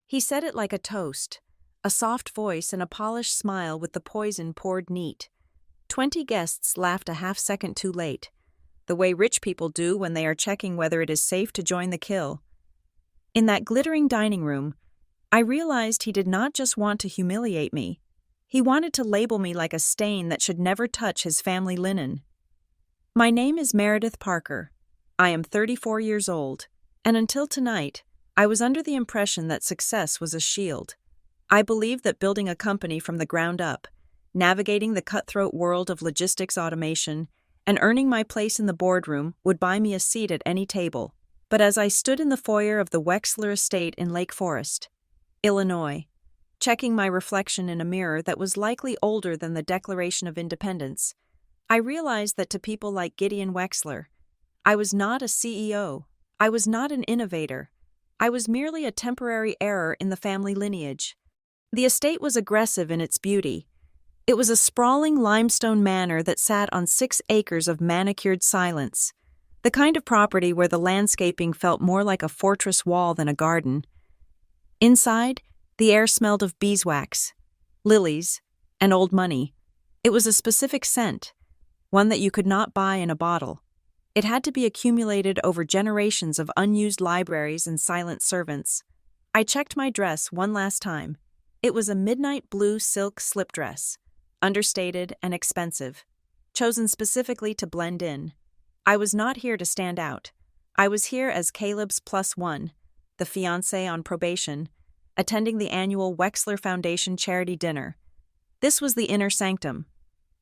He said it like a toast, a soft voice and a polished smile with the poison poured neat. 20 guests laughed a half-second too late, the way rich people do when they are checking whether it is safe to join the kill. In that glittering dining room, I realized he did not just want to humiliate me. He wanted to label me like a stain that should never touch his family linen. My name is Meredith Parker. I am 34 years old, and until tonight, I was under the impression that success was a shield. I believed that building a company from the ground up, navigating the cutthroat world of logistics automation, and earning my place in the boardroom would buy me a seat at any table. But as I stood in the foyer of the Wexler estate in Lake Forest, Illinois, checking my reflection in a mirror that was likely older than the Declaration of Independence, I realized that to people like Gideon Wexler, I was not a CEO. I was not an innovator. I was merely a temporary error in the family lineage. The estate was aggressive in its beauty. It was a sprawling limestone manor that sat on 6 acres of manicured silence, the kind of property where the landscaping felt more like a fortress wall than a garden. Inside, the air smelled of beeswax, lilies, and old money. It was a specific scent, one that you could not buy in a bottle. It had to be accumulated over generations of unused libraries and silent servants. I checked my dress one last time. It was a midnight blue silk slip dress, understated and expensive, chosen specifically to blend in. I was not here to stand out. I was here as Caleb's +1, the fiancé on probation, attending the annual Wexler Foundation charity dinner. This was the inner sanctum.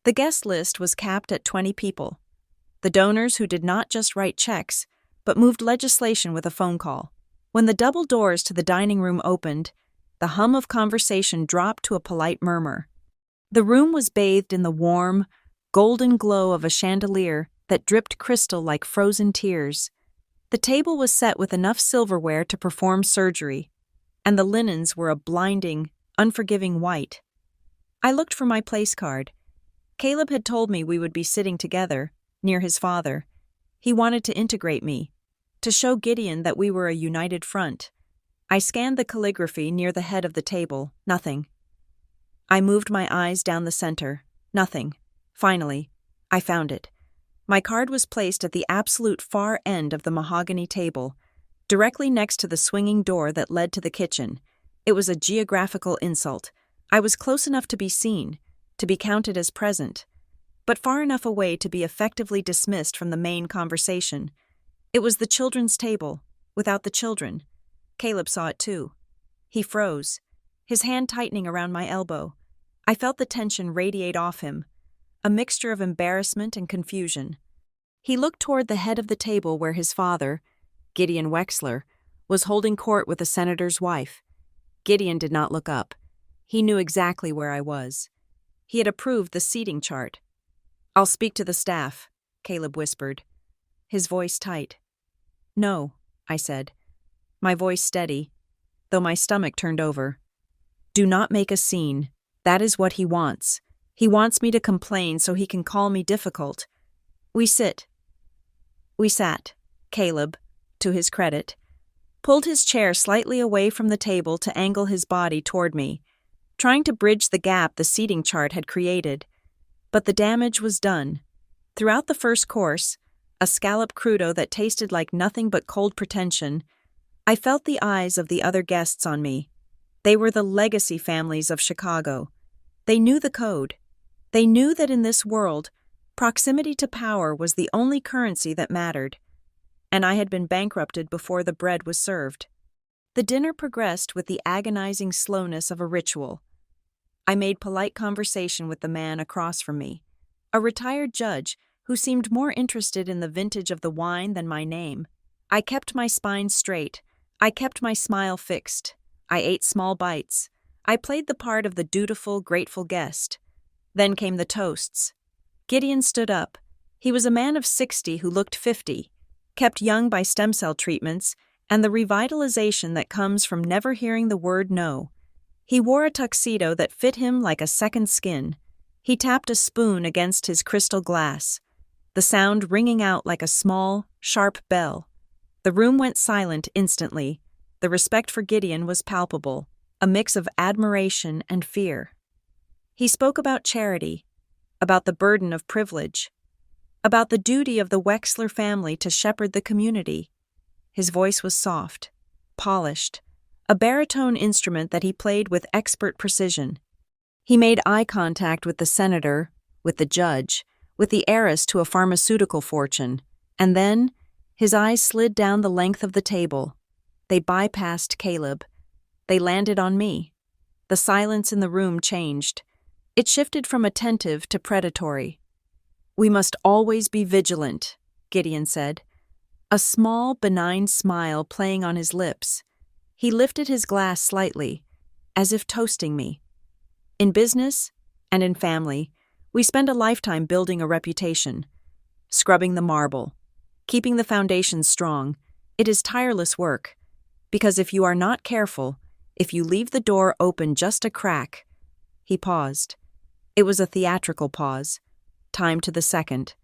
The guest list was capped at 20 people. The donors who did not just write checks, but moved legislation with a phone call. When the double doors to the dining room opened, the hum of conversation dropped to a polite murmur. The room was bathed in the warm, golden glow of a chandelier that dripped crystal like frozen tears. The table was set with enough silverware to perform surgery, and the linens were a blinding, unforgiving white. I looked for my place card. Caleb had told me we would be sitting together, near his father. He wanted to integrate me, to show Gideon that we were a united front. I scanned the calligraphy near the head of the table. Nothing. I moved my eyes down the center. Nothing. Finally, I found it. My card was placed at the absolute far end of the mahogany table, directly next to the swinging door that led to the kitchen. It was a geographical insult. I was close enough to be seen, to be counted as present, but far enough away to be effectively dismissed from the main conversation. It was the children's table, without the children. Caleb saw it too. He froze, his hand tightening around my elbow. I felt the tension radiate off him, a mixture of embarrassment and confusion. He looked toward the head of the table where his father, Gideon Wexler, was holding court with the senator's wife. Gideon did not look up. He knew exactly where I was. He had approved the seating chart. "I'll speak to the staff," Caleb whispered, his voice tight. "No," I said, my voice steady, though my stomach turned over. "Do not make a scene. That is what he wants. He wants me to complain so he can call me difficult. We sat. Caleb, to his credit, pulled his chair slightly away from the table to angle his body toward me, trying to bridge the gap the seating chart had created. But the damage was done. Throughout the first course, a scallop crudo that tasted like nothing but cold pretension, I felt the eyes of the other guests on me. They were the legacy families of Chicago. They knew the code. They knew that in this world, proximity to power was the only currency that mattered, and I had been bankrupted before the bread was served. The dinner progressed with the agonizing slowness of a ritual. I made polite conversation with the man across from me, a retired judge who seemed more interested in the vintage of the wine than my name. I kept my spine straight. I kept my smile fixed. I ate small bites. I played the part of the dutiful, grateful guest. Then came the toasts. Gideon stood up. He was a man of 60 who looked 50, kept young by stem cell treatments and the revitalization that comes from never hearing the word no. He wore a tuxedo that fit him like a second skin. He tapped a spoon against his crystal glass, the sound ringing out like a small, sharp bell. The room went silent instantly. The respect for Gideon was palpable, a mix of admiration and fear. He spoke about charity, about the burden of privilege, about the duty of the Wexler family to shepherd the community. His voice was soft, polished, a baritone instrument that he played with expert precision. He made eye contact with the senator, with the judge, with the heiress to a pharmaceutical fortune, and then his eyes slid down the length of the table. They bypassed Caleb. They landed on me. The silence in the room changed. It shifted from attentive to predatory. "We must always be vigilant," Gideon said, a small, benign smile playing on his lips. He lifted his glass slightly, as if toasting me. "In business and in family, we spend a lifetime building a reputation, scrubbing the marble, keeping the foundation strong. It is tireless work, because if you are not careful, if you leave the door open just a crack—" He paused. It was a theatrical pause, time to the second.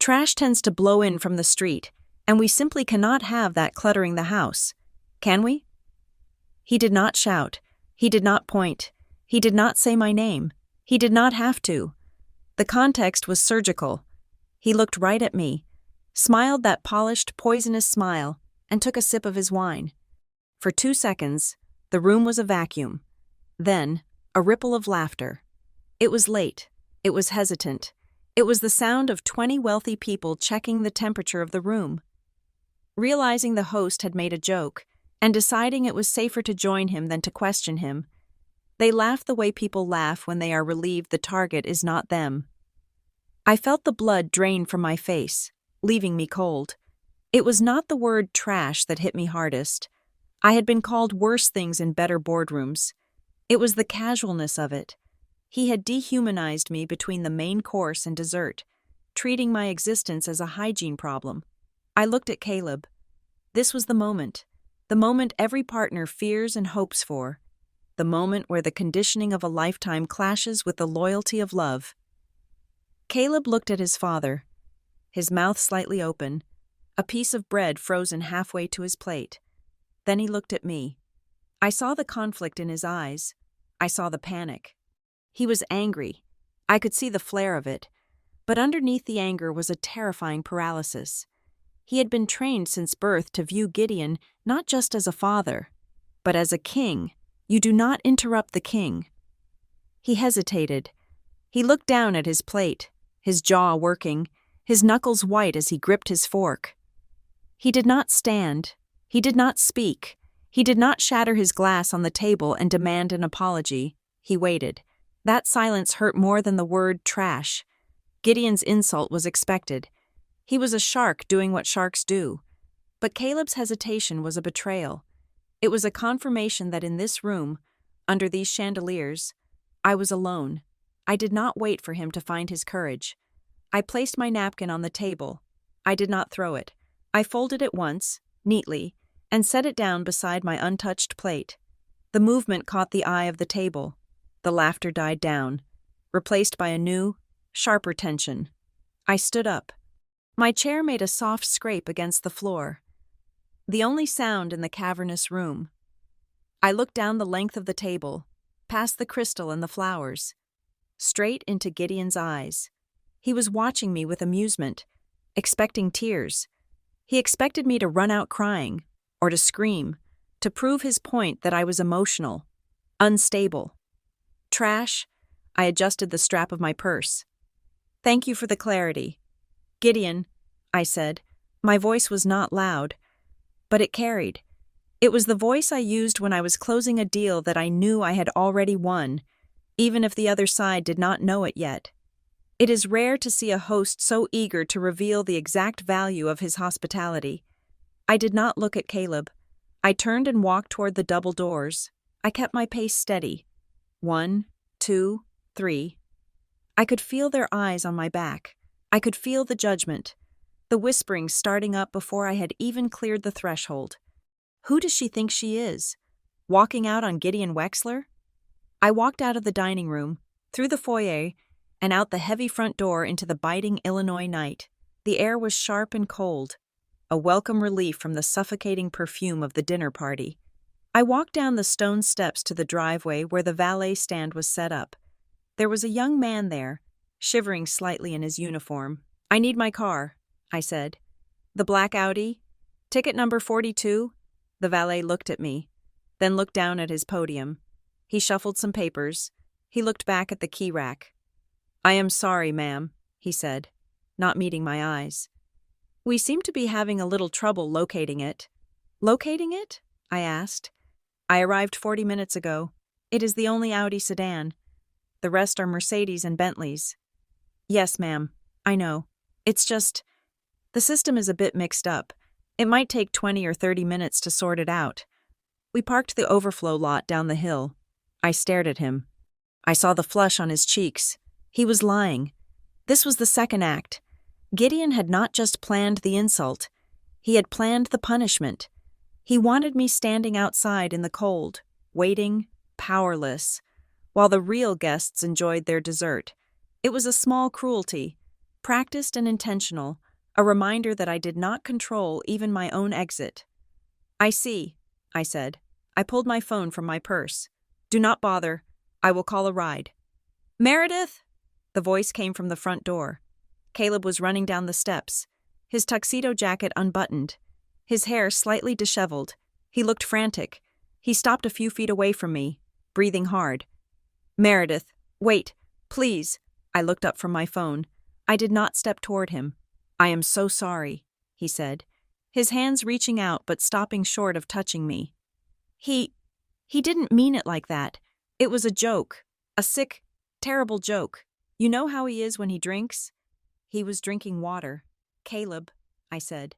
"Trash tends to blow in from the street, and we simply cannot have that cluttering the house. Can we?" He did not shout. He did not point. He did not say my name. He did not have to. The context was surgical. He looked right at me, smiled that polished, poisonous smile, and took a sip of his wine. For 2 seconds, the room was a vacuum. Then, a ripple of laughter. It was late. It was hesitant. It was the sound of 20 wealthy people checking the temperature of the room. Realizing the host had made a joke, and deciding it was safer to join him than to question him, they laughed the way people laugh when they are relieved the target is not them. I felt the blood drain from my face, leaving me cold. It was not the word trash that hit me hardest. I had been called worse things in better boardrooms. It was the casualness of it. He had dehumanized me between the main course and dessert, treating my existence as a hygiene problem. I looked at Caleb. This was the moment every partner fears and hopes for, the moment where the conditioning of a lifetime clashes with the loyalty of love. Caleb looked at his father, his mouth slightly open, a piece of bread frozen halfway to his plate. Then he looked at me. I saw the conflict in his eyes. I saw the panic. He was angry. I could see the flare of it. But underneath the anger was a terrifying paralysis. He had been trained since birth to view Gideon not just as a father, but as a king. You do not interrupt the king. He hesitated. He looked down at his plate, his jaw working, his knuckles white as he gripped his fork. He did not stand. He did not speak. He did not shatter his glass on the table and demand an apology. He waited. That silence hurt more than the word trash. Gideon's insult was expected. He was a shark doing what sharks do. But Caleb's hesitation was a betrayal. It was a confirmation that in this room, under these chandeliers, I was alone. I did not wait for him to find his courage. I placed my napkin on the table. I did not throw it. I folded it once, neatly, and set it down beside my untouched plate. The movement caught the eye of the table. The laughter died down, replaced by a new, sharper tension. I stood up. My chair made a soft scrape against the floor, the only sound in the cavernous room. I looked down the length of the table, past the crystal and the flowers, straight into Gideon's eyes. He was watching me with amusement, expecting tears. He expected me to run out crying, or to scream, to prove his point that I was emotional, unstable. Trash. I adjusted the strap of my purse. "Thank you for the clarity. Gideon," I said. My voice was not loud, but it carried. It was the voice I used when I was closing a deal that I knew I had already won, even if the other side did not know it yet. It is rare to see a host so eager to reveal the exact value of his hospitality. I did not look at Caleb. I turned and walked toward the double doors. I kept my pace steady. 1, 2, 3. I could feel their eyes on my back. I could feel the judgment, the whispering starting up before I had even cleared the threshold. Who does she think she is? Walking out on Gideon Wexler? I walked out of the dining room, through the foyer, and out the heavy front door into the biting Illinois night. The air was sharp and cold. a welcome relief from the suffocating perfume of the dinner party. I walked down the stone steps to the driveway where the valet stand was set up. There was a young man there, shivering slightly in his uniform. "I need my car," I said. "The black Audi? Ticket number 42? The valet looked at me, then looked down at his podium. He shuffled some papers. He looked back at the key rack. "I am sorry, ma'am," he said, not meeting my eyes. "We seem to be having a little trouble locating it." "Locating it?" I asked. "I arrived 40 minutes ago. It is the only Audi sedan. The rest are Mercedes and Bentleys." "Yes, ma'am. I know. It's just, the system is a bit mixed up. It might take 20 or 30 minutes to sort it out." We parked the overflow lot down the hill. I stared at him. I saw the flush on his cheeks. He was lying. This was the second act. Gideon had not just planned the insult. He had planned the punishment. He wanted me standing outside in the cold, waiting, powerless, while the real guests enjoyed their dessert. It was a small cruelty, practiced and intentional, a reminder that I did not control even my own exit. "I see," I said. I pulled my phone from my purse. "Do not bother. I will call a ride." "Meredith!" The voice came from the front door. Caleb was running down the steps, his tuxedo jacket unbuttoned, his hair slightly disheveled. He looked frantic. He stopped a few feet away from me, breathing hard. "Meredith, wait, please." I looked up from my phone. I did not step toward him. "I am so sorry," he said, his hands reaching out but stopping short of touching me. He didn't mean it like that. It was a joke. A sick, terrible joke. You know how he is when he drinks? He was drinking water. "Caleb," I said.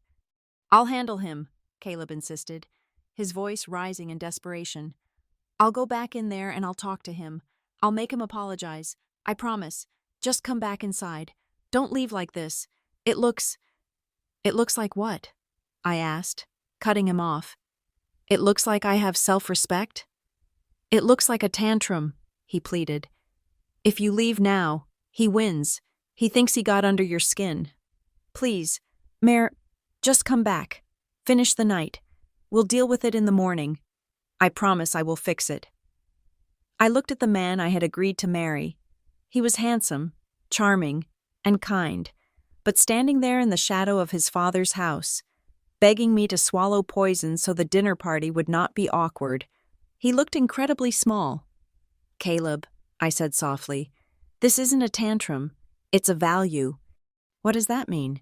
"I'll handle him," Caleb insisted, his voice rising in desperation. "I'll go back in there and I'll talk to him. I'll make him apologize. I promise. Just come back inside. Don't leave like this. It looks like what?" I asked, cutting him off. "It looks like I have self-respect?" "It looks like a tantrum," he pleaded. "If you leave now, he wins. He thinks he got under your skin. Please, just come back. Finish the night. We'll deal with it in the morning. I promise I will fix it." I looked at the man I had agreed to marry. He was handsome, charming, and kind, but standing there in the shadow of his father's house, begging me to swallow poison so the dinner party would not be awkward. He looked incredibly small. "Caleb," I said softly, "this isn't a tantrum. It's a value." "What does that mean?"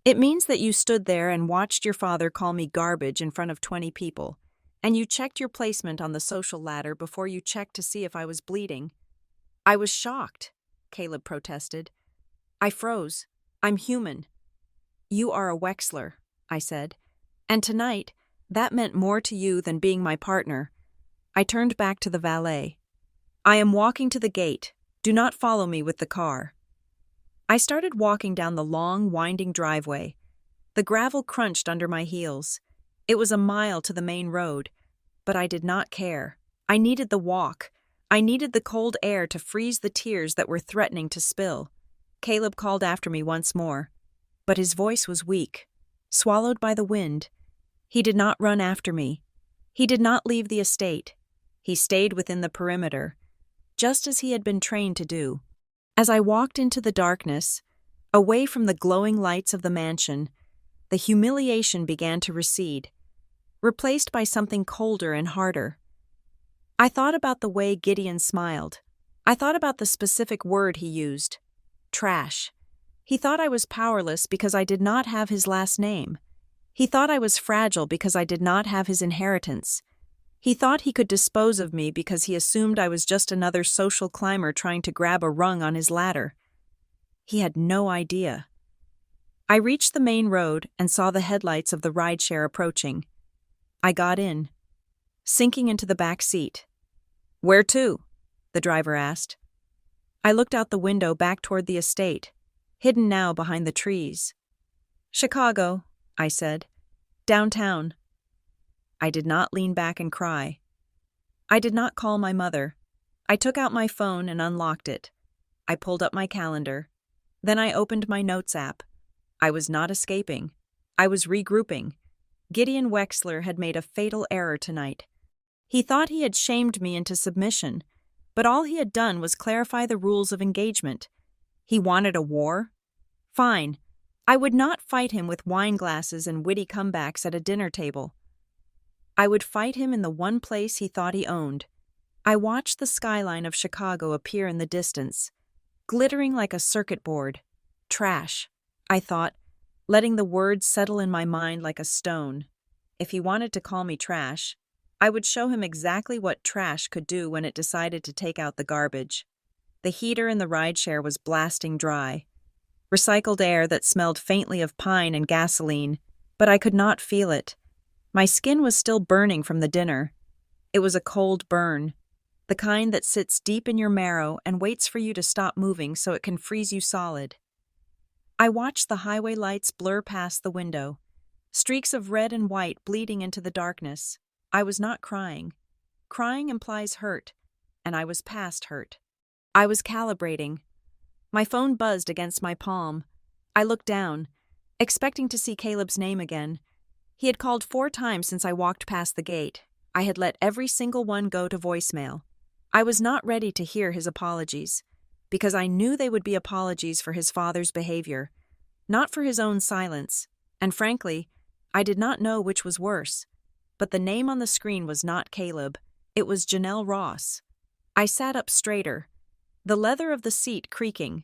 "It means that you stood there and watched your father call me garbage in front of 20 people, and you checked your placement on the social ladder before you checked to see if I was bleeding." "I was shocked," Caleb protested. "I froze. I'm human." "You are a Wexler," I said, "and tonight, that meant more to you than being my partner." I turned back to the valet. "I am walking to the gate. Do not follow me with the car." I started walking down the long, winding driveway. The gravel crunched under my heels. It was a mile to the main road, but I did not care. I needed the walk. I needed the cold air to freeze the tears that were threatening to spill. Caleb called after me once more, but his voice was weak, swallowed by the wind. He did not run after me. He did not leave the estate. He stayed within the perimeter, just as he had been trained to do. As I walked into the darkness, away from the glowing lights of the mansion, the humiliation began to recede, replaced by something colder and harder. I thought about the way Gideon smiled. I thought about the specific word he used. Trash. He thought I was powerless because I did not have his last name. He thought I was fragile because I did not have his inheritance. He thought he could dispose of me because he assumed I was just another social climber trying to grab a rung on his ladder. He had no idea. I reached the main road and saw the headlights of the rideshare approaching. I got in, sinking into the back seat. "Where to?" the driver asked. I looked out the window back toward the estate, hidden now behind the trees. "Chicago," I said. "Downtown." I did not lean back and cry. I did not call my mother. I took out my phone and unlocked it. I pulled up my calendar. Then I opened my notes app. I was not escaping. I was regrouping. Gideon Wexler had made a fatal error tonight. He thought he had shamed me into submission, but all he had done was clarify the rules of engagement. He wanted a war? Fine. I would not fight him with wine glasses and witty comebacks at a dinner table. I would fight him in the one place he thought he owned. I watched the skyline of Chicago appear in the distance, glittering like a circuit board. Trash, I thought, letting the words settle in my mind like a stone. If he wanted to call me trash, I would show him exactly what trash could do when it decided to take out the garbage. The heater in the rideshare was blasting dry. Recycled air that smelled faintly of pine and gasoline, but I could not feel it. My skin was still burning from the dinner. It was a cold burn, the kind that sits deep in your marrow and waits for you to stop moving so it can freeze you solid. I watched the highway lights blur past the window, streaks of red and white bleeding into the darkness. I was not crying. Crying implies hurt, and I was past hurt. I was calibrating. My phone buzzed against my palm. I looked down, expecting to see Caleb's name again. He had called 4 times since I walked past the gate. I had let every single one go to voicemail. I was not ready to hear his apologies, because I knew they would be apologies for his father's behavior, not for his own silence, and frankly, I did not know which was worse. But the name on the screen was not Caleb. It was Janelle Ross. I sat up straighter, the leather of the seat creaking.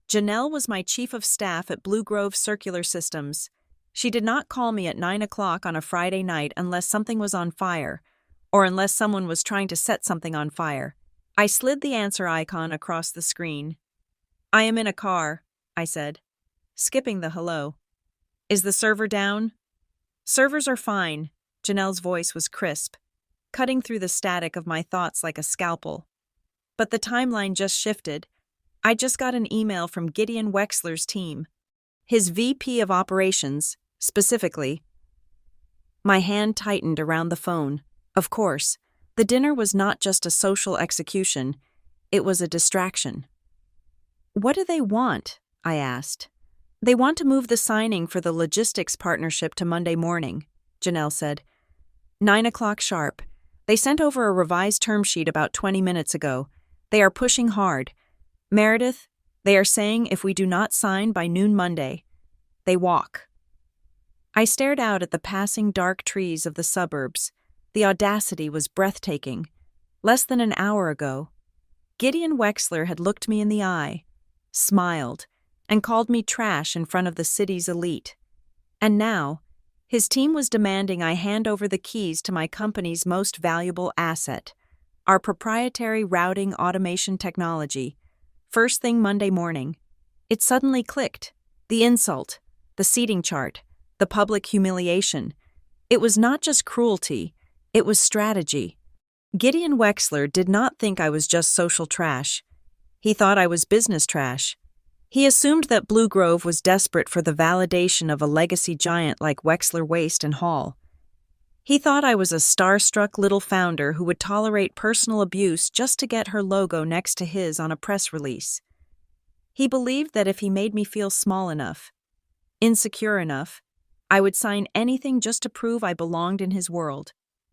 Janelle was my chief of staff at Blue Grove Circular Systems. She did not call me at 9 o'clock on a Friday night unless something was on fire, or unless someone was trying to set something on fire. I slid the answer icon across the screen. "I am in a car," I said, skipping the hello. "Is the server down?" "Servers are fine." Janelle's voice was crisp, cutting through the static of my thoughts like a scalpel. But the timeline just shifted. I just got an email from Gideon Wexler's team. His VP of Operations, specifically. My hand tightened around the phone. Of course, the dinner was not just a social execution, it was a distraction. "What do they want?" I asked. "They want to move the signing for the logistics partnership to Monday morning," Janelle said. 9 o'clock sharp. They sent over a revised term sheet about 20 minutes ago. They are pushing hard. Meredith, they are saying if we do not sign by noon Monday, they walk. I stared out at the passing dark trees of the suburbs. The audacity was breathtaking. Less than an hour ago, Gideon Wexler had looked me in the eye, smiled, and called me trash in front of the city's elite. And now, his team was demanding I hand over the keys to my company's most valuable asset, our proprietary routing automation technology, first thing Monday morning. It suddenly clicked. The insult, the seating chart, the public humiliation. It was not just cruelty, it was strategy. Gideon Wexler did not think I was just social trash. He thought I was business trash. He assumed that Blue Grove was desperate for the validation of a legacy giant like Wexler Waste and Hall. He thought I was a starstruck little founder who would tolerate personal abuse just to get her logo next to his on a press release. He believed that if he made me feel small enough, insecure enough, I would sign anything just to prove I belonged in his world.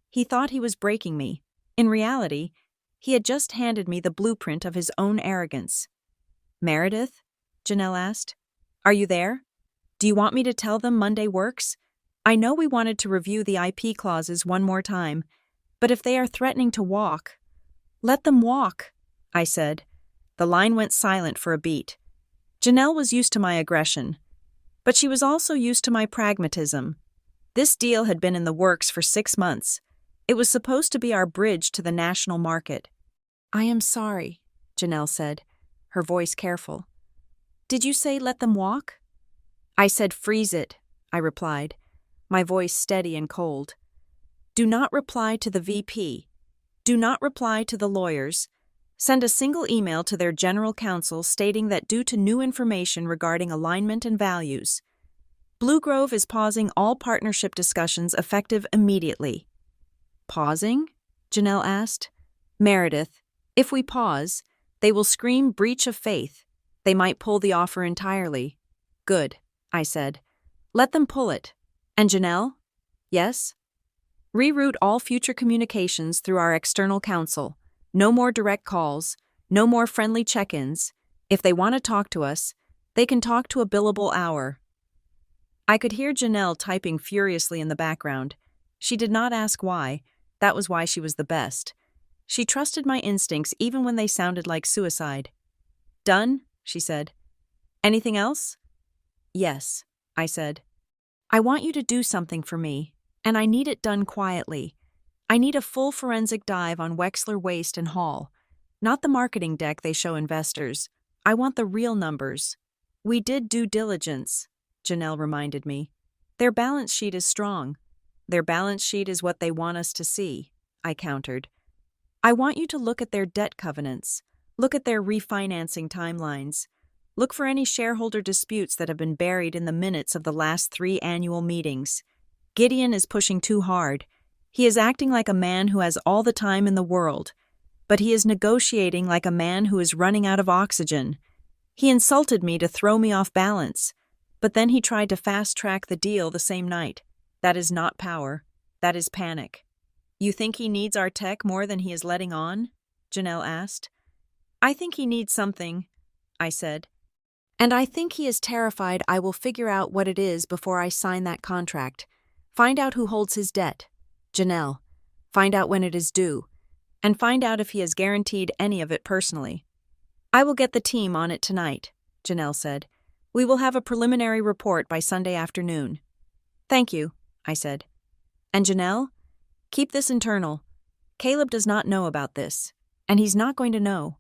He thought he was breaking me. In reality, he had just handed me the blueprint of his own arrogance. "Meredith?" Janelle asked. "Are you there? Do you want me to tell them Monday works? I know we wanted to review the IP clauses one more time, but if they are threatening to walk, let them walk," I said. The line went silent for a beat. Janelle was used to my aggression, but she was also used to my pragmatism. This deal had been in the works for 6 months. It was supposed to be our bridge to the national market. "I am sorry," Janelle said, her voice careful. "Did you say let them walk?" "I said freeze it," I replied, my voice steady and cold. "Do not reply to the VP. Do not reply to the lawyers. Send a single email to their general counsel stating that due to new information regarding alignment and values, Blue Grove is pausing all partnership discussions effective immediately." "Pausing?" Janelle asked. "Meredith, if we pause, they will scream breach of faith. They might pull the offer entirely." "Good," I said. "Let them pull it. And Janelle? Yes? Reroute all future communications through our external counsel. No more direct calls, no more friendly check-ins. If they want to talk to us, they can talk to a billable hour. I could hear Janelle typing furiously in the background. She did not ask why. That was why she was the best. She trusted my instincts even when they sounded like suicide. Done? She said. Anything else? Yes, I said. I want you to do something for me, and I need it done quietly. I need a full forensic dive on Wexler Waste and Hall. Not the marketing deck they show investors. I want the real numbers. We did due diligence, Janelle reminded me. Their balance sheet is strong. Their balance sheet is what they want us to see, I countered. I want you to look at their debt covenants. Look at their refinancing timelines. Look for any shareholder disputes that have been buried in the minutes of the last 3 annual meetings. Gideon is pushing too hard. He is acting like a man who has all the time in the world, but he is negotiating like a man who is running out of oxygen. He insulted me to throw me off balance, but then he tried to fast-track the deal the same night. That is not power. That is panic. You think he needs our tech more than he is letting on? Janelle asked. I think he needs something, I said. And I think he is terrified I will figure out what it is before I sign that contract. Find out who holds his debt. Janelle. Find out when it is due. And find out if he has guaranteed any of it personally. I will get the team on it tonight, Janelle said. We will have a preliminary report by Sunday afternoon. Thank you, I said. And Janelle? Keep this internal. Caleb does not know about this, and he's not going to know.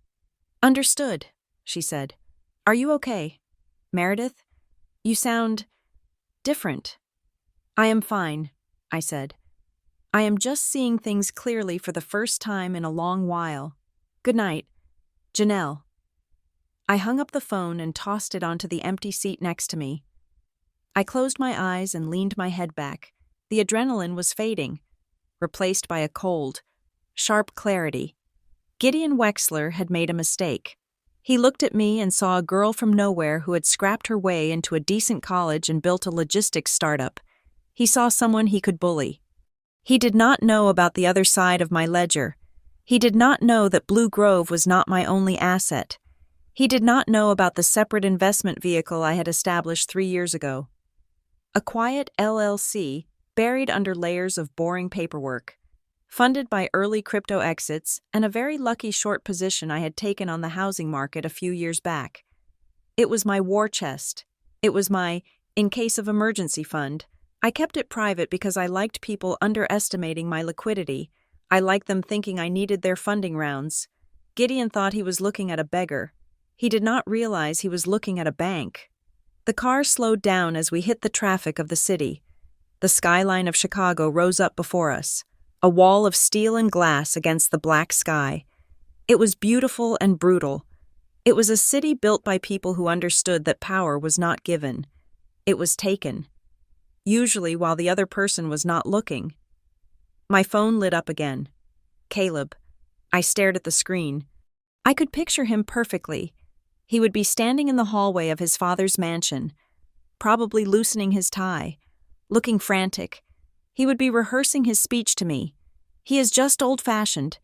Understood, she said. Are you okay? Meredith? You sound different. I am fine, I said. I am just seeing things clearly for the first time in a long while. Good night. Janelle. I hung up the phone and tossed it onto the empty seat next to me. I closed my eyes and leaned my head back. The adrenaline was fading, replaced by a cold, sharp clarity. Gideon Wexler had made a mistake. He looked at me and saw a girl from nowhere who had scrapped her way into a decent college and built a logistics startup. He saw someone he could bully. He did not know about the other side of my ledger. He did not know that Blue Grove was not my only asset. He did not know about the separate investment vehicle I had established 3 years ago. A quiet LLC buried under layers of boring paperwork, funded by early crypto exits and a very lucky short position I had taken on the housing market a few years back. It was my war chest. It was my in case of emergency fund. I kept it private because I liked people underestimating my liquidity. I liked them thinking I needed their funding rounds. Gideon thought he was looking at a beggar. He did not realize he was looking at a bank. The car slowed down as we hit the traffic of the city. The skyline of Chicago rose up before us, a wall of steel and glass against the black sky. It was beautiful and brutal. It was a city built by people who understood that power was not given. It was taken. Usually while the other person was not looking. My phone lit up again. Caleb. I stared at the screen. I could picture him perfectly. He would be standing in the hallway of his father's mansion, probably loosening his tie, looking frantic. He would be rehearsing his speech to me. He is just old-fashioned.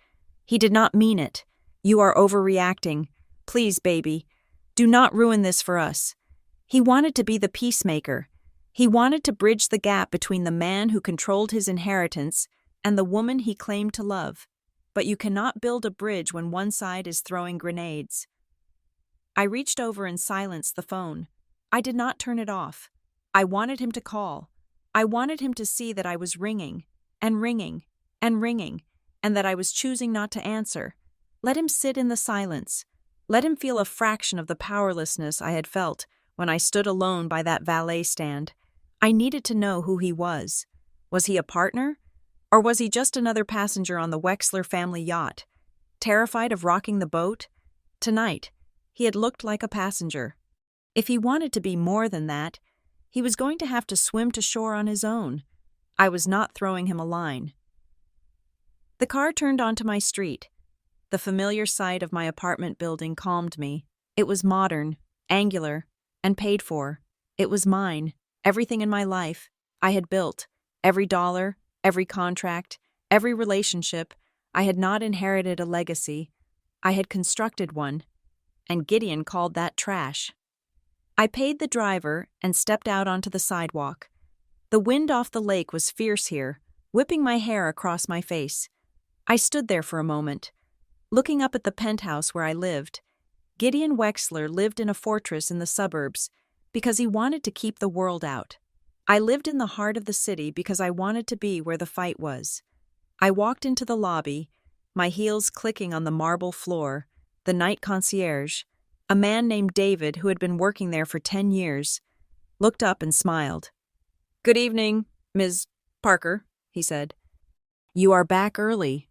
He did not mean it. You are overreacting. Please, baby. Do not ruin this for us. He wanted to be the peacemaker. He wanted to bridge the gap between the man who controlled his inheritance and the woman he claimed to love. But you cannot build a bridge when one side is throwing grenades. I reached over and silenced the phone. I did not turn it off. I wanted him to call. I wanted him to see that I was ringing, and ringing, and ringing, and that I was choosing not to answer. Let him sit in the silence. Let him feel a fraction of the powerlessness I had felt when I stood alone by that valet stand. I needed to know who he was. Was he a partner? Or was he just another passenger on the Wexler family yacht? Terrified of rocking the boat? Tonight, he had looked like a passenger. If he wanted to be more than that, he was going to have to swim to shore on his own. I was not throwing him a line. The car turned onto my street. The familiar sight of my apartment building calmed me. It was modern, angular, and paid for. It was mine, everything in my life, I had built. Every dollar, every contract, every relationship. I had not inherited a legacy. I had constructed one. And Gideon called that trash. I paid the driver and stepped out onto the sidewalk. The wind off the lake was fierce here, whipping my hair across my face. I stood there for a moment, looking up at the penthouse where I lived. Gideon Wexler lived in a fortress in the suburbs because he wanted to keep the world out. I lived in the heart of the city because I wanted to be where the fight was. I walked into the lobby, my heels clicking on the marble floor. The night concierge, a man named David who had been working there for 10 years, looked up and smiled. "Good evening, Ms. Parker," he said. "You are back early."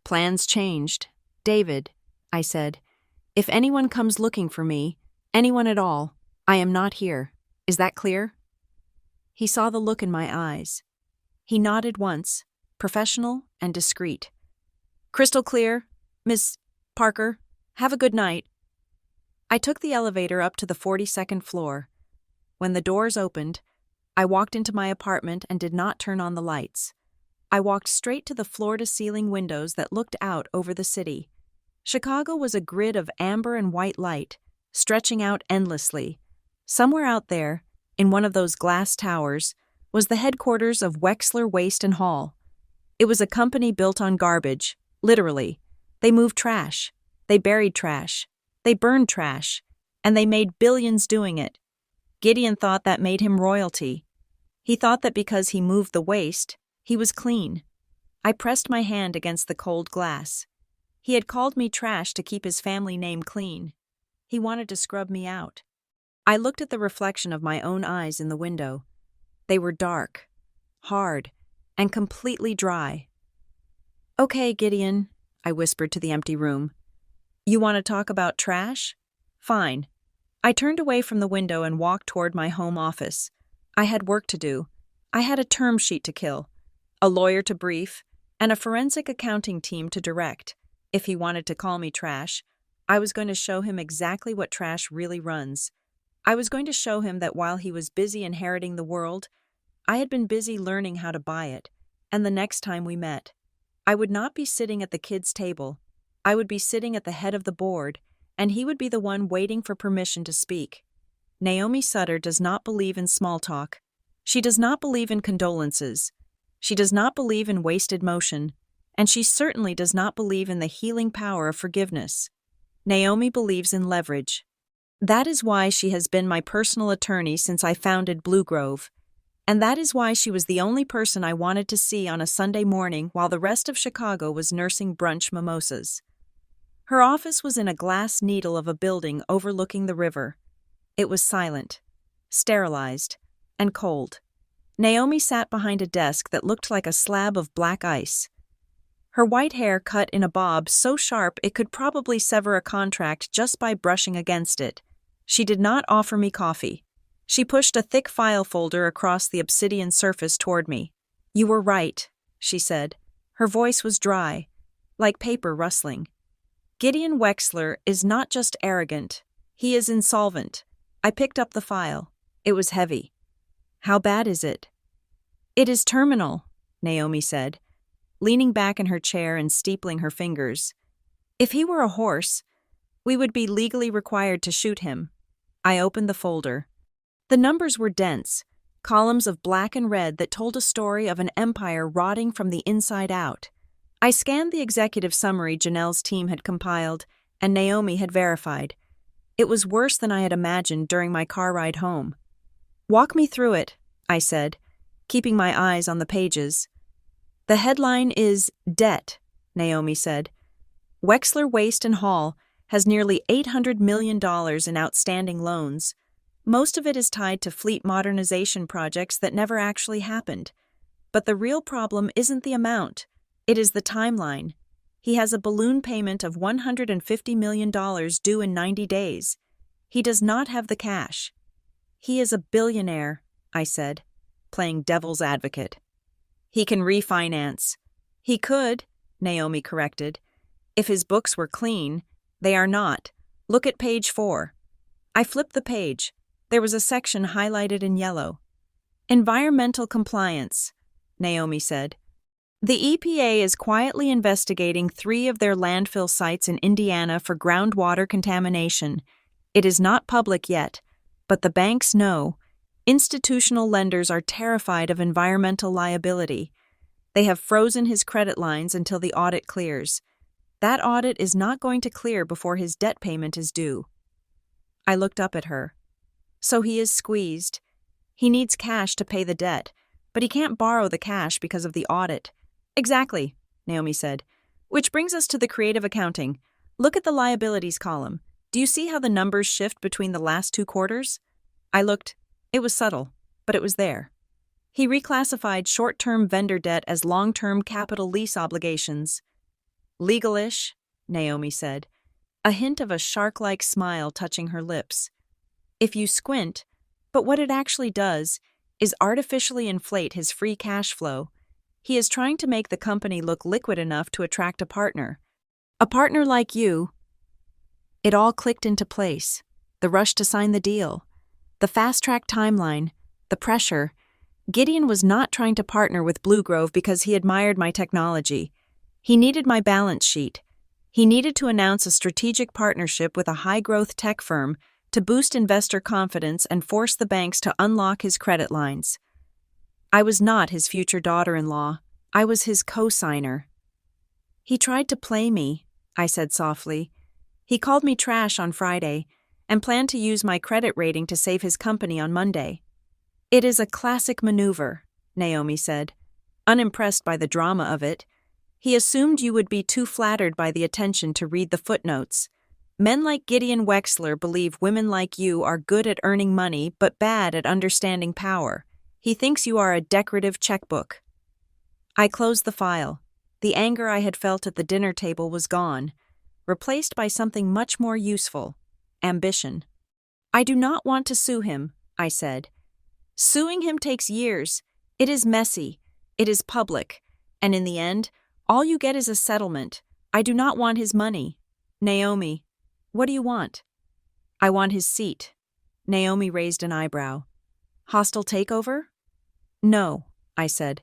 "Plans changed. David," I said, "if anyone comes looking for me, anyone at all, I am not here. Is that clear?" He saw the look in my eyes. He nodded once, professional and discreet. "Crystal clear, Miss Parker. Have a good night." I took the elevator up to the 42nd floor. When the doors opened, I walked into my apartment and did not turn on the lights. I walked straight to the floor-to-ceiling windows that looked out over the city. Chicago was a grid of amber and white light, stretching out endlessly. Somewhere out there, in one of those glass towers, was the headquarters of Wexler Waste and Haul. It was a company built on garbage, literally. They moved trash. They buried trash. They burned trash. And they made billions doing it. Gideon thought that made him royalty. He thought that because he moved the waste, he was clean. I pressed my hand against the cold glass. He had called me trash to keep his family name clean. He wanted to scrub me out. I looked at the reflection of my own eyes in the window. They were dark, hard, and completely dry. "Okay, Gideon," I whispered to the empty room. "You want to talk about trash? Fine." I turned away from the window and walked toward my home office. I had work to do. I had a term sheet to kill, a lawyer to brief, and a forensic accounting team to direct. If he wanted to call me trash, I was going to show him exactly what trash really runs. I was going to show him that while he was busy inheriting the world, I had been busy learning how to buy it, and the next time we met, I would not be sitting at the kids' table. I would be sitting at the head of the board, and he would be the one waiting for permission to speak. Naomi Sutter does not believe in small talk. She does not believe in condolences. She does not believe in wasted motion, and she certainly does not believe in the healing power of forgiveness. Naomi believes in leverage. That is why she has been my personal attorney since I founded Blue Grove, and that is why she was the only person I wanted to see on a Sunday morning while the rest of Chicago was nursing brunch mimosas. Her office was in a glass needle of a building overlooking the river. It was silent, sterilized, and cold. Naomi sat behind a desk that looked like a slab of black ice. Her white hair cut in a bob so sharp it could probably sever a contract just by brushing against it. She did not offer me coffee. She pushed a thick file folder across the obsidian surface toward me. "You were right," she said. Her voice was dry, like paper rustling. "Gideon Wexler is not just arrogant. He is insolvent." I picked up the file. It was heavy. "How bad is it?" "It is terminal," Naomi said, leaning back in her chair and steepling her fingers. "If he were a horse, we would be legally required to shoot him." I opened the folder. The numbers were dense, columns of black and red that told a story of an empire rotting from the inside out. I scanned the executive summary Janelle's team had compiled, and Naomi had verified. It was worse than I had imagined during my car ride home. "Walk me through it," I said, keeping my eyes on the pages. "The headline is Debt," Naomi said. "Wexler Waste and Haul has nearly $800 million in outstanding loans. Most of it is tied to fleet modernization projects that never actually happened. But the real problem isn't the amount. It is the timeline. He has a balloon payment of $150 million due in 90 days. He does not have the cash." "He is a billionaire," I said, playing devil's advocate. "He can refinance." "He could," Naomi corrected. "If his books were clean. They are not. Look at page 4. I flipped the page. There was a section highlighted in yellow. Environmental compliance, Naomi said. The EPA is quietly investigating 3 of their landfill sites in Indiana for groundwater contamination. It is not public yet, but the banks know. Institutional lenders are terrified of environmental liability. They have frozen his credit lines until the audit clears. That audit is not going to clear before his debt payment is due. I looked up at her. So he is squeezed. He needs cash to pay the debt, but he can't borrow the cash because of the audit. Exactly, Naomi said. Which brings us to the creative accounting. Look at the liabilities column. Do you see how the numbers shift between the last 2 quarters? I looked. It was subtle, but it was there. He reclassified short-term vendor debt as long-term capital lease obligations. Legal-ish, Naomi said, a hint of a shark-like smile touching her lips. If you squint, but what it actually does is artificially inflate his free cash flow. He is trying to make the company look liquid enough to attract a partner. A partner like you. It all clicked into place. The rush to sign the deal. The fast-track timeline. The pressure. Gideon was not trying to partner with Blue Grove because he admired my technology. He needed my balance sheet. He needed to announce a strategic partnership with a high-growth tech firm to boost investor confidence and force the banks to unlock his credit lines. I was not his future daughter-in-law. I was his co-signer. He tried to play me, I said softly. He called me trash on Friday and planned to use my credit rating to save his company on Monday. It is a classic maneuver, Naomi said, unimpressed by the drama of it. He assumed you would be too flattered by the attention to read the footnotes. Men like Gideon Wexler believe women like you are good at earning money but bad at understanding power. He thinks you are a decorative checkbook. I closed the file. The anger I had felt at the dinner table was gone, replaced by something much more useful: ambition. I do not want to sue him, I said. Suing him takes years. It is messy. It is public. And in the end, all you get is a settlement. I do not want his money. Naomi, what do you want? I want his seat. Naomi raised an eyebrow. Hostile takeover? No, I said.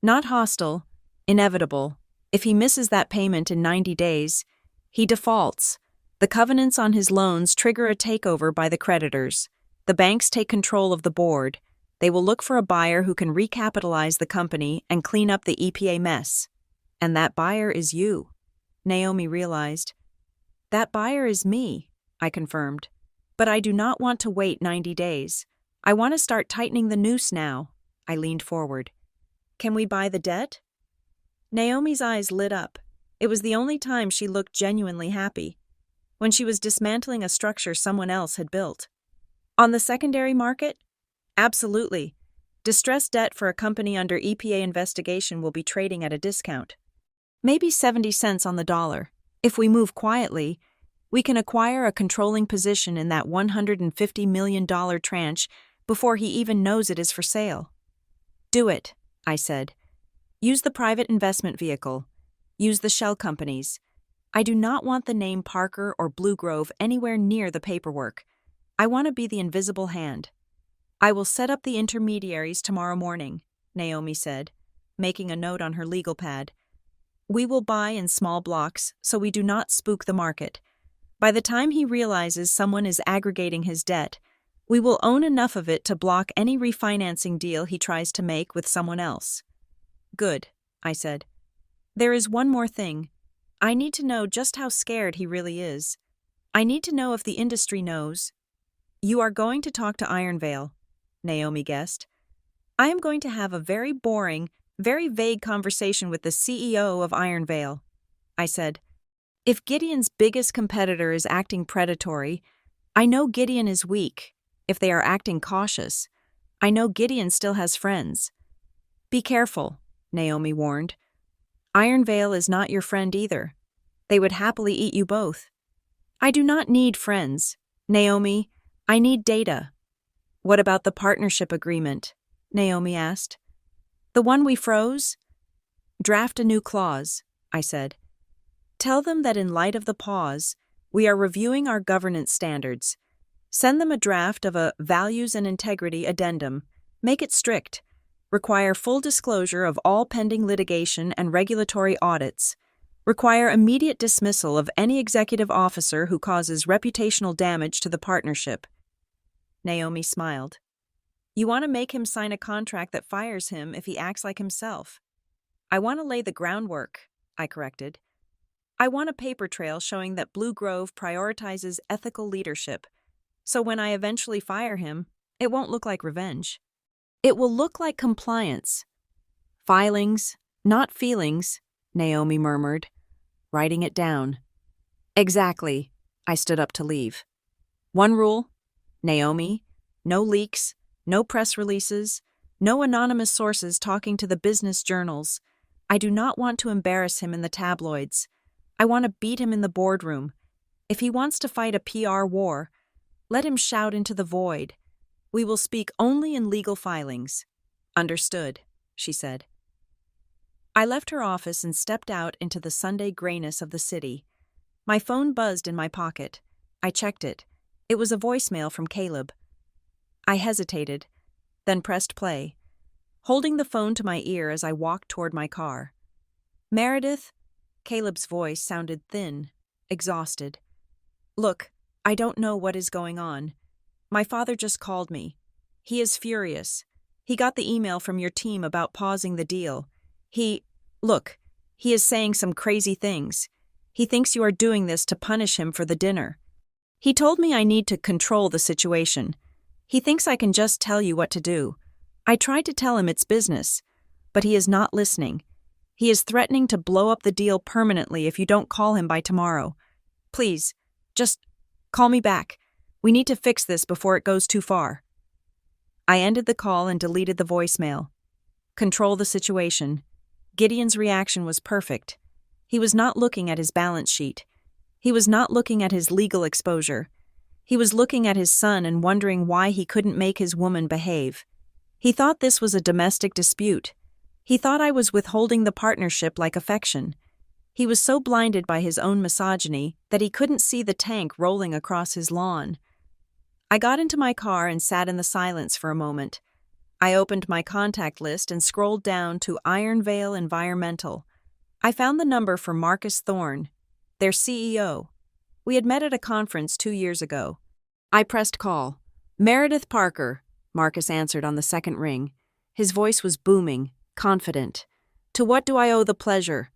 Not hostile, inevitable. If he misses that payment in 90 days, he defaults. The covenants on his loans trigger a takeover by the creditors. The banks take control of the board. They will look for a buyer who can recapitalize the company and clean up the EPA mess. And that buyer is you, Naomi realized. That buyer is me, I confirmed. But I do not want to wait 90 days. I want to start tightening the noose now. I leaned forward. Can we buy the debt? Naomi's eyes lit up. It was the only time she looked genuinely happy. When she was dismantling a structure someone else had built. On the secondary market? Absolutely. Distressed debt for a company under EPA investigation will be trading at a discount. Maybe 70 cents on the dollar. If we move quietly, we can acquire a controlling position in that $150 million tranche before he even knows it is for sale. Do it, I said. Use the private investment vehicle. Use the shell companies. I do not want the name Parker or Blue Grove anywhere near the paperwork. I want to be the invisible hand. I will set up the intermediaries tomorrow morning, Naomi said, making a note on her legal pad. We will buy in small blocks so we do not spook the market. By the time he realizes someone is aggregating his debt, we will own enough of it to block any refinancing deal he tries to make with someone else. Good, I said. There is one more thing. I need to know just how scared he really is. I need to know if the industry knows. You are going to talk to Ironvale, Naomi guessed. I am going to have a very boring, very vague conversation with the CEO of Ironvale. I said, if Gideon's biggest competitor is acting predatory, I know Gideon is weak. If they are acting cautious, I know Gideon still has friends. Be careful, Naomi warned. Ironvale is not your friend either. They would happily eat you both. I do not need friends, Naomi. I need data. What about the partnership agreement? Naomi asked. The one we froze? Draft a new clause, I said. Tell them that in light of the pause, we are reviewing our governance standards. Send them a draft of a values and integrity addendum. Make it strict. Require full disclosure of all pending litigation and regulatory audits. Require immediate dismissal of any executive officer who causes reputational damage to the partnership. Naomi smiled. You want to make him sign a contract that fires him if he acts like himself. I want to lay the groundwork, I corrected. I want a paper trail showing that Blue Grove prioritizes ethical leadership, so when I eventually fire him, it won't look like revenge. It will look like compliance. Filings, not feelings, Naomi murmured, writing it down. Exactly, I stood up to leave. One rule, Naomi, no leaks, no press releases, no anonymous sources talking to the business journals. I do not want to embarrass him in the tabloids. I want to beat him in the boardroom. If he wants to fight a PR war, let him shout into the void. We will speak only in legal filings. Understood, she said. I left her office and stepped out into the Sunday grayness of the city. My phone buzzed in my pocket. I checked it. It was a voicemail from Caleb. I hesitated, then pressed play, holding the phone to my ear as I walked toward my car. Meredith? Caleb's voice sounded thin, exhausted. Look, I don't know what is going on. My father just called me. He is furious. He got the email from your team about pausing the deal. He is saying some crazy things. He thinks you are doing this to punish him for the dinner. He told me I need to control the situation. He thinks I can just tell you what to do. I tried to tell him it's business, but he is not listening. He is threatening to blow up the deal permanently if you don't call him by tomorrow. Please, just call me back. We need to fix this before it goes too far. I ended the call and deleted the voicemail. Control the situation. Gideon's reaction was perfect. He was not looking at his balance sheet. He was not looking at his legal exposure. He was looking at his son and wondering why he couldn't make his woman behave. He thought this was a domestic dispute. He thought I was withholding the partnership like affection. He was so blinded by his own misogyny that he couldn't see the tank rolling across his lawn. I got into my car and sat in the silence for a moment. I opened my contact list and scrolled down to Iron Vale Environmental. I found the number for Marcus Thorne, their CEO. We had met at a conference 2 years ago. I pressed call. Meredith Parker, Marcus answered on the second ring. His voice was booming, confident. To what do I owe the pleasure?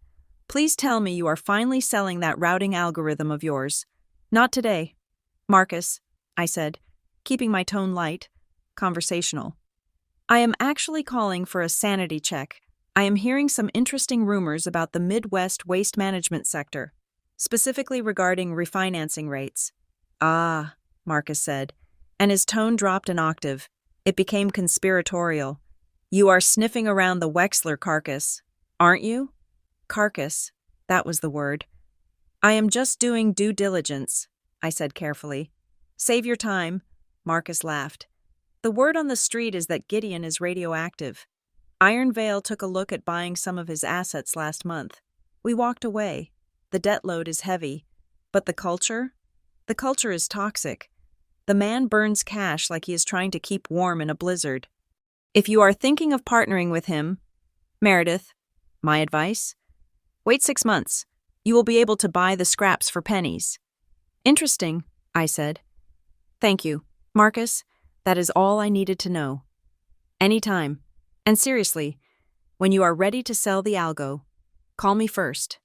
Please tell me you are finally selling that routing algorithm of yours. Not today. Marcus, I said, keeping my tone light, conversational. I am actually calling for a sanity check. I am hearing some interesting rumors about the Midwest waste management sector, specifically regarding refinancing rates. Ah, Marcus said, and his tone dropped an octave. It became conspiratorial. You are sniffing around the Wexler carcass, aren't you? Carcass, that was the word. I am just doing due diligence, I said carefully. Save your time, Marcus laughed. The word on the street is that Gideon is radioactive. Iron Vale took a look at buying some of his assets last month. We walked away. The debt load is heavy. But the culture? The culture is toxic. The man burns cash like he is trying to keep warm in a blizzard. If you are thinking of partnering with him, Meredith, my advice? Wait 6 months. You will be able to buy the scraps for pennies. Interesting, I said. Thank you, Marcus. That is all I needed to know. Anytime. And seriously, when you are ready to sell the algo, call me first.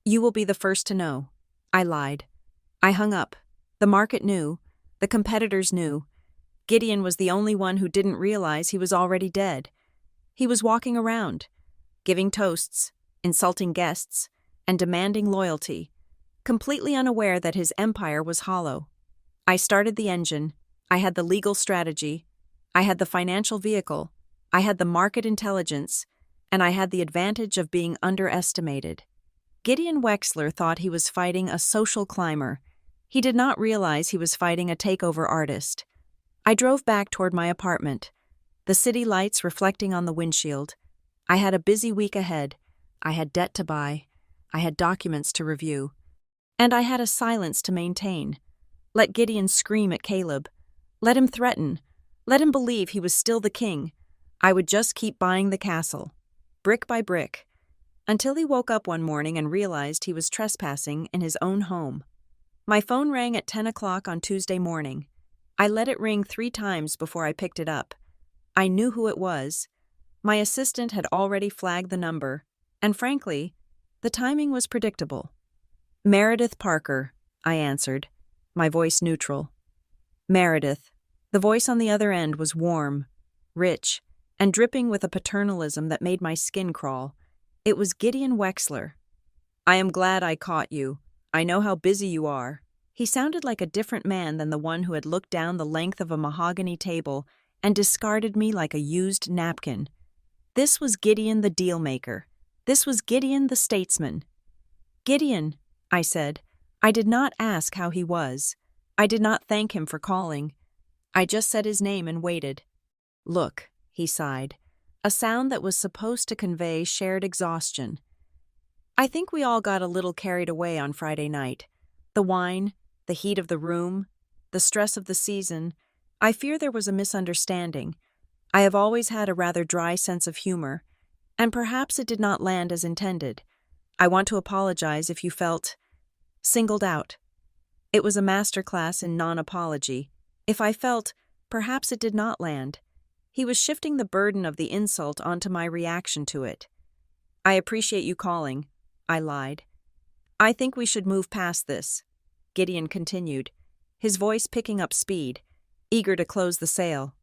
You will be the first to know. I lied. I hung up. The market knew. The competitors knew. Gideon was the only one who didn't realize he was already dead. He was walking around, giving toasts, insulting guests, and demanding loyalty, completely unaware that his empire was hollow. I started the engine. I had the legal strategy. I had the financial vehicle. I had the market intelligence. And I had the advantage of being underestimated. Gideon Wexler thought he was fighting a social climber. He did not realize he was fighting a takeover artist. I drove back toward my apartment, the city lights reflecting on the windshield. I had a busy week ahead. I had debt to buy. I had documents to review. And I had a silence to maintain. Let Gideon scream at Caleb. Let him threaten. Let him believe he was still the king. I would just keep buying the castle, brick by brick, until he woke up one morning and realized he was trespassing in his own home. My phone rang at 10 o'clock on Tuesday morning. I let it ring 3 times before I picked it up. I knew who it was. My assistant had already flagged the number, and frankly, the timing was predictable. Meredith Parker, I answered, my voice neutral. Meredith. The voice on the other end was warm, rich, and dripping with a paternalism that made my skin crawl. It was Gideon Wexler. I am glad I caught you. I know how busy you are. He sounded like a different man than the one who had looked down the length of a mahogany table and discarded me like a used napkin. This was Gideon the deal-maker. This was Gideon the statesman. Gideon, I said. I did not ask how he was. I did not thank him for calling. I just said his name and waited. Look, he sighed, a sound that was supposed to convey shared exhaustion. I think we all got a little carried away on Friday night. The wine, the heat of the room, the stress of the season. I fear there was a misunderstanding. I have always had a rather dry sense of humor, and perhaps it did not land as intended. I want to apologize if you felt singled out. It was a masterclass in non-apology. If I felt, perhaps it did not land. He was shifting the burden of the insult onto my reaction to it. I appreciate you calling, I lied. I think we should move past this, Gideon continued, his voice picking up speed, eager to close the sale.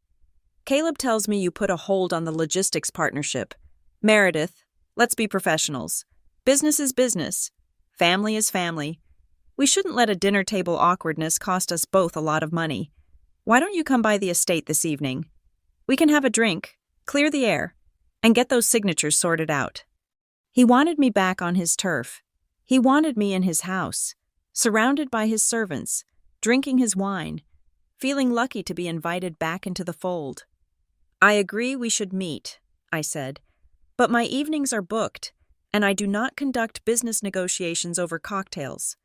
Caleb tells me you put a hold on the logistics partnership. Meredith, let's be professionals. Business is business. Family is family. We shouldn't let a dinner table awkwardness cost us both a lot of money. Why don't you come by the estate this evening? We can have a drink, clear the air, and get those signatures sorted out. He wanted me back on his turf. He wanted me in his house, surrounded by his servants, drinking his wine, feeling lucky to be invited back into the fold. I agree we should meet, I said, but my evenings are booked, and I do not conduct business negotiations over cocktails.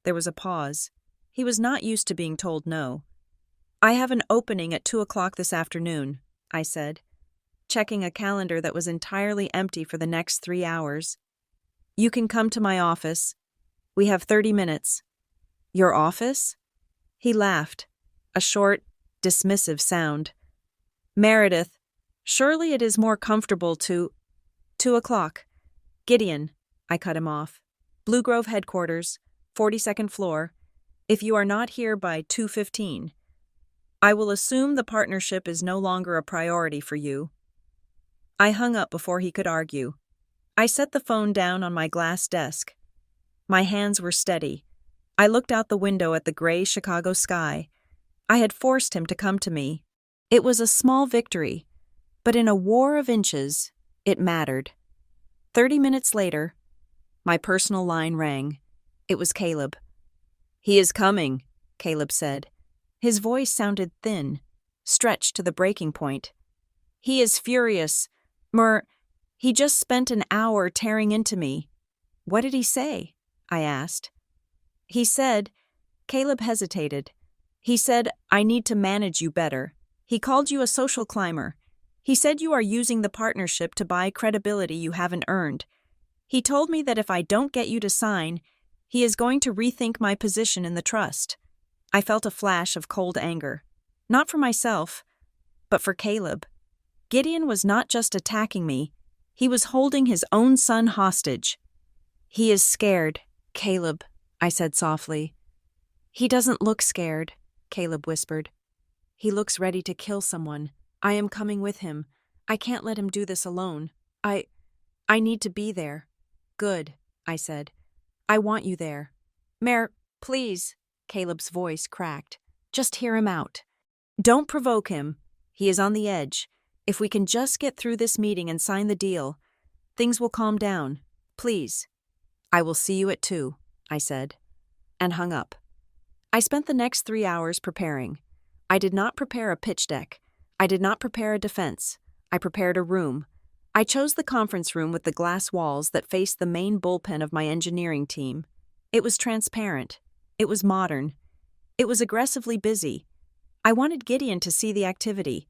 There was a pause. He was not used to being told no. I have an opening at 2 o'clock this afternoon, I said, checking a calendar that was entirely empty for the next 3 hours. You can come to my office. We have 30 minutes. Your office? He laughed, a short, dismissive sound. Meredith, surely it is more comfortable to— 2 o'clock. Gideon, I cut him off. Blue Grove headquarters, 42nd floor. If you are not here by 2:15, I will assume the partnership is no longer a priority for you. I hung up before he could argue. I set the phone down on my glass desk. My hands were steady. I looked out the window at the gray Chicago sky. I had forced him to come to me. It was a small victory, but in a war of inches, it mattered. 30 minutes later, my personal line rang. It was Caleb. He is coming, Caleb said. His voice sounded thin, stretched to the breaking point. He is furious. He just spent an hour tearing into me. What did he say? I asked. He said— Caleb hesitated. He said, I need to manage you better. He called you a social climber. He said you are using the partnership to buy credibility you haven't earned. He told me that if I don't get you to sign, he is going to rethink my position in the trust. I felt a flash of cold anger. Not for myself, but for Caleb. Gideon was not just attacking me, he was holding his own son hostage. He is scared, Caleb, I said softly. He doesn't look scared, Caleb whispered. He looks ready to kill someone. I am coming with him. I can't let him do this alone. I need to be there. Good, I said. I want you there. Please. Caleb's voice cracked. Just hear him out. Don't provoke him. He is on the edge. If we can just get through this meeting and sign the deal, things will calm down. Please. I will see you at 2, I said, and hung up. I spent the next 3 hours preparing. I did not prepare a pitch deck. I did not prepare a defense. I prepared a room. I chose the conference room with the glass walls that faced the main bullpen of my engineering team. It was transparent. It was modern. It was aggressively busy. I wanted Gideon to see the activity.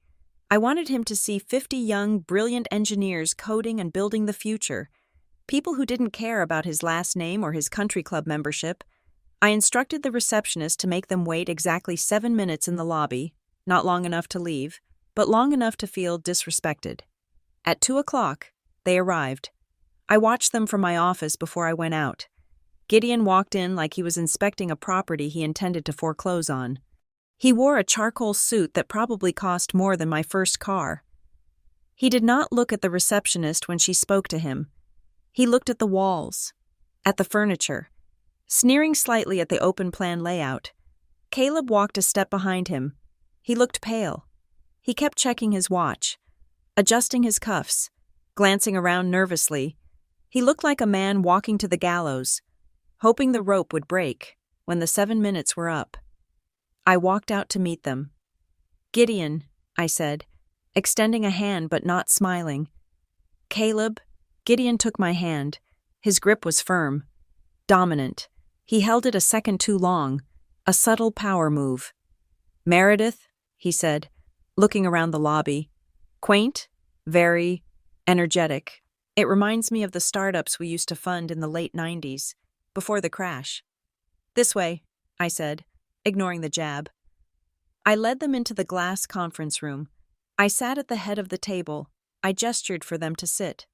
I wanted him to see 50 young, brilliant engineers coding and building the future. People who didn't care about his last name or his country club membership. I instructed the receptionist to make them wait exactly 7 minutes in the lobby, not long enough to leave, but long enough to feel disrespected. At 2 o'clock, they arrived. I watched them from my office before I went out. Gideon walked in like he was inspecting a property he intended to foreclose on. He wore a charcoal suit that probably cost more than my first car. He did not look at the receptionist when she spoke to him. He looked at the walls, at the furniture, sneering slightly at the open-plan layout. Caleb walked a step behind him. He looked pale. He kept checking his watch, adjusting his cuffs, glancing around nervously. He looked like a man walking to the gallows, hoping the rope would break when the 7 minutes were up. I walked out to meet them. "Gideon," I said, extending a hand but not smiling. "Caleb." Gideon took my hand. His grip was firm, dominant. He held it a second too long, a subtle power move. "Meredith," he said, looking around the lobby. "Quaint, very energetic. It reminds me of the startups we used to fund in the late 90s, before the crash." "This way," I said, ignoring the jab. I led them into the glass conference room. I sat at the head of the table. I gestured for them to sit.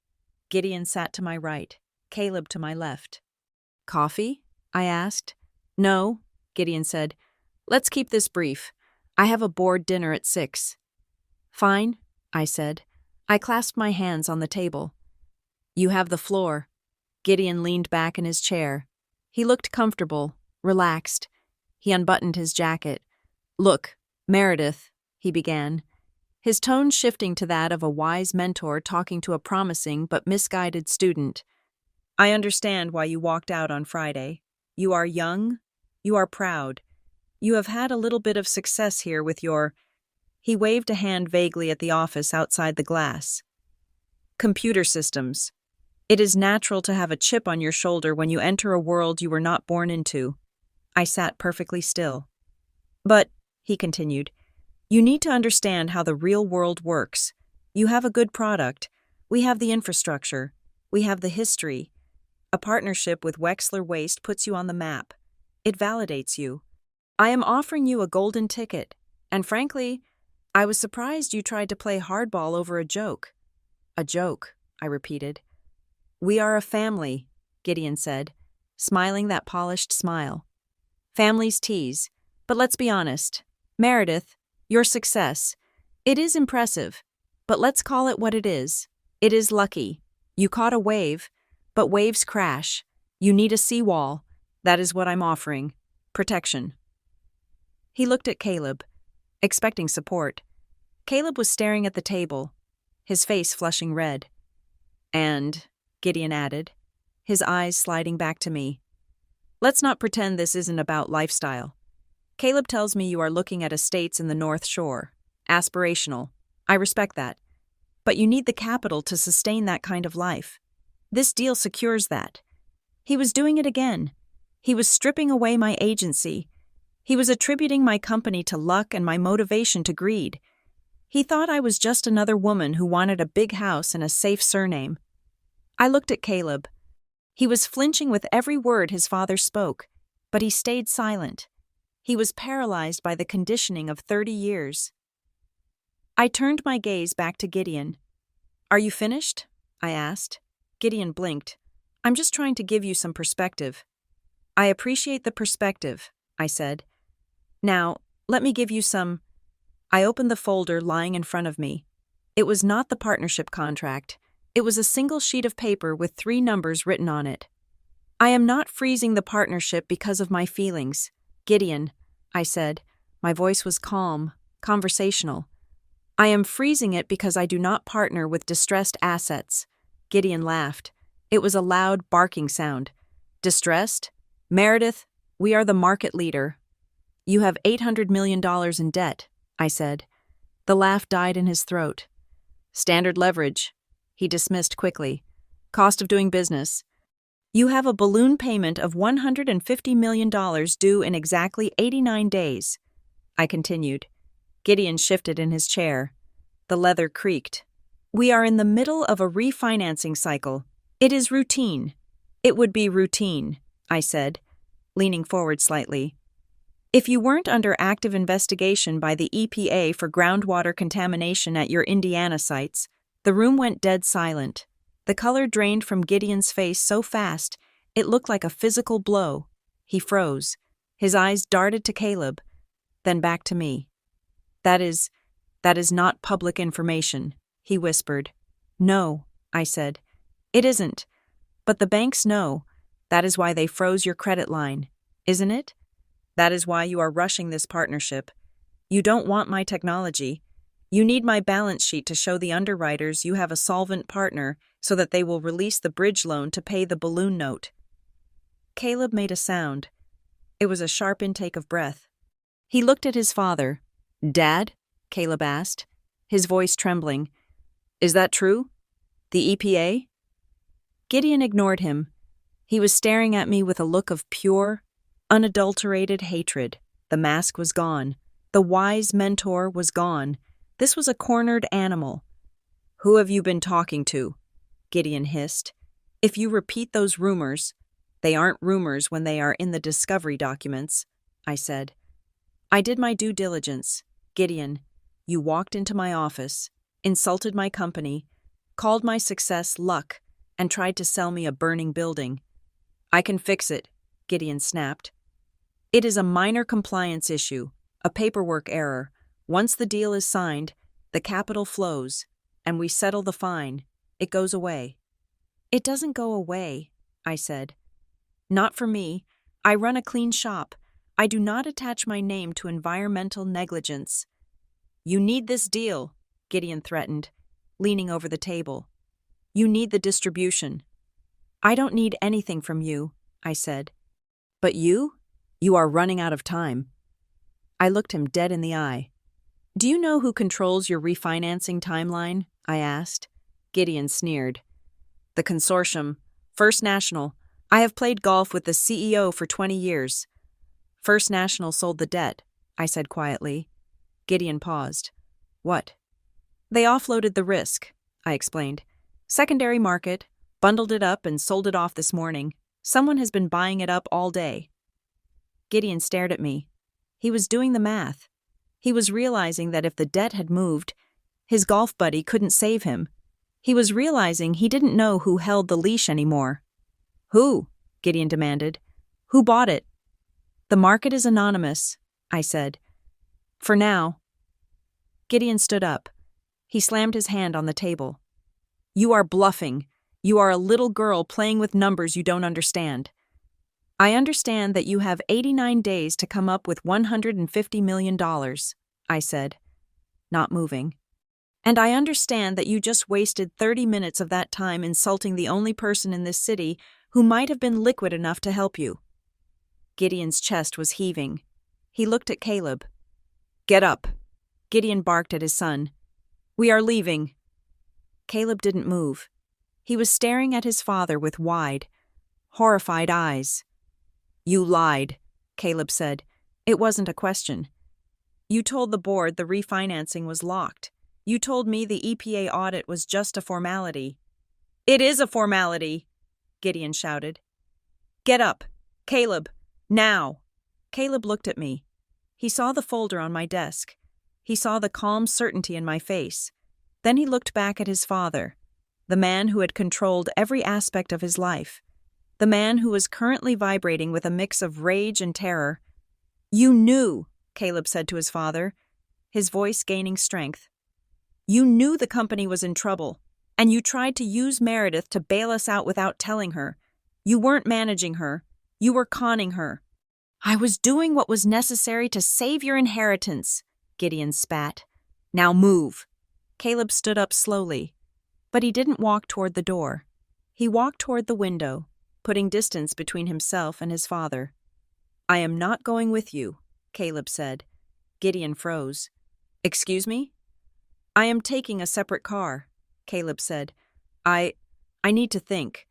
Gideon sat to my right, Caleb to my left. "Coffee?" I asked. "No," Gideon said. "Let's keep this brief. I have a board dinner at 6. "Fine," I said. I clasped my hands on the table. "You have the floor." Gideon leaned back in his chair. He looked comfortable, relaxed. He unbuttoned his jacket. "Look, Meredith," he began, his tone shifting to that of a wise mentor talking to a promising but misguided student. "I understand why you walked out on Friday. You are young. You are proud. You have had a little bit of success here with your—" He waved a hand vaguely at the office outside the glass. "Computer systems. It is natural to have a chip on your shoulder when you enter a world you were not born into." I sat perfectly still. "But," he continued, "you need to understand how the real world works. You have a good product. We have the infrastructure. We have the history. A partnership with Wexler Waste puts you on the map. It validates you. I am offering you a golden ticket, and frankly, I was surprised you tried to play hardball over a joke." "A joke," I repeated. "We are a family," Gideon said, smiling that polished smile. "Families tease, but let's be honest. Meredith, your success, it is impressive, but let's call it what it is. It is lucky. You caught a wave, but waves crash. You need a seawall. That is what I'm offering. Protection." He looked at Caleb, expecting support. Caleb was staring at the table, his face flushing red. "And," Gideon added, his eyes sliding back to me, "let's not pretend this isn't about lifestyle. Caleb tells me you are looking at estates in the North Shore. Aspirational. I respect that. But you need the capital to sustain that kind of life. This deal secures that." He was doing it again. He was stripping away my agency. He was attributing my company to luck and my motivation to greed. He thought I was just another woman who wanted a big house and a safe surname. I looked at Caleb. He was flinching with every word his father spoke, but he stayed silent. He was paralyzed by the conditioning of 30 years. I turned my gaze back to Gideon. "Are you finished?" I asked. Gideon blinked. "I'm just trying to give you some perspective." "I appreciate the perspective," I said. "Now, let me give you some—" I opened the folder lying in front of me. It was not the partnership contract. It was a single sheet of paper with 3 numbers written on it. "I am not freezing the partnership because of my feelings, Gideon," I said. My voice was calm, conversational. "I am freezing it because I do not partner with distressed assets." Gideon laughed. It was a loud, barking sound. "Distressed? Meredith, we are the market leader." "You have $800 million in debt," I said. The laugh died in his throat. "Standard leverage," he dismissed quickly. "Cost of doing business. You have a balloon payment of $150 million due in exactly 89 days. I continued. Gideon shifted in his chair. The leather creaked. We are in the middle of a refinancing cycle. It is routine. It would be routine, I said, leaning forward slightly. If you weren't under active investigation by the EPA for groundwater contamination at your Indiana sites, the room went dead silent. The color drained from Gideon's face so fast, it looked like a physical blow. He froze. His eyes darted to Caleb, then back to me. That is not public information, he whispered. No, I said. It isn't. But the banks know. That is why they froze your credit line, isn't it? That is why you are rushing this partnership. You don't want my technology. You need my balance sheet to show the underwriters you have a solvent partner so that they will release the bridge loan to pay the balloon note. Caleb made a sound. It was a sharp intake of breath. He looked at his father. Dad? Caleb asked, his voice trembling. Is that true? The EPA? Gideon ignored him. He was staring at me with a look of pure, unadulterated hatred. The mask was gone. The wise mentor was gone. This was a cornered animal. Who have you been talking to? Gideon hissed. If you repeat those rumors, they aren't rumors when they are in the discovery documents, I said. I did my due diligence. Gideon, you walked into my office, insulted my company, called my success luck, and tried to sell me a burning building. I can fix it, Gideon snapped. It is a minor compliance issue, a paperwork error. Once the deal is signed, the capital flows, and we settle the fine. It goes away. It doesn't go away, I said. Not for me. I run a clean shop. I do not attach my name to environmental negligence. You need this deal, Gideon threatened, leaning over the table. You need the distribution. I don't need anything from you, I said. But you? You are running out of time. I looked him dead in the eye. Do you know who controls your refinancing timeline? I asked. Gideon sneered. The consortium, First National. I have played golf with the CEO for 20 years. First National sold the debt, I said quietly. Gideon paused. What? They offloaded the risk, I explained. Secondary market, bundled it up and sold it off this morning. Someone has been buying it up all day. Gideon stared at me. He was doing the math. He was realizing that if the debt had moved, his golf buddy couldn't save him. He was realizing he didn't know who held the leash anymore. Who? Gideon demanded. Who bought it? The market is anonymous, I said. For now. Gideon stood up. He slammed his hand on the table. You are bluffing. You are a little girl playing with numbers you don't understand. I understand that you have 89 days to come up with $150 million, I said, not moving. And I understand that you just wasted 30 minutes of that time insulting the only person in this city who might have been liquid enough to help you. Gideon's chest was heaving. He looked at Caleb. Get up. Gideon barked at his son. We are leaving. Caleb didn't move. He was staring at his father with wide, horrified eyes. You lied, Caleb said. It wasn't a question. You told the board the refinancing was locked. You told me the EPA audit was just a formality. It is a formality, Gideon shouted. Get up, Caleb, now. Caleb looked at me. He saw the folder on my desk. He saw the calm certainty in my face. Then he looked back at his father, the man who had controlled every aspect of his life, the man who was currently vibrating with a mix of rage and terror. You knew, Caleb said to his father, his voice gaining strength. You knew the company was in trouble, and you tried to use Meredith to bail us out without telling her. You weren't managing her. You were conning her. I was doing what was necessary to save your inheritance, Gideon spat. Now move. Caleb stood up slowly, but he didn't walk toward the door. He walked toward the window, putting distance between himself and his father. I am not going with you, Caleb said. Gideon froze. Excuse me? I am taking a separate car, Caleb said. I need to think.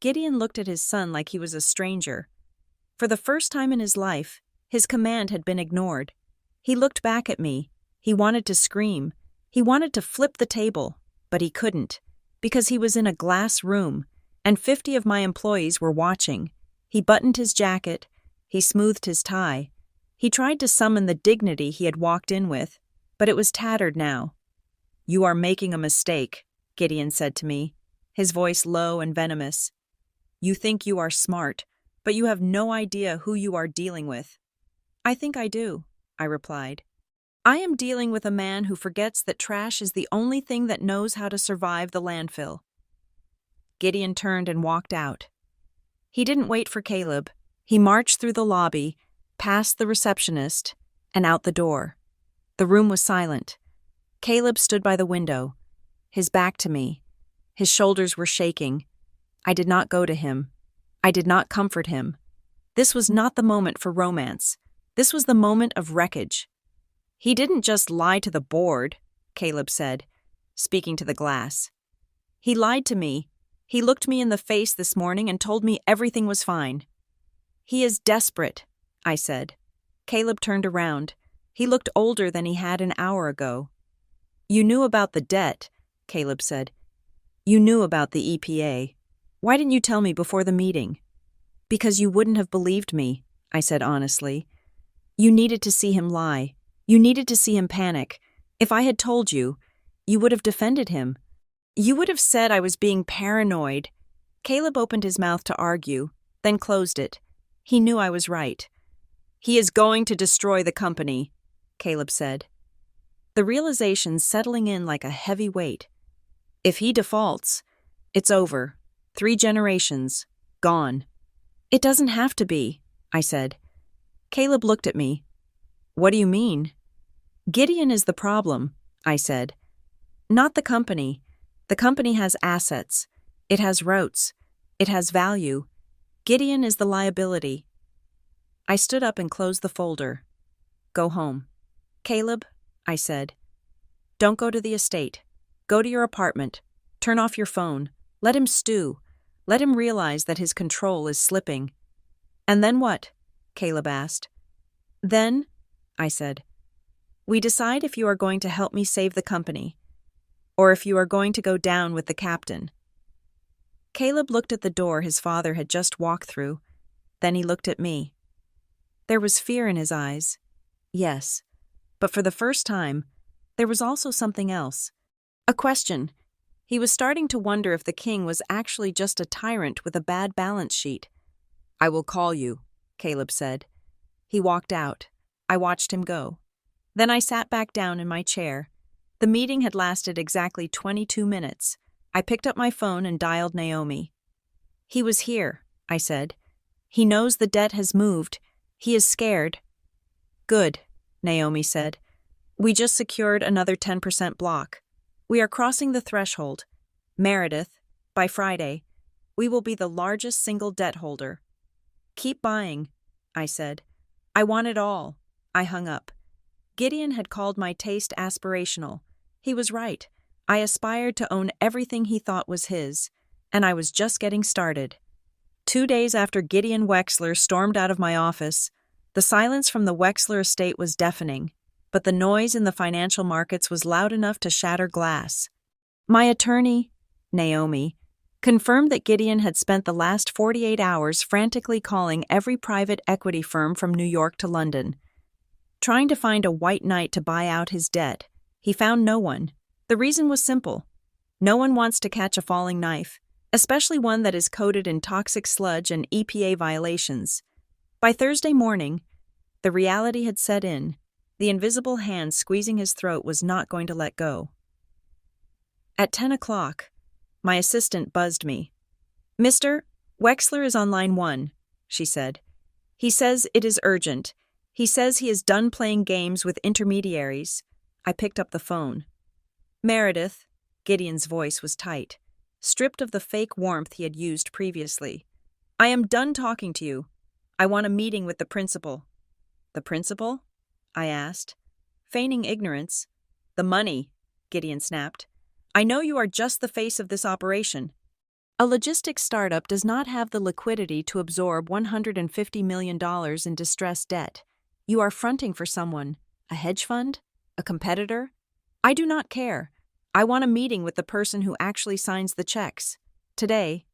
Gideon looked at his son like he was a stranger. For the first time in his life, his command had been ignored. He looked back at me. He wanted to scream. He wanted to flip the table, but he couldn't, because he was in a glass room, and 50 of my employees were watching. He buttoned his jacket. He smoothed his tie. He tried to summon the dignity he had walked in with, but it was tattered now. "You are making a mistake," Gideon said to me, his voice low and venomous. "You think you are smart, but you have no idea who you are dealing with." "I think I do," I replied. "I am dealing with a man who forgets that trash is the only thing that knows how to survive the landfill." Gideon turned and walked out. He didn't wait for Caleb. He marched through the lobby, past the receptionist, and out the door. The room was silent. Caleb stood by the window, his back to me. His shoulders were shaking. I did not go to him. I did not comfort him. This was not the moment for romance. This was the moment of wreckage. "He didn't just lie to the board," Caleb said, speaking to the glass. "He lied to me. He looked me in the face this morning and told me everything was fine." "He is desperate," I said. Caleb turned around. He looked older than he had an hour ago. "You knew about the debt," Caleb said. "You knew about the EPA. Why didn't you tell me before the meeting?" "Because you wouldn't have believed me," I said honestly. "You needed to see him lie. You needed to see him panic. If I had told you, you would have defended him. You would have said I was being paranoid." Caleb opened his mouth to argue, then closed it. He knew I was right. "He is going to destroy the company," Caleb said. The realization settling in like a heavy weight. If he defaults, it's over. 3 generations. Gone. "It doesn't have to be," I said. Caleb looked at me. "What do you mean?" "Gideon is the problem," I said. "Not the company. The company has assets. It has routes. It has value. Gideon is the liability." I stood up and closed the folder. "Go home." "Caleb," I said, "don't go to the estate. Go to your apartment. Turn off your phone. Let him stew. Let him realize that his control is slipping." "And then what?" Caleb asked. "Then," I said, "we decide if you are going to help me save the company, or if you are going to go down with the captain." Caleb looked at the door his father had just walked through. Then he looked at me. There was fear in his eyes. Yes, but for the first time, there was also something else. A question. He was starting to wonder if the king was actually just a tyrant with a bad balance sheet. "I will call you," Caleb said. He walked out. I watched him go. Then I sat back down in my chair. The meeting had lasted exactly 22 minutes. I picked up my phone and dialed Naomi. "He was here," I said. "He knows the debt has moved. He is scared." "Good," Naomi said. "We just secured another 10% block. We are crossing the threshold. Meredith, by Friday, we will be the largest single debt holder." "Keep buying," I said. "I want it all." I hung up. Gideon had called my taste aspirational. He was right. I aspired to own everything he thought was his, and I was just getting started. 2 days after Gideon Wexler stormed out of my office, the silence from the Wexler estate was deafening, but the noise in the financial markets was loud enough to shatter glass. My attorney, Naomi, confirmed that Gideon had spent the last 48 hours frantically calling every private equity firm from New York to London, trying to find a white knight to buy out his debt. He found no one. The reason was simple. No one wants to catch a falling knife, especially one that is coated in toxic sludge and EPA violations. By Thursday morning, the reality had set in. The invisible hand squeezing his throat was not going to let go. At 10 o'clock, my assistant buzzed me. "Mr. Wexler is on line 1, she said. "He says it is urgent. He says he is done playing games with intermediaries." I picked up the phone. "Meredith," Gideon's voice was tight, stripped of the fake warmth he had used previously. "I am done talking to you. I want a meeting with the principal." "The principal?" I asked, feigning ignorance. "The money," Gideon snapped. "I know you are just the face of this operation. A logistics startup does not have the liquidity to absorb $150 million in distressed debt. You are fronting for someone. A hedge fund? A competitor? I do not care. I want a meeting with the person who actually signs the checks. Today.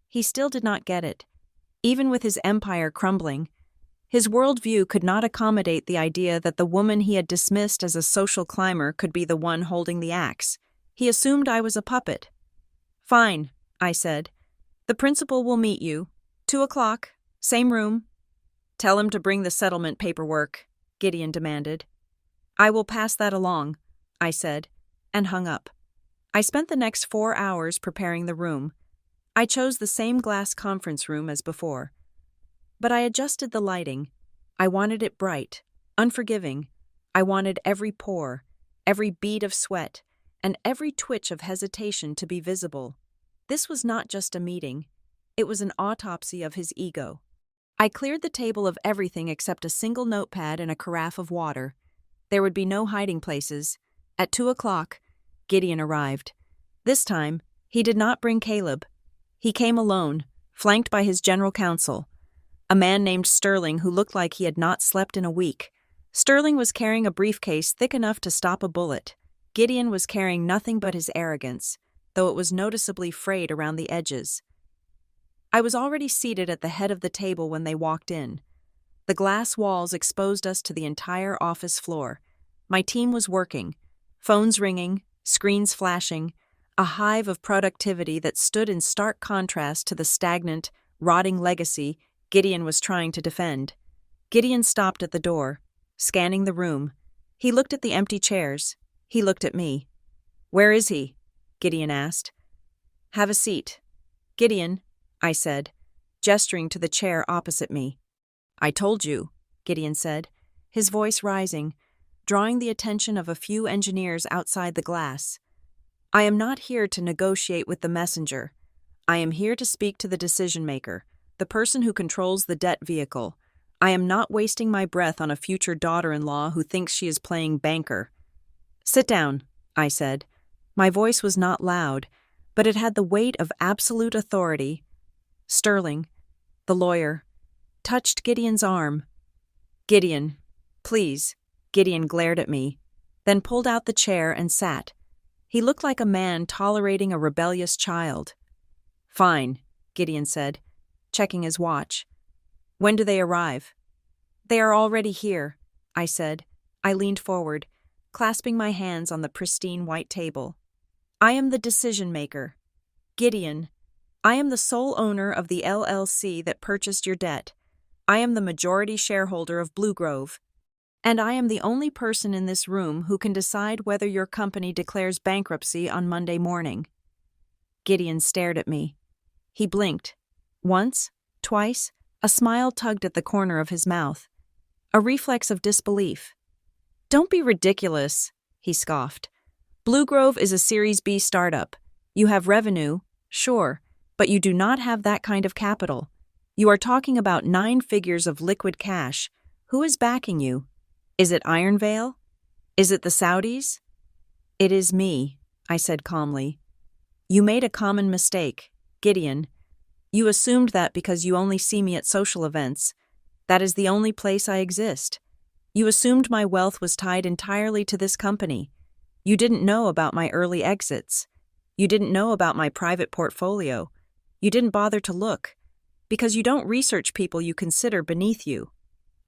He still did not get it. Even with his empire crumbling, his worldview could not accommodate the idea that the woman he had dismissed as a social climber could be the one holding the axe. He assumed I was a puppet. Fine, I said. The principal will meet you. 2:00, same room. Tell him to bring the settlement paperwork, Gideon demanded. I will pass that along, I said, and hung up. I spent the next 4 hours preparing the room. I chose the same glass conference room as before. But I adjusted the lighting. I wanted it bright, unforgiving. I wanted every pore, every bead of sweat, and every twitch of hesitation to be visible. This was not just a meeting. It was an autopsy of his ego. I cleared the table of everything except a single notepad and a carafe of water. There would be no hiding places. At 2:00, Gideon arrived. This time, he did not bring Caleb. He came alone, flanked by his general counsel, a man named Sterling who looked like he had not slept in a week. Sterling was carrying a briefcase thick enough to stop a bullet. Gideon was carrying nothing but his arrogance, though it was noticeably frayed around the edges. I was already seated at the head of the table when they walked in. The glass walls exposed us to the entire office floor. My team was working, phones ringing, screens flashing, a hive of productivity that stood in stark contrast to the stagnant, rotting legacy Gideon was trying to defend. Gideon stopped at the door, scanning the room. He looked at the empty chairs. He looked at me. Where is he? Gideon asked. Have a seat. Gideon, I said, gesturing to the chair opposite me. I told you, Gideon said, his voice rising, drawing the attention of a few engineers outside the glass. I am not here to negotiate with the messenger. I am here to speak to the decision-maker, the person who controls the debt vehicle. I am not wasting my breath on a future daughter-in-law who thinks she is playing banker. Sit down, I said. My voice was not loud, but it had the weight of absolute authority. Sterling, the lawyer, touched Gideon's arm. Gideon, please. Gideon glared at me, then pulled out the chair and sat. He looked like a man tolerating a rebellious child. Fine, Gideon said, checking his watch. When do they arrive? They are already here, I said. I leaned forward, clasping my hands on the pristine white table. I am the decision-maker. Gideon, I am the sole owner of the LLC that purchased your debt. I am the majority shareholder of Blue Grove. And I am the only person in this room who can decide whether your company declares bankruptcy on Monday morning. Gideon stared at me. He blinked. Once, twice, a smile tugged at the corner of his mouth. A reflex of disbelief. Don't be ridiculous, he scoffed. Blue Grove is a Series B startup. You have revenue, sure, but you do not have that kind of capital. You are talking about 9 figures of liquid cash. Who is backing you? Is it Iron Veil? Is it the Saudis? It is me, I said calmly. You made a common mistake, Gideon. You assumed that because you only see me at social events. That is the only place I exist. You assumed my wealth was tied entirely to this company. You didn't know about my early exits. You didn't know about my private portfolio. You didn't bother to look, because you don't research people you consider beneath you.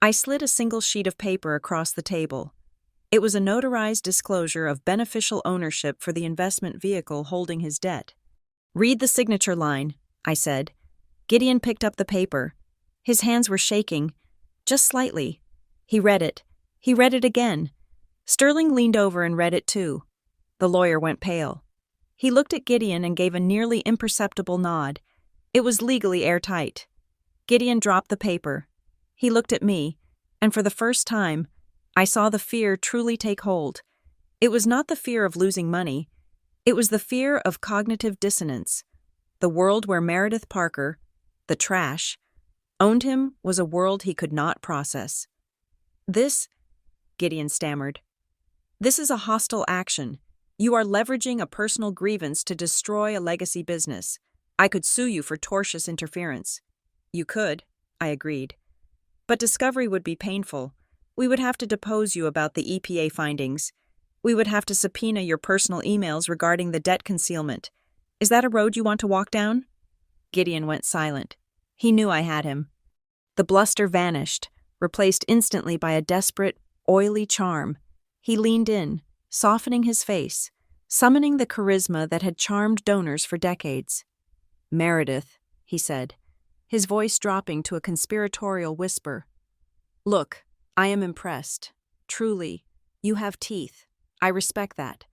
I slid a single sheet of paper across the table. It was a notarized disclosure of beneficial ownership for the investment vehicle holding his debt. Read the signature line, I said. Gideon picked up the paper. His hands were shaking, just slightly. He read it. He read it again. Sterling leaned over and read it too. The lawyer went pale. He looked at Gideon and gave a nearly imperceptible nod. It was legally airtight. Gideon dropped the paper. He looked at me, and for the first time, I saw the fear truly take hold. It was not the fear of losing money. It was the fear of cognitive dissonance. The world where Meredith Parker, the trash, owned him was a world he could not process. This, Gideon stammered, this is a hostile action. You are leveraging a personal grievance to destroy a legacy business. I could sue you for tortious interference. You could, I agreed. But discovery would be painful. We would have to depose you about the EPA findings. We would have to subpoena your personal emails regarding the debt concealment. Is that a road you want to walk down? Gideon went silent. He knew I had him. The bluster vanished, replaced instantly by a desperate, oily charm. He leaned in, softening his face, summoning the charisma that had charmed donors for decades. "Meredith," he said, his voice dropping to a conspiratorial whisper. "Look, I am impressed. Truly, you have teeth. I respect that.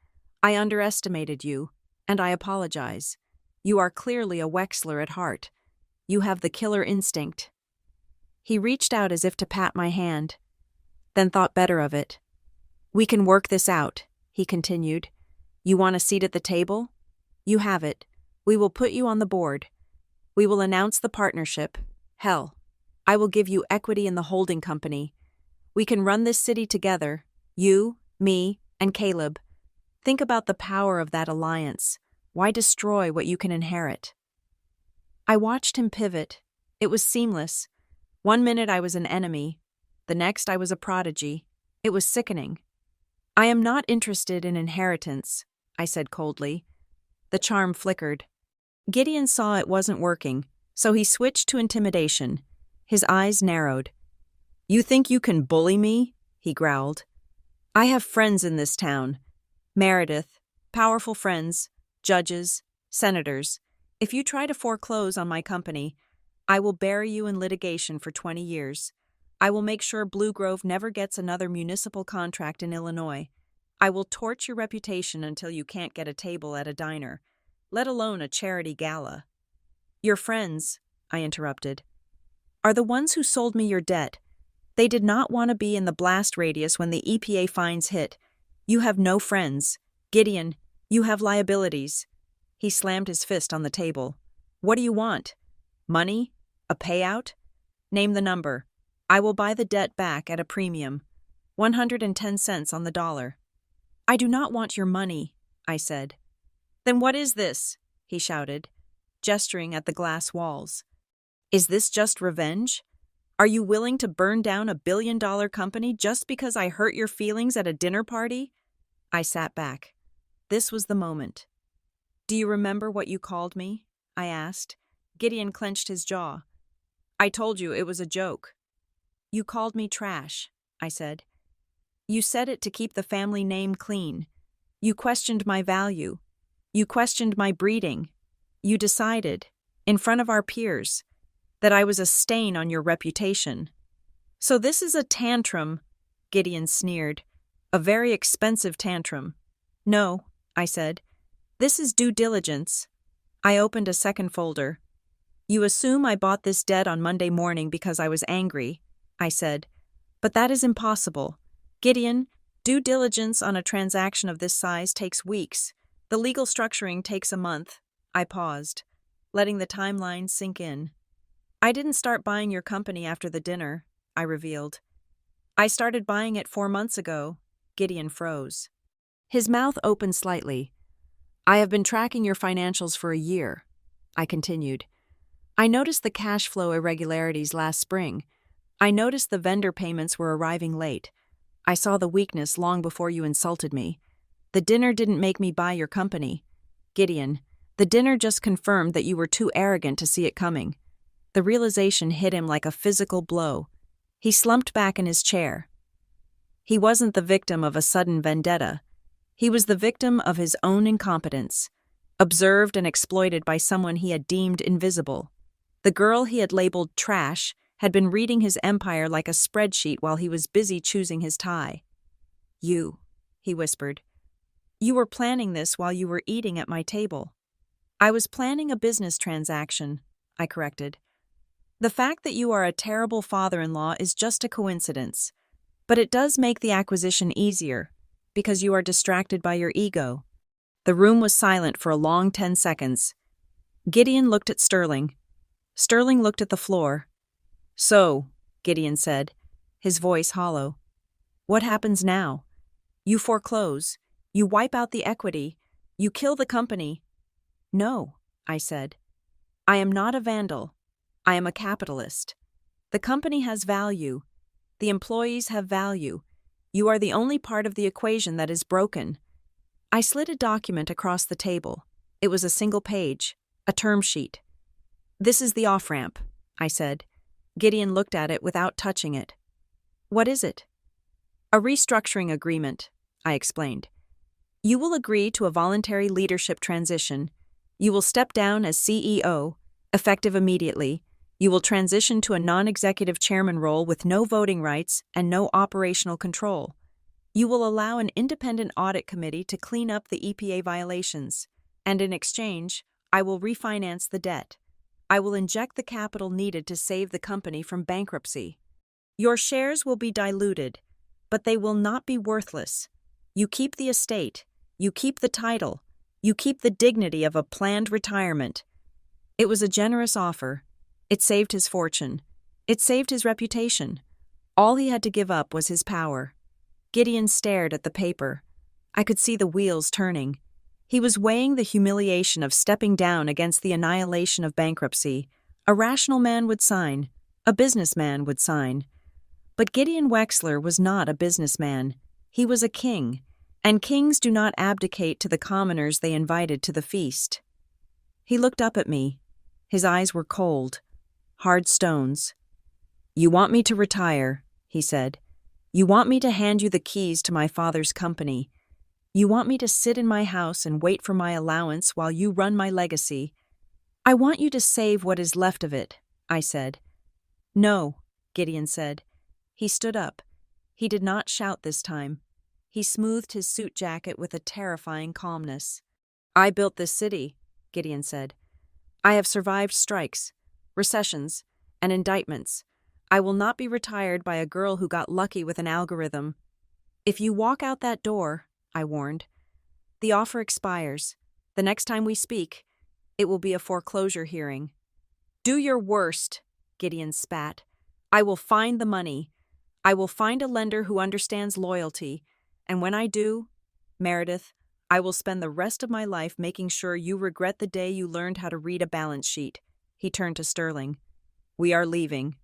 I underestimated you, and I apologize. You are clearly a Wexler at heart. You have the killer instinct." He reached out as if to pat my hand, then thought better of it. "We can work this out," he continued. "You want a seat at the table? You have it. We will put you on the board. We will announce the partnership. Hell, I will give you equity in the holding company. We can run this city together, you, me, and Caleb. Think about the power of that alliance. Why destroy what you can inherit?" I watched him pivot. It was seamless. One minute I was an enemy. The next I was a prodigy. It was sickening. "I am not interested in inheritance," I said coldly. The charm flickered. Gideon saw it wasn't working, so he switched to intimidation. His eyes narrowed. "You think you can bully me?" he growled. "I have friends in this town. Meredith, powerful friends, judges, senators. If you try to foreclose on my company, I will bury you in litigation for 20 years. I will make sure Blue Grove never gets another municipal contract in Illinois. I will torch your reputation until you can't get a table at a diner, let alone a charity gala." "Your friends," I interrupted, "are the ones who sold me your debt. They did not want to be in the blast radius when the EPA fines hit. You have no friends. Gideon, you have liabilities." He slammed his fist on the table. "What do you want? Money? A payout? Name the number. I will buy the debt back at a premium. 110 cents on the dollar." "I do not want your money," I said. "Then what is this?" he shouted, gesturing at the glass walls. "Is this just revenge? Are you willing to burn down a billion-dollar company just because I hurt your feelings at a dinner party?" I sat back. This was the moment. "Do you remember what you called me?" I asked. Gideon clenched his jaw. "I told you it was a joke." "You called me trash," I said. "You said it to keep the family name clean. You questioned my value. You questioned my breeding. You decided, in front of our peers, that I was a stain on your reputation." "So this is a tantrum," Gideon sneered. "A very expensive tantrum." "No," I said. "This is due diligence." I opened a second folder. "You assume I bought this debt on Monday morning because I was angry," I said. "But that is impossible. Gideon, due diligence on a transaction of this size takes weeks. The legal structuring takes a month." I paused, letting the timeline sink in. "I didn't start buying your company after the dinner," I revealed. "I started buying it 4 months ago." Gideon froze. His mouth opened slightly. "I have been tracking your financials for a year," I continued. "I noticed the cash flow irregularities last spring. I noticed the vendor payments were arriving late. I saw the weakness long before you insulted me. The dinner didn't make me buy your company. Gideon, the dinner just confirmed that you were too arrogant to see it coming." The realization hit him like a physical blow. He slumped back in his chair. He wasn't the victim of a sudden vendetta. He was the victim of his own incompetence, observed and exploited by someone he had deemed invisible. The girl he had labeled trash had been reading his empire like a spreadsheet while he was busy choosing his tie. "You," he whispered. "You were planning this while you were eating at my table." "I was planning a business transaction," I corrected. "The fact that you are a terrible father-in-law is just a coincidence, but it does make the acquisition easier, because you are distracted by your ego." The room was silent for a long 10 seconds. Gideon looked at Sterling. Sterling looked at the floor. "So," Gideon said, his voice hollow, "what happens now? You foreclose. You wipe out the equity. You kill the company." "No," I said. "I am not a vandal. I am a capitalist. The company has value. The employees have value. You are the only part of the equation that is broken. I slid a document across the table. It was a single page, a term sheet. This is the off-ramp, I said. Gideon looked at it without touching it. What is it? A restructuring agreement, I explained. You will agree to a voluntary leadership transition. You will step down as CEO, effective immediately. You will transition to a non-executive chairman role with no voting rights and no operational control. You will allow an independent audit committee to clean up the EPA violations, and in exchange, I will refinance the debt. I will inject the capital needed to save the company from bankruptcy. Your shares will be diluted, but they will not be worthless. You keep the estate, you keep the title, you keep the dignity of a planned retirement. It was a generous offer. It saved his fortune. It saved his reputation. All he had to give up was his power. Gideon stared at the paper. I could see the wheels turning. He was weighing the humiliation of stepping down against the annihilation of bankruptcy. A rational man would sign. A businessman would sign. But Gideon Wexler was not a businessman. He was a king, and kings do not abdicate to the commoners they invited to the feast. He looked up at me. His eyes were cold, hard stones. You want me to retire, he said. You want me to hand you the keys to my father's company. You want me to sit in my house and wait for my allowance while you run my legacy. I want you to save what is left of it, I said. No, Gideon said. He stood up. He did not shout this time. He smoothed his suit jacket with a terrifying calmness. I built this city, Gideon said. I have survived strikes, recessions, and indictments. I will not be retired by a girl who got lucky with an algorithm. If you walk out that door, I warned, the offer expires. The next time we speak, it will be a foreclosure hearing. Do your worst, Gideon spat. I will find the money. I will find a lender who understands loyalty. And when I do, Meredith, I will spend the rest of my life making sure you regret the day you learned how to read a balance sheet. He turned to Sterling. We are leaving.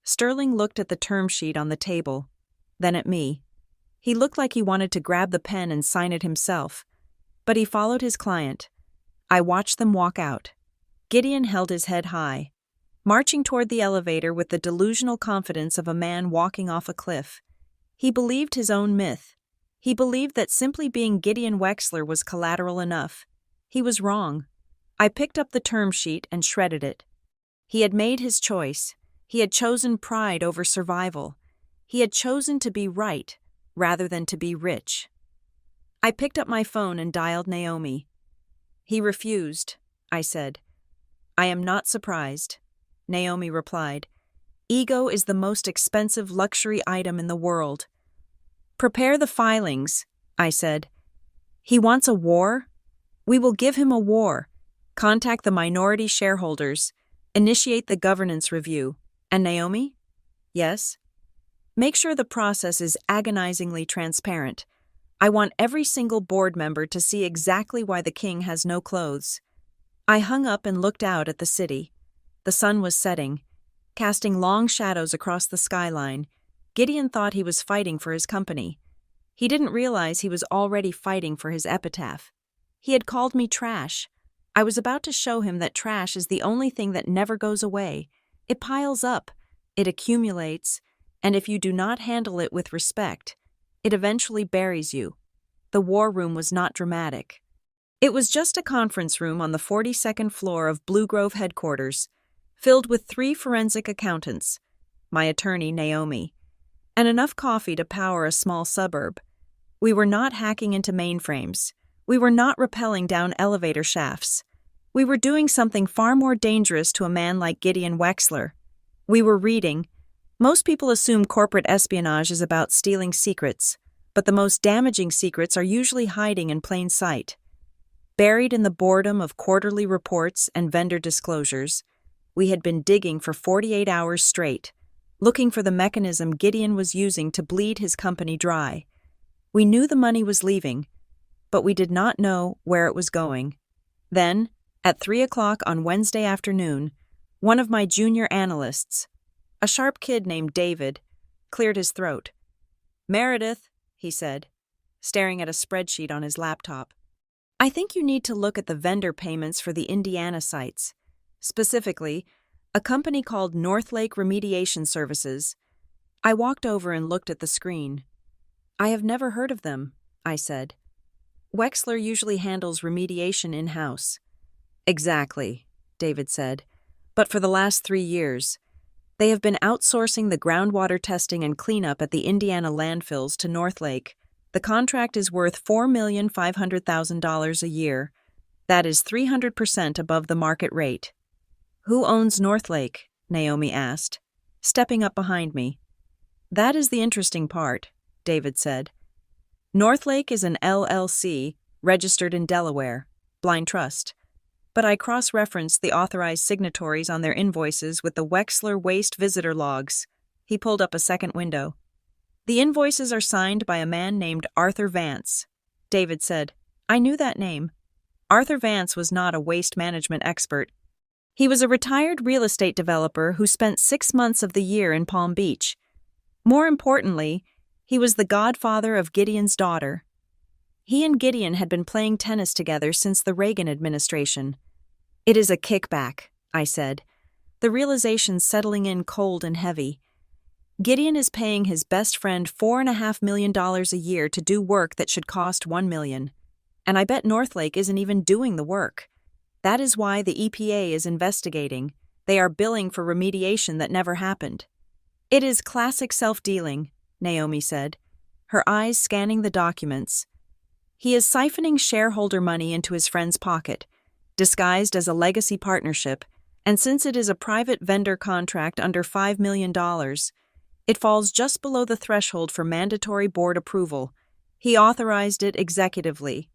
Sterling looked at the term sheet on the table, then at me. He looked like he wanted to grab the pen and sign it himself, but he followed his client. I watched them walk out. Gideon held his head high, marching toward the elevator with the delusional confidence of a man walking off a cliff. He believed his own myth. He believed that simply being Gideon Wexler was collateral enough. He was wrong. I picked up the term sheet and shredded it. He had made his choice. He had chosen pride over survival. He had chosen to be right rather than to be rich. I picked up my phone and dialed Naomi. He refused, I said. I am not surprised, Naomi replied. Ego is the most expensive luxury item in the world. Prepare the filings, I said. He wants a war? We will give him a war. Contact the minority shareholders. Initiate the governance review. And Naomi? Yes? Make sure the process is agonizingly transparent. I want every single board member to see exactly why the king has no clothes. I hung up and looked out at the city. The sun was setting, casting long shadows across the skyline. Gideon thought he was fighting for his company. He didn't realize he was already fighting for his epitaph. He had called me trash. I was about to show him that trash is the only thing that never goes away. It piles up, it accumulates, and if you do not handle it with respect, it eventually buries you. The war room was not dramatic. It was just a conference room on the 42nd floor of Blue Grove headquarters, filled with 3 forensic accountants, my attorney Naomi, and enough coffee to power a small suburb. We were not hacking into mainframes. We were not rappelling down elevator shafts. We were doing something far more dangerous to a man like Gideon Wexler. We were reading. Most people assume corporate espionage is about stealing secrets, but the most damaging secrets are usually hiding in plain sight. Buried in the boredom of quarterly reports and vendor disclosures, we had been digging for 48 hours straight, looking for the mechanism Gideon was using to bleed his company dry. We knew the money was leaving, but we did not know where it was going. Then, at 3 o'clock on Wednesday afternoon, one of my junior analysts, a sharp kid named David, cleared his throat. "Meredith," he said, staring at a spreadsheet on his laptop. "I think you need to look at the vendor payments for the Indiana sites. Specifically, a company called Northlake Remediation Services." I walked over and looked at the screen. "I have never heard of them," I said. "Wexler usually handles remediation in-house." "Exactly," David said. "But for the last 3 years, they have been outsourcing the groundwater testing and cleanup at the Indiana landfills to Northlake. The contract is worth $4,500,000 a year. That is 300% above the market rate." "Who owns Northlake?" Naomi asked, stepping up behind me. "That is the interesting part," David said. "Northlake is an LLC registered in Delaware, blind trust. But I cross-referenced the authorized signatories on their invoices with the Wexler Waste Visitor Logs." He pulled up a second window. "The invoices are signed by a man named Arthur Vance." David said, "I knew that name." Arthur Vance was not a waste management expert. He was a retired real estate developer who spent 6 months of the year in Palm Beach. More importantly, he was the godfather of Gideon's daughter. He and Gideon had been playing tennis together since the Reagan administration. "It is a kickback," I said, the realization settling in cold and heavy. "Gideon is paying his best friend $4.5 million a year to do work that should cost $1 million. And I bet Northlake isn't even doing the work. That is why the EPA is investigating. They are billing for remediation that never happened." "It is classic self-dealing," Naomi said, her eyes scanning the documents. "He is siphoning shareholder money into his friend's pocket, disguised as a legacy partnership, and since it is a private vendor contract under $5 million, it falls just below the threshold for mandatory board approval. He authorized it executively."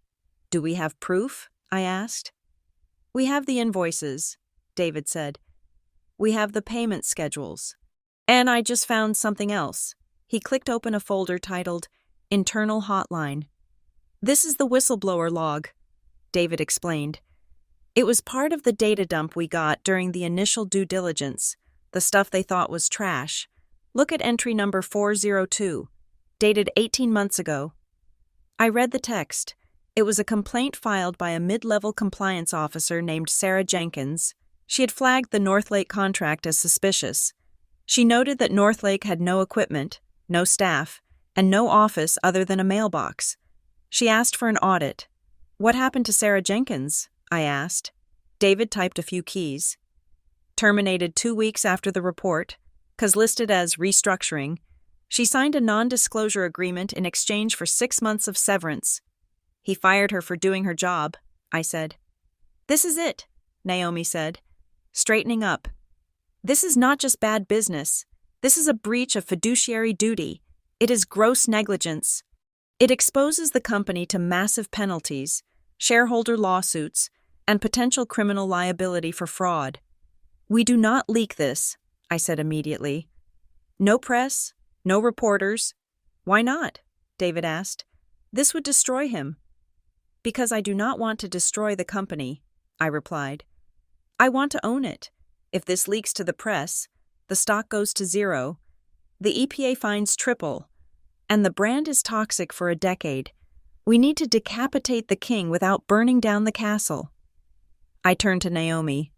"Do we have proof?" I asked. "We have the invoices," David said. "We have the payment schedules. And I just found something else." He clicked open a folder titled Internal Hotline. "This is the whistleblower log," David explained. "It was part of the data dump we got during the initial due diligence, the stuff they thought was trash. Look at entry number 402, dated 18 months ago." I read the text. It was a complaint filed by a mid-level compliance officer named Sarah Jenkins. She had flagged the Northlake contract as suspicious. She noted that Northlake had no equipment, no staff, and no office other than a mailbox. She asked for an audit. "What happened to Sarah Jenkins?" I asked. David typed a few keys. "Terminated 2 weeks after the report, 'cause listed as restructuring. She signed a non-disclosure agreement in exchange for 6 months of severance." "He fired her for doing her job," I said. "This is it," Naomi said, straightening up. "This is not just bad business. This is a breach of fiduciary duty. It is gross negligence. It exposes the company to massive penalties, shareholder lawsuits, and potential criminal liability for fraud. We do not leak this," I said immediately. "No press, no reporters." "Why not?" David asked. "This would destroy him." "Because I do not want to destroy the company," I replied. "I want to own it. If this leaks to the press, the stock goes to zero. The EPA fines triple, and the brand is toxic for a decade. We need to decapitate the king without burning down the castle." I turned to Naomi.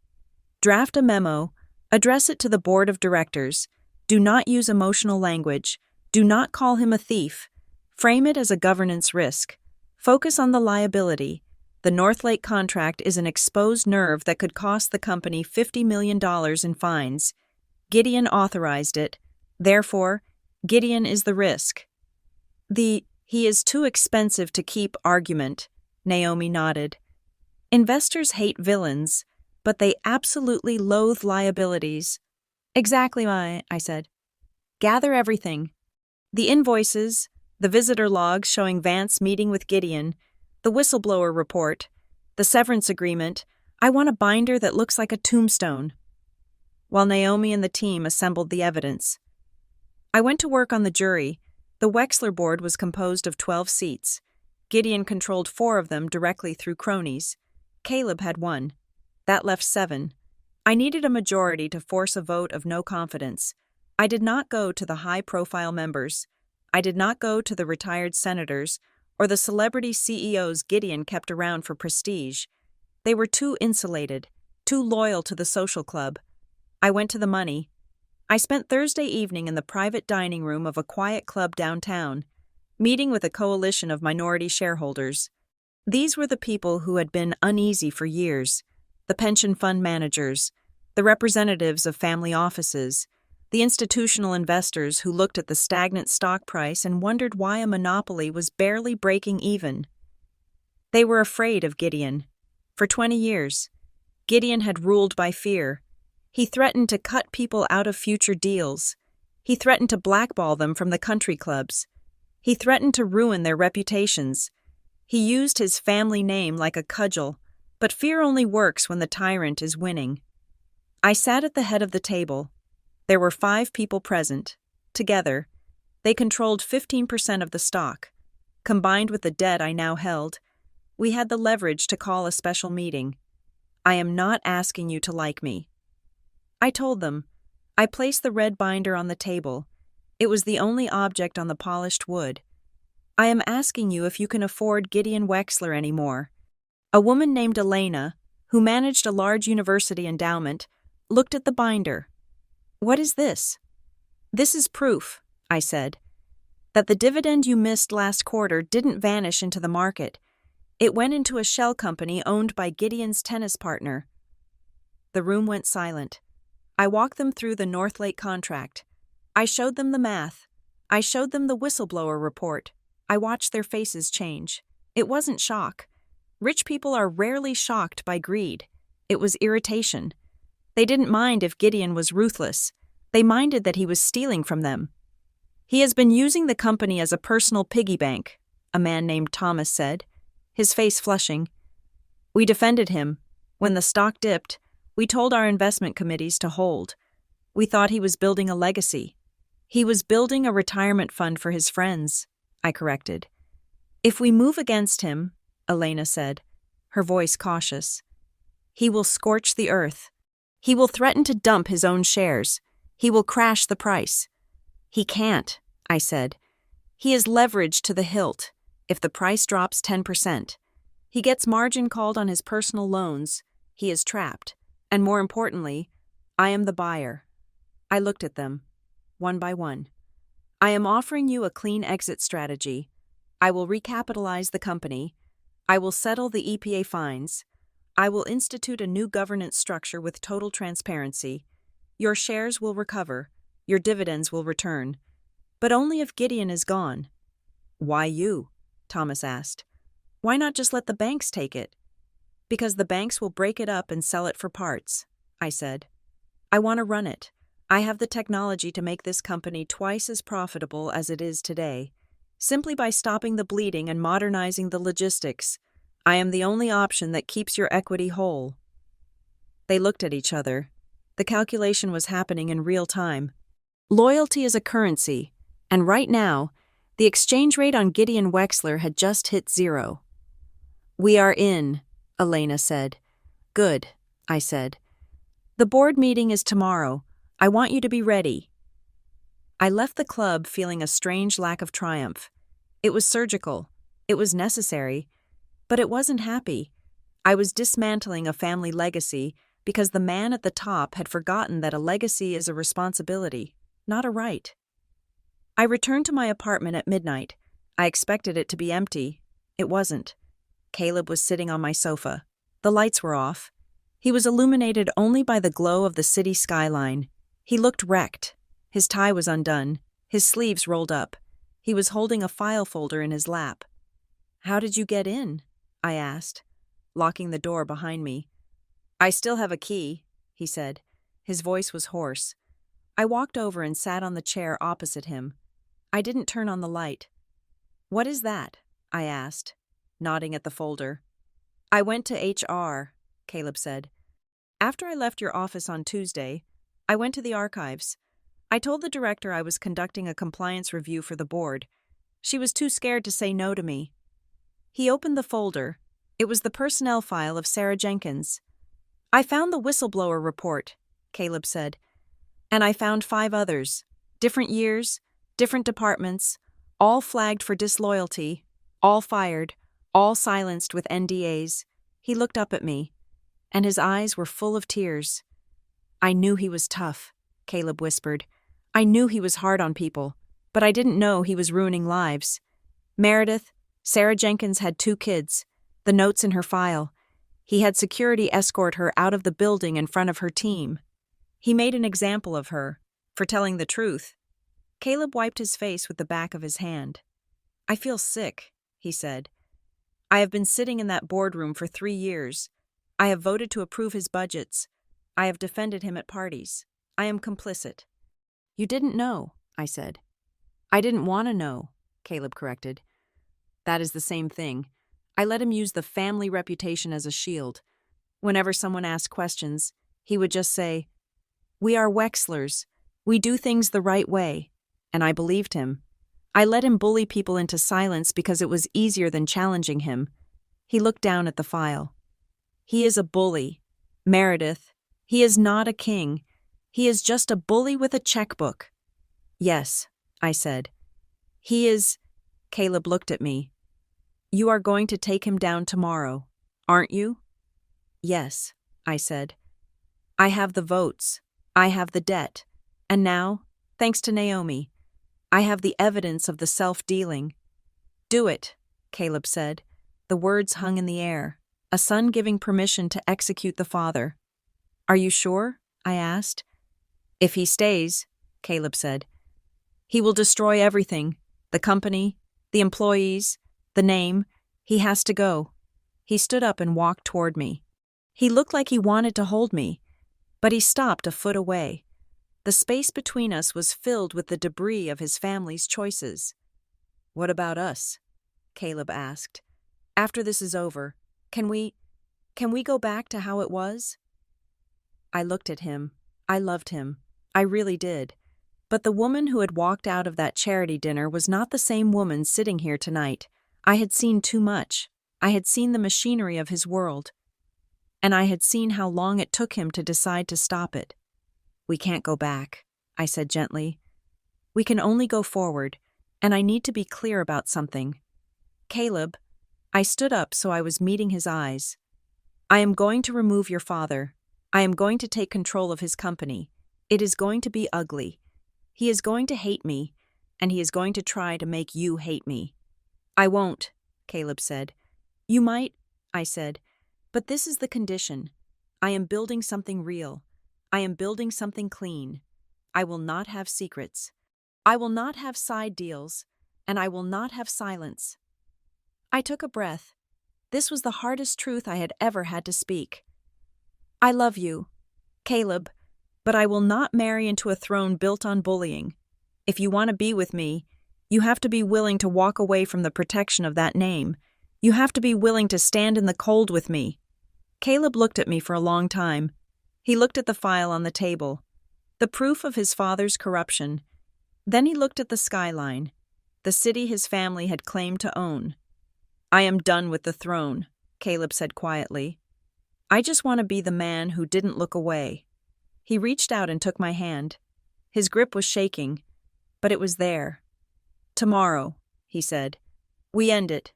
"Draft a memo, address it to the board of directors. Do not use emotional language. Do not call him a thief. Frame it as a governance risk. Focus on the liability. The Northlake contract is an exposed nerve that could cost the company $50 million in fines. Gideon authorized it. Therefore, Gideon is the risk." "He is too expensive to keep" argument, Naomi nodded. "Investors hate villains, but they absolutely loathe liabilities." "Exactly, I said. "Gather everything. The invoices, the visitor logs showing Vance meeting with Gideon, the whistleblower report, the severance agreement. I want a binder that looks like a tombstone." While Naomi and the team assembled the evidence, I went to work on the jury. The Wexler board was composed of 12 seats. Gideon controlled 4 of them directly through cronies. Caleb had 1. That left 7. I needed a majority to force a vote of no confidence. I did not go to the high-profile members. I did not go to the retired senators or the celebrity CEOs Gideon kept around for prestige. They were too insulated, too loyal to the social club. I went to the money. I spent Thursday evening in the private dining room of a quiet club downtown, meeting with a coalition of minority shareholders. These were the people who had been uneasy for years, the pension fund managers, the representatives of family offices, the institutional investors who looked at the stagnant stock price and wondered why a monopoly was barely breaking even. They were afraid of Gideon. For 20 years, Gideon had ruled by fear. He threatened to cut people out of future deals. He threatened to blackball them from the country clubs. He threatened to ruin their reputations. He used his family name like a cudgel, but fear only works when the tyrant is winning. I sat at the head of the table. There were 5 people present. Together, they controlled 15% of the stock. Combined with the debt I now held, we had the leverage to call a special meeting. I am not asking you to like me. I told them. I placed the red binder on the table. It was the only object on the polished wood. I am asking you if you can afford Gideon Wexler anymore. A woman named Elena, who managed a large university endowment, looked at the binder. What is this? This is proof, I said, that the dividend you missed last quarter didn't vanish into the market. It went into a shell company owned by Gideon's tennis partner. The room went silent. I walked them through the Northlake contract. I showed them the math. I showed them the whistleblower report. I watched their faces change. It wasn't shock. Rich people are rarely shocked by greed. It was irritation. They didn't mind if Gideon was ruthless. They minded that he was stealing from them. He has been using the company as a personal piggy bank, a man named Thomas said, his face flushing. We defended him. When the stock dipped, we told our investment committees to hold. We thought he was building a legacy. He was building a retirement fund for his friends, I corrected. If we move against him, Elena said, her voice cautious, he will scorch the earth. He will threaten to dump his own shares. He will crash the price. He can't, I said. He is leveraged to the hilt. If the price drops 10%, he gets margin called on his personal loans. He is trapped. And more importantly, I am the buyer. I looked at them, one by one. I am offering you a clean exit strategy. I will recapitalize the company. I will settle the EPA fines. I will institute a new governance structure with total transparency. Your shares will recover. Your dividends will return. But only if Gideon is gone. Why you? Thomas asked. Why not just let the banks take it? Because the banks will break it up and sell it for parts, I said. I want to run it. I have the technology to make this company twice as profitable as it is today. Simply by stopping the bleeding and modernizing the logistics, I am the only option that keeps your equity whole. They looked at each other. The calculation was happening in real time. Loyalty is a currency, and right now, the exchange rate on Gideon Wexler had just hit 0. We are in, Elena said. Good, I said. The board meeting is tomorrow. I want you to be ready. I left the club feeling a strange lack of triumph. It was surgical. It was necessary. But it wasn't happy. I was dismantling a family legacy because the man at the top had forgotten that a legacy is a responsibility, not a right. I returned to my apartment at midnight. I expected it to be empty. It wasn't. Caleb was sitting on my sofa. The lights were off. He was illuminated only by the glow of the city skyline. He looked wrecked. His tie was undone, his sleeves rolled up. He was holding a file folder in his lap. How did you get in? I asked, locking the door behind me. I still have a key, he said. His voice was hoarse. I walked over and sat on the chair opposite him. I didn't turn on the light. What is that? I asked, nodding at the folder. I went to HR, Caleb said. After I left your office on Tuesday, I went to the archives. I told the director I was conducting a compliance review for the board. She was too scared to say no to me. He opened the folder. It was the personnel file of Sarah Jenkins. I found the whistleblower report, Caleb said. And I found 5 others, different years, different departments, all flagged for disloyalty, all fired, all silenced with NDAs. He looked up at me, and his eyes were full of tears. I knew he was tough, Caleb whispered. I knew he was hard on people, but I didn't know he was ruining lives. Meredith, Sarah Jenkins had 2 kids, the notes in her file. He had security escort her out of the building in front of her team. He made an example of her, for telling the truth. Caleb wiped his face with the back of his hand. I feel sick, he said. I have been sitting in that boardroom for 3 years. I have voted to approve his budgets. I have defended him at parties. I am complicit. You didn't know, I said. I didn't want to know, Caleb corrected. That is the same thing. I let him use the family reputation as a shield. Whenever someone asked questions, he would just say, "We are Wexlers. We do things the right way." And I believed him. I let him bully people into silence because it was easier than challenging him. He looked down at the file. He is a bully. Meredith, he is not a king. He is just a bully with a checkbook. Yes, I said. He is... Caleb looked at me. You are going to take him down tomorrow, aren't you? Yes, I said. I have the votes. I have the debt. And now, thanks to Naomi, I have the evidence of the self-dealing. Do it, Caleb said. The words hung in the air, a son giving permission to execute the father. Are you sure? I asked. If he stays, Caleb said. He will destroy everything, the company, the employees, the name. He has to go. He stood up and walked toward me. He looked like he wanted to hold me, but he stopped a foot away. The space between us was filled with the debris of his family's choices. What about us? Caleb asked. After this is over, can we go back to how it was? I looked at him. I loved him. I really did. But the woman who had walked out of that charity dinner was not the same woman sitting here tonight. I had seen too much. I had seen the machinery of his world. And I had seen how long it took him to decide to stop it. We can't go back, I said gently. We can only go forward, and I need to be clear about something. Caleb, I stood up so I was meeting his eyes. I am going to remove your father. I am going to take control of his company. It is going to be ugly. He is going to hate me, and he is going to try to make you hate me. I won't, Caleb said. You might, I said, but this is the condition. I am building something real. I am building something clean. I will not have secrets. I will not have side deals, and I will not have silence. I took a breath. This was the hardest truth I had ever had to speak. I love you, Caleb, but I will not marry into a throne built on bullying. If you want to be with me, you have to be willing to walk away from the protection of that name. You have to be willing to stand in the cold with me. Caleb looked at me for a long time. He looked at the file on the table, the proof of his father's corruption. Then he looked at the skyline, the city his family had claimed to own. I am done with the throne, Caleb said quietly. I just want to be the man who didn't look away. He reached out and took my hand. His grip was shaking, but it was there. Tomorrow, he said. We end it.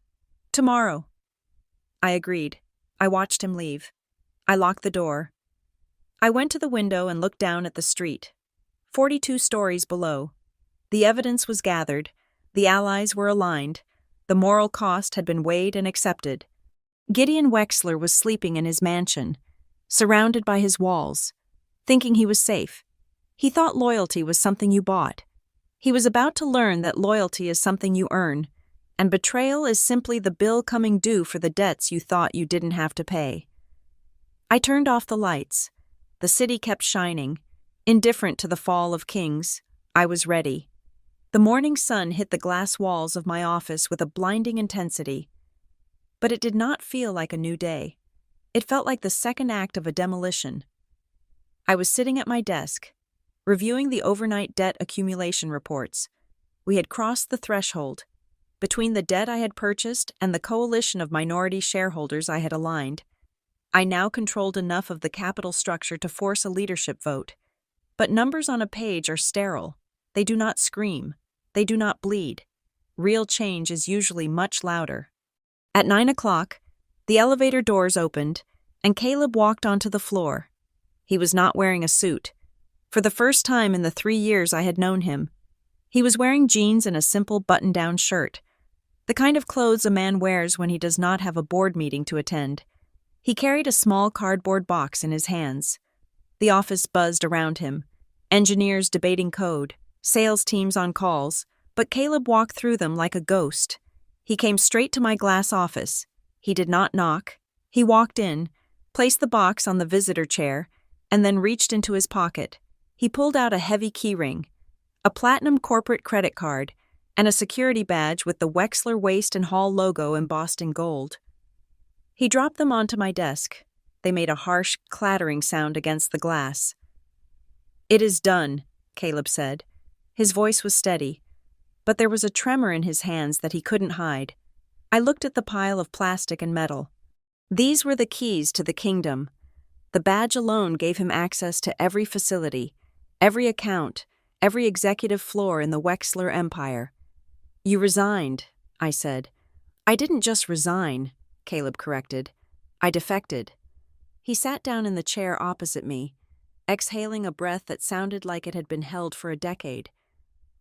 Tomorrow. I agreed. I watched him leave. I locked the door. I went to the window and looked down at the street. 42 stories below. The evidence was gathered. The allies were aligned. The moral cost had been weighed and accepted. Gideon Wexler was sleeping in his mansion, surrounded by his walls, thinking he was safe. He thought loyalty was something you bought. He was about to learn that loyalty is something you earn, and betrayal is simply the bill coming due for the debts you thought you didn't have to pay. I turned off the lights. The city kept shining. Indifferent to the fall of kings, I was ready. The morning sun hit the glass walls of my office with a blinding intensity. But it did not feel like a new day. It felt like the second act of a demolition. I was sitting at my desk, reviewing the overnight debt accumulation reports. We had crossed the threshold. Between the debt I had purchased and the coalition of minority shareholders I had aligned, I now controlled enough of the capital structure to force a leadership vote. But numbers on a page are sterile. They do not scream. They do not bleed. Real change is usually much louder. At 9 o'clock, the elevator doors opened, and Caleb walked onto the floor. He was not wearing a suit. For the first time in the 3 years I had known him, he was wearing jeans and a simple button-down shirt, the kind of clothes a man wears when he does not have a board meeting to attend. He carried a small cardboard box in his hands. The office buzzed around him, engineers debating code, sales teams on calls, but Caleb walked through them like a ghost. He came straight to my glass office. He did not knock. He walked in, placed the box on the visitor chair, and then reached into his pocket. He pulled out a heavy keyring, a platinum corporate credit card, and a security badge with the Wexler Waste and Hall logo embossed in gold. He dropped them onto my desk. They made a harsh, clattering sound against the glass. "It is done," Caleb said. His voice was steady, but there was a tremor in his hands that he couldn't hide. I looked at the pile of plastic and metal. These were the keys to the kingdom. The badge alone gave him access to every facility, every account, every executive floor in the Wexler empire. "You resigned," I said. "I didn't just resign," Caleb corrected. "I defected." He sat down in the chair opposite me, exhaling a breath that sounded like it had been held for a decade.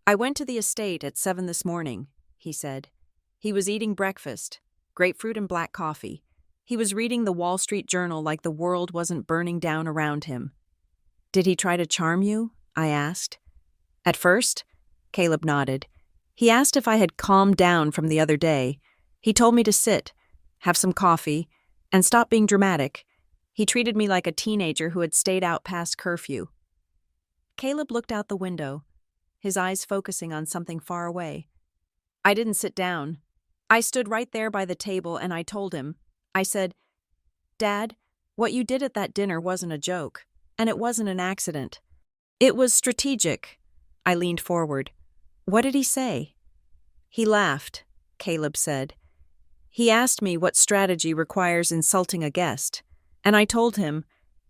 "I went to the estate at 7 this morning," he said. He was eating breakfast, grapefruit and black coffee. He was reading the Wall Street Journal like the world wasn't burning down around him. "Did he try to charm you?" I asked. "At first," Caleb nodded. "He asked if I had calmed down from the other day. He told me to sit, have some coffee, and stop being dramatic. He treated me like a teenager who had stayed out past curfew." Caleb looked out the window, his eyes focusing on something far away. "I didn't sit down. I stood right there by the table and I told him. I said, 'Dad, what you did at that dinner wasn't a joke, and it wasn't an accident. It was strategic.'" I leaned forward. "What did he say?" "He laughed," Caleb said. "He asked me what strategy requires insulting a guest, and I told him,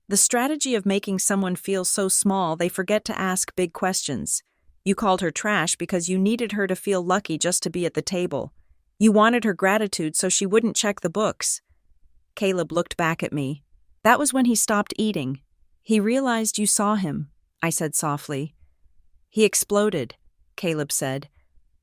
the strategy of making someone feel so small they forget to ask big questions. You called her trash because you needed her to feel lucky just to be at the table. You wanted her gratitude so she wouldn't check the books." Caleb looked back at me. "That was when he stopped eating. He realized you saw him," I said softly. "He exploded," Caleb said.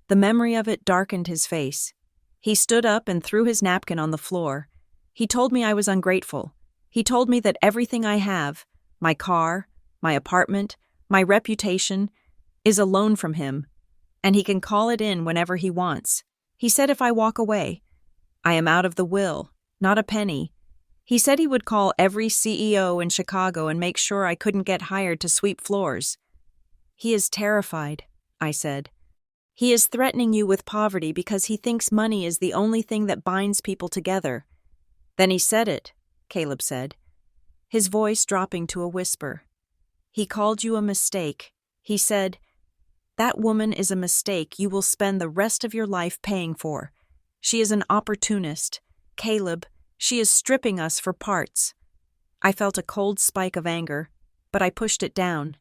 The memory of it darkened his face. He stood up and threw his napkin on the floor. He told me I was ungrateful. He told me that everything I have, my car, my apartment, my reputation, is a loan from him, and he can call it in whenever he wants. He said if I walk away, I am out of the will, not a penny. He said he would call every CEO in Chicago and make sure I couldn't get hired to sweep floors. "He is terrified," I said. "He is threatening you with poverty because he thinks money is the only thing that binds people together." "Then he said it," Caleb said, his voice dropping to a whisper. "He called you a mistake. He said, 'That woman is a mistake you will spend the rest of your life paying for. She is an opportunist. Caleb, she is stripping us for parts.'" I felt a cold spike of anger, but I pushed it down.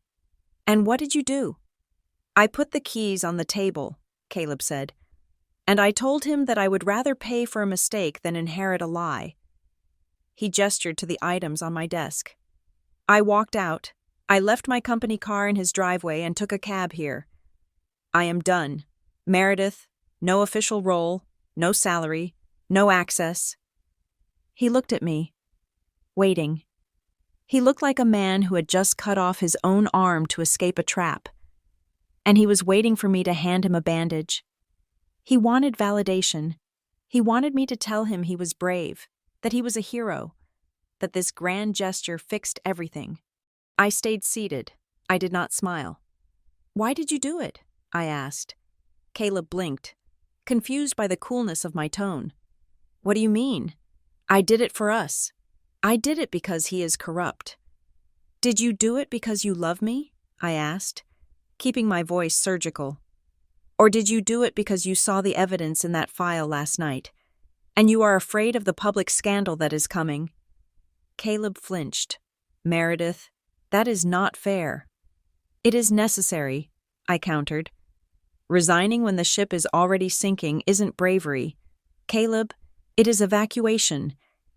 "And what did you do?" "I put the keys on the table," Caleb said, "and I told him that I would rather pay for a mistake than inherit a lie." He gestured to the items on my desk. "I walked out. I left my company car in his driveway and took a cab here. I am done. Meredith, no official role, no salary, no access." He looked at me, waiting. He looked like a man who had just cut off his own arm to escape a trap, and he was waiting for me to hand him a bandage. He wanted validation. He wanted me to tell him he was brave, that he was a hero, that this grand gesture fixed everything. I stayed seated. I did not smile. "Why did you do it?" I asked. Caleb blinked, confused by the coolness of my tone. "What do you mean?" "I did it for us. I did it because he is corrupt." "Did you do it because you love me?" I asked, keeping my voice surgical. "Or did you do it because you saw the evidence in that file last night, and you are afraid of the public scandal that is coming?" Caleb flinched. "Meredith, that is not fair." It is necessary, I countered. Resigning when the ship is already sinking isn't bravery. Caleb, it is evacuation.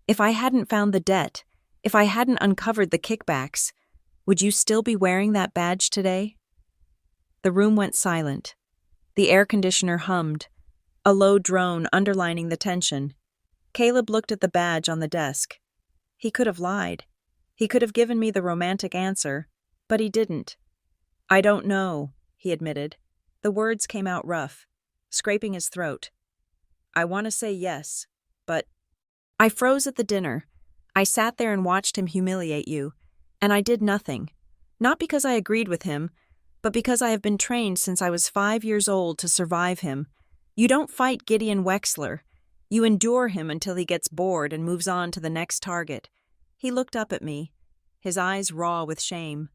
If I hadn't found the debt, if I hadn't uncovered the kickbacks, would you still be wearing that badge today? The room went silent. The air conditioner hummed, a low drone underlining the tension. Caleb looked at the badge on the desk. He could have lied. He could have given me the romantic answer, but he didn't. I don't know, he admitted. The words came out rough, scraping his throat. I want to say yes, but... I froze at the dinner. I sat there and watched him humiliate you, and I did nothing. Not because I agreed with him, but because I have been trained since I was 5 years old to survive him. You don't fight Gideon Wexler. You endure him until he gets bored and moves on to the next target. He looked up at me, his eyes raw with shame.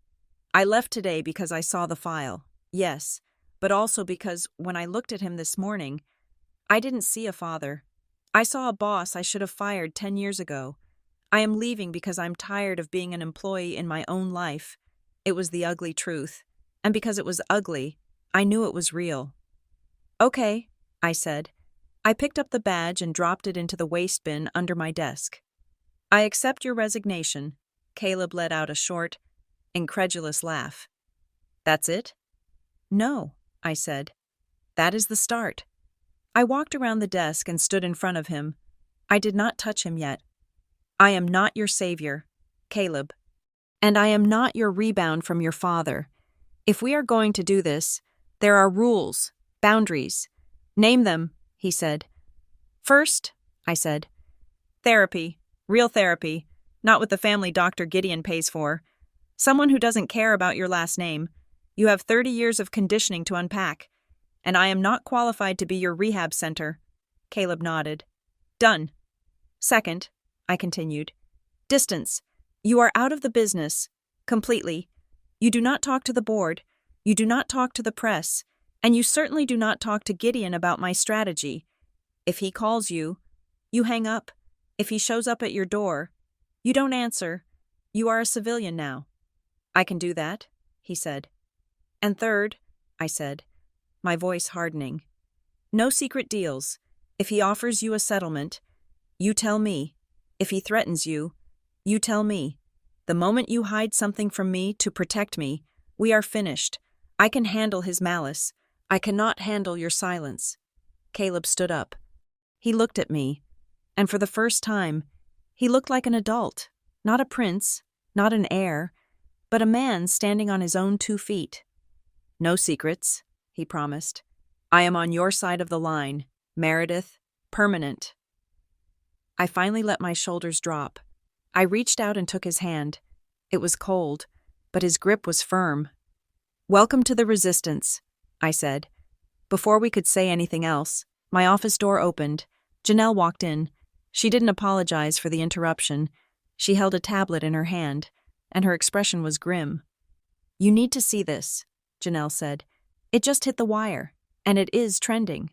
I left today because I saw the file, yes, but also because when I looked at him this morning, I didn't see a father. I saw a boss I should have fired 10 years ago. I am leaving because I'm tired of being an employee in my own life. It was the ugly truth. And because it was ugly, I knew it was real. Okay, I said. I picked up the badge and dropped it into the waste bin under my desk. I accept your resignation. Caleb let out a short, incredulous laugh. That's it? No, I said. That is the start. I walked around the desk and stood in front of him. I did not touch him yet. I am not your savior, Caleb. And I am not your rebound from your father. If we are going to do this, there are rules, boundaries. Name them, he said. First, I said. Therapy, real therapy, not what the family doctor Gideon pays for. Someone who doesn't care about your last name. You have 30 years of conditioning to unpack, and I am not qualified to be your rehab center. Caleb nodded. Done. Second, I continued. Distance. You are out of the business. Completely. You do not talk to the board. You do not talk to the press. And you certainly do not talk to Gideon about my strategy. If he calls you, you hang up. If he shows up at your door, you don't answer. You are a civilian now. I can do that, he said. And third, I said, my voice hardening. No secret deals. If he offers you a settlement, you tell me. If he threatens you, you tell me. The moment you hide something from me to protect me, we are finished. I can handle his malice. I cannot handle your silence. Caleb stood up. He looked at me, and for the first time, he looked like an adult, not a prince, not an heir, but a man standing on his own 2 feet. No secrets, he promised. I am on your side of the line, Meredith, permanent. I finally let my shoulders drop. I reached out and took his hand. It was cold, but his grip was firm. Welcome to the resistance, I said. Before we could say anything else, my office door opened. Janelle walked in. She didn't apologize for the interruption. She held a tablet in her hand, and her expression was grim. You need to see this, Janelle said. It just hit the wire, and it is trending.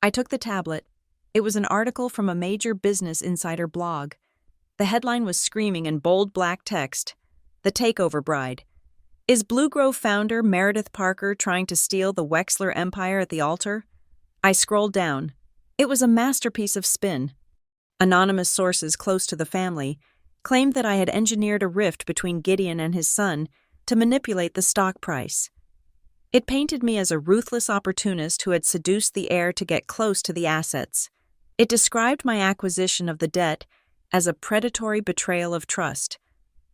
I took the tablet. It was an article from a major Business Insider blog. The headline was screaming in bold black text, "The Takeover Bride." Is Blue Grove founder Meredith Parker trying to steal the Wexler empire at the altar? I scrolled down. It was a masterpiece of spin. Anonymous sources close to the family claimed that I had engineered a rift between Gideon and his son to manipulate the stock price. It painted me as a ruthless opportunist who had seduced the heir to get close to the assets. It described my acquisition of the debt as a predatory betrayal of trust.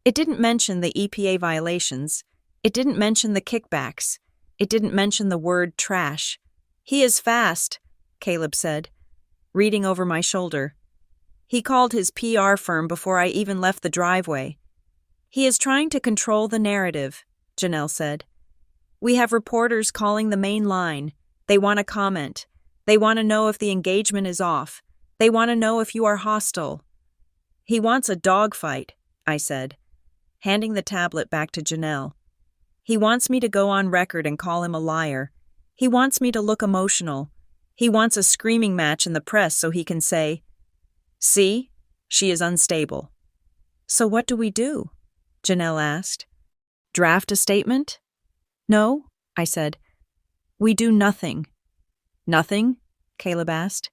It didn't mention the EPA violations. It didn't mention the kickbacks. It didn't mention the word trash. He is fast, Caleb said, reading over my shoulder. He called his PR firm before I even left the driveway. He is trying to control the narrative, Janelle said. We have reporters calling the main line. They want to comment. They want to know if the engagement is off. They want to know if you are hostile. He wants a dogfight, I said, handing the tablet back to Janelle. He wants me to go on record and call him a liar. He wants me to look emotional. He wants a screaming match in the press so he can say, "See, she is unstable." So what do we do? Janelle asked. Draft a statement? No, I said. We do nothing. Nothing? Caleb asked.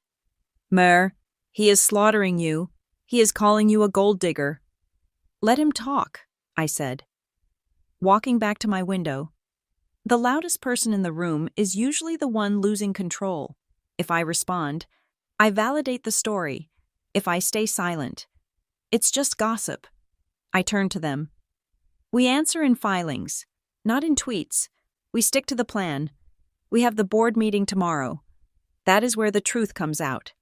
Mer, he is slaughtering you. He is calling you a gold digger. Let him talk, I said. Walking back to my window. The loudest person in the room is usually the one losing control. If I respond, I validate the story. If I stay silent, it's just gossip. I turn to them. We answer in filings, not in tweets. We stick to the plan. We have the board meeting tomorrow. That is where the truth comes out.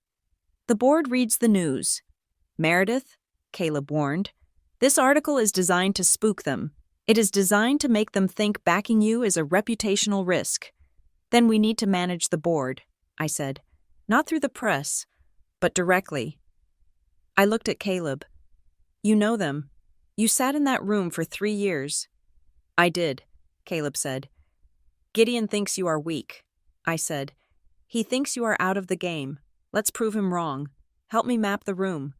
The board reads the news. Meredith, Caleb warned, this article is designed to spook them. It is designed to make them think backing you is a reputational risk. Then we need to manage the board, I said. Not through the press, but directly. I looked at Caleb. You know them. You sat in that room for 3 years. I did, Caleb said. Gideon thinks you are weak, I said. He thinks you are out of the game. Let's prove him wrong. Help me map the room.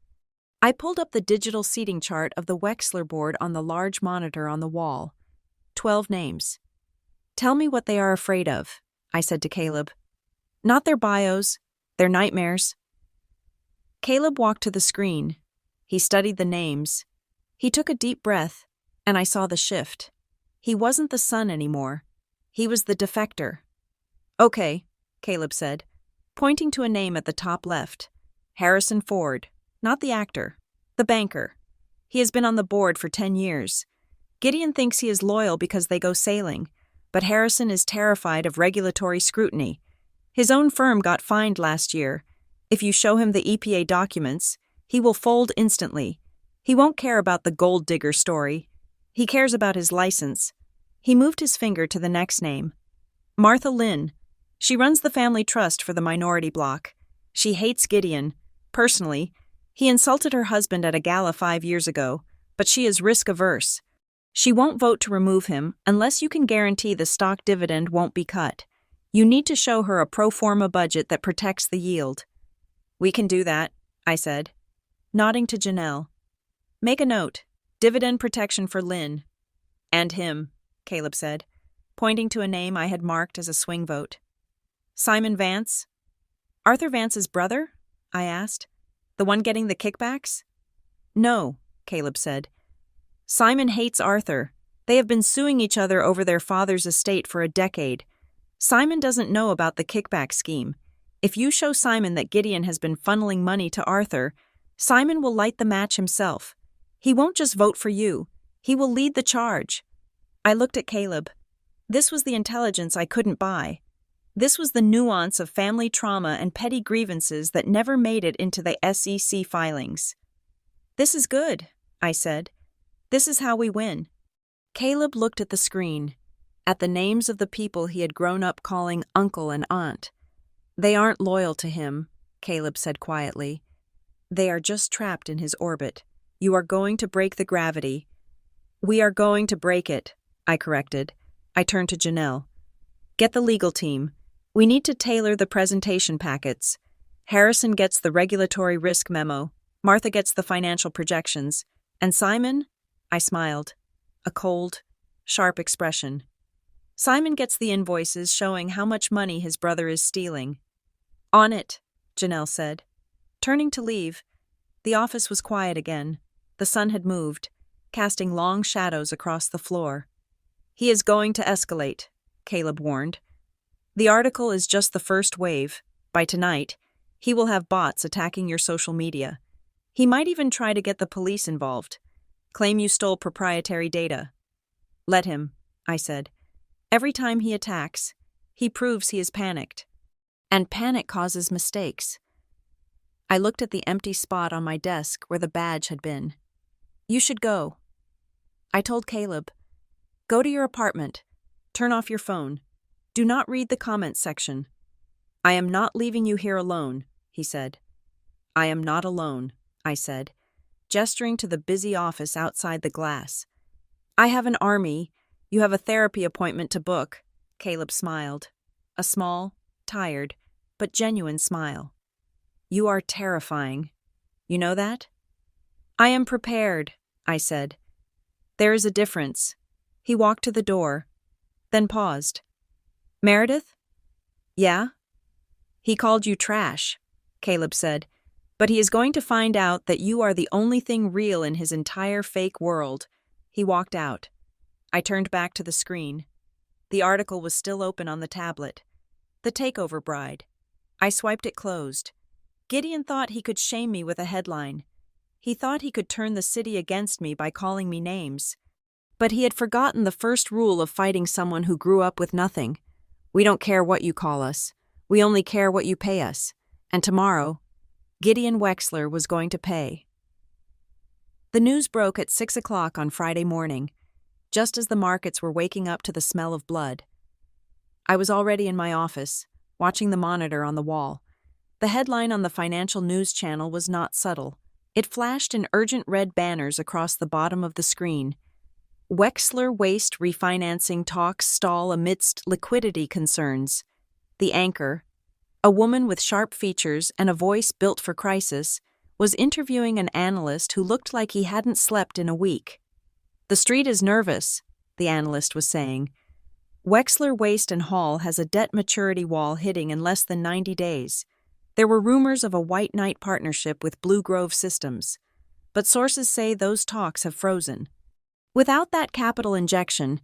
I pulled up the digital seating chart of the Wexler board on the large monitor on the wall. 12 names. Tell me what they are afraid of, I said to Caleb. Not their bios, their nightmares. Caleb walked to the screen. He studied the names. He took a deep breath, and I saw the shift. He wasn't the son anymore. He was the defector. Okay, Caleb said, pointing to a name at the top left. Harrison Ford, not the actor, the banker. He has been on the board for 10 years. Gideon thinks he is loyal because they go sailing, but Harrison is terrified of regulatory scrutiny. His own firm got fined last year. If you show him the EPA documents, he will fold instantly. He won't care about the gold digger story. He cares about his license. He moved his finger to the next name. Martha Lynn. She runs the family trust for the minority bloc. She hates Gideon. Personally, he insulted her husband at a gala 5 years ago, but she is risk-averse. She won't vote to remove him unless you can guarantee the stock dividend won't be cut. You need to show her a pro forma budget that protects the yield. We can do that, I said, nodding to Janelle. Make a note. Dividend protection for Lynn. And him, Caleb said, pointing to a name I had marked as a swing vote. Simon Vance? Arthur Vance's brother? I asked. The one getting the kickbacks? No, Caleb said. Simon hates Arthur. They have been suing each other over their father's estate for a decade. Simon doesn't know about the kickback scheme. If you show Simon that Gideon has been funneling money to Arthur, Simon will light the match himself. He won't just vote for you. He will lead the charge. I looked at Caleb. This was the intelligence I couldn't buy. This was the nuance of family trauma and petty grievances that never made it into the SEC filings. This is good, I said. This is how we win. Caleb looked at the screen, at the names of the people he had grown up calling uncle and aunt. They aren't loyal to him, Caleb said quietly. They are just trapped in his orbit. You are going to break the gravity. We are going to break it, I corrected. I turned to Janelle. Get the legal team. We need to tailor the presentation packets. Harrison gets the regulatory risk memo. Martha gets the financial projections. And Simon? I smiled. A cold, sharp expression. Simon gets the invoices showing how much money his brother is stealing. On it, Janelle said. Turning to leave, the office was quiet again. The sun had moved, casting long shadows across the floor. He is going to escalate, Caleb warned. The article is just the first wave. By tonight, he will have bots attacking your social media. He might even try to get the police involved. Claim you stole proprietary data. Let him, I said. Every time he attacks, he proves he is panicked. And panic causes mistakes. I looked at the empty spot on my desk where the badge had been. You should go. I told Caleb, go to your apartment. Turn off your phone. Do not read the comments section. I am not leaving you here alone, he said. I am not alone, I said, gesturing to the busy office outside the glass. I have an army. You have a therapy appointment to book, Caleb smiled. A small, tired, but genuine smile. You are terrifying. You know that? I am prepared, I said. There is a difference. He walked to the door. then paused. Meredith? Yeah? He called you trash, Caleb said, but he is going to find out that you are the only thing real in his entire fake world. He walked out. I turned back to the screen. The article was still open on the tablet. The Takeover Bride. I swiped it closed. Gideon thought he could shame me with a headline. He thought he could turn the city against me by calling me names. But he had forgotten the first rule of fighting someone who grew up with nothing. We don't care what you call us. We only care what you pay us. And tomorrow, Gideon Wexler was going to pay. The news broke at 6 o'clock on Friday morning, just as the markets were waking up to the smell of blood. I was already in my office, watching the monitor on the wall. The headline on the financial news channel was not subtle. It flashed in urgent red banners across the bottom of the screen. Wexler Waste refinancing talks stall amidst liquidity concerns. The anchor, a woman with sharp features and a voice built for crisis, was interviewing an analyst who looked like he hadn't slept in a week. The street is nervous, the analyst was saying. Wexler Waste and Hall has a debt maturity wall hitting in less than 90 days. There were rumors of a white knight partnership with Blue Grove Systems, but sources say those talks have frozen. Without that capital injection,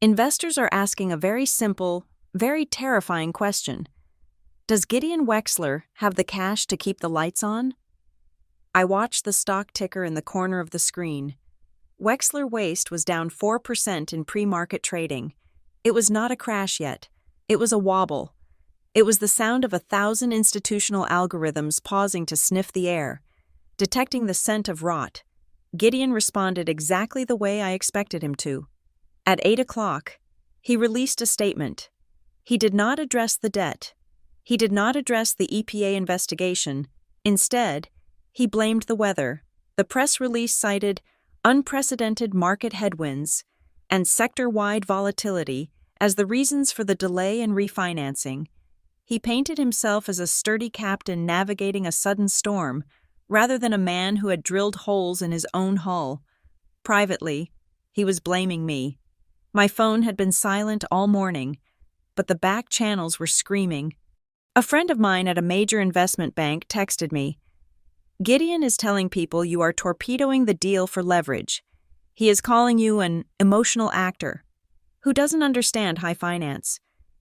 investors are asking a very simple, very terrifying question. Does Gideon Wexler have the cash to keep the lights on? I watched the stock ticker in the corner of the screen. Wexler Waste was down 4% in pre-market trading. It was not a crash yet. It was a wobble. It was the sound of 1,000 institutional algorithms pausing to sniff the air, detecting the scent of rot. Gideon responded exactly the way I expected him to. At 8 o'clock, he released a statement. He did not address the debt. He did not address the EPA investigation. Instead, he blamed the weather. The press release cited unprecedented market headwinds and sector-wide volatility as the reasons for the delay in refinancing. He painted himself as a sturdy captain navigating a sudden storm, rather than a man who had drilled holes in his own hull. Privately, he was blaming me. My phone had been silent all morning, but the back channels were screaming. A friend of mine at a major investment bank texted me, "Gideon is telling people you are torpedoing the deal for leverage. He is calling you an emotional actor who doesn't understand high finance.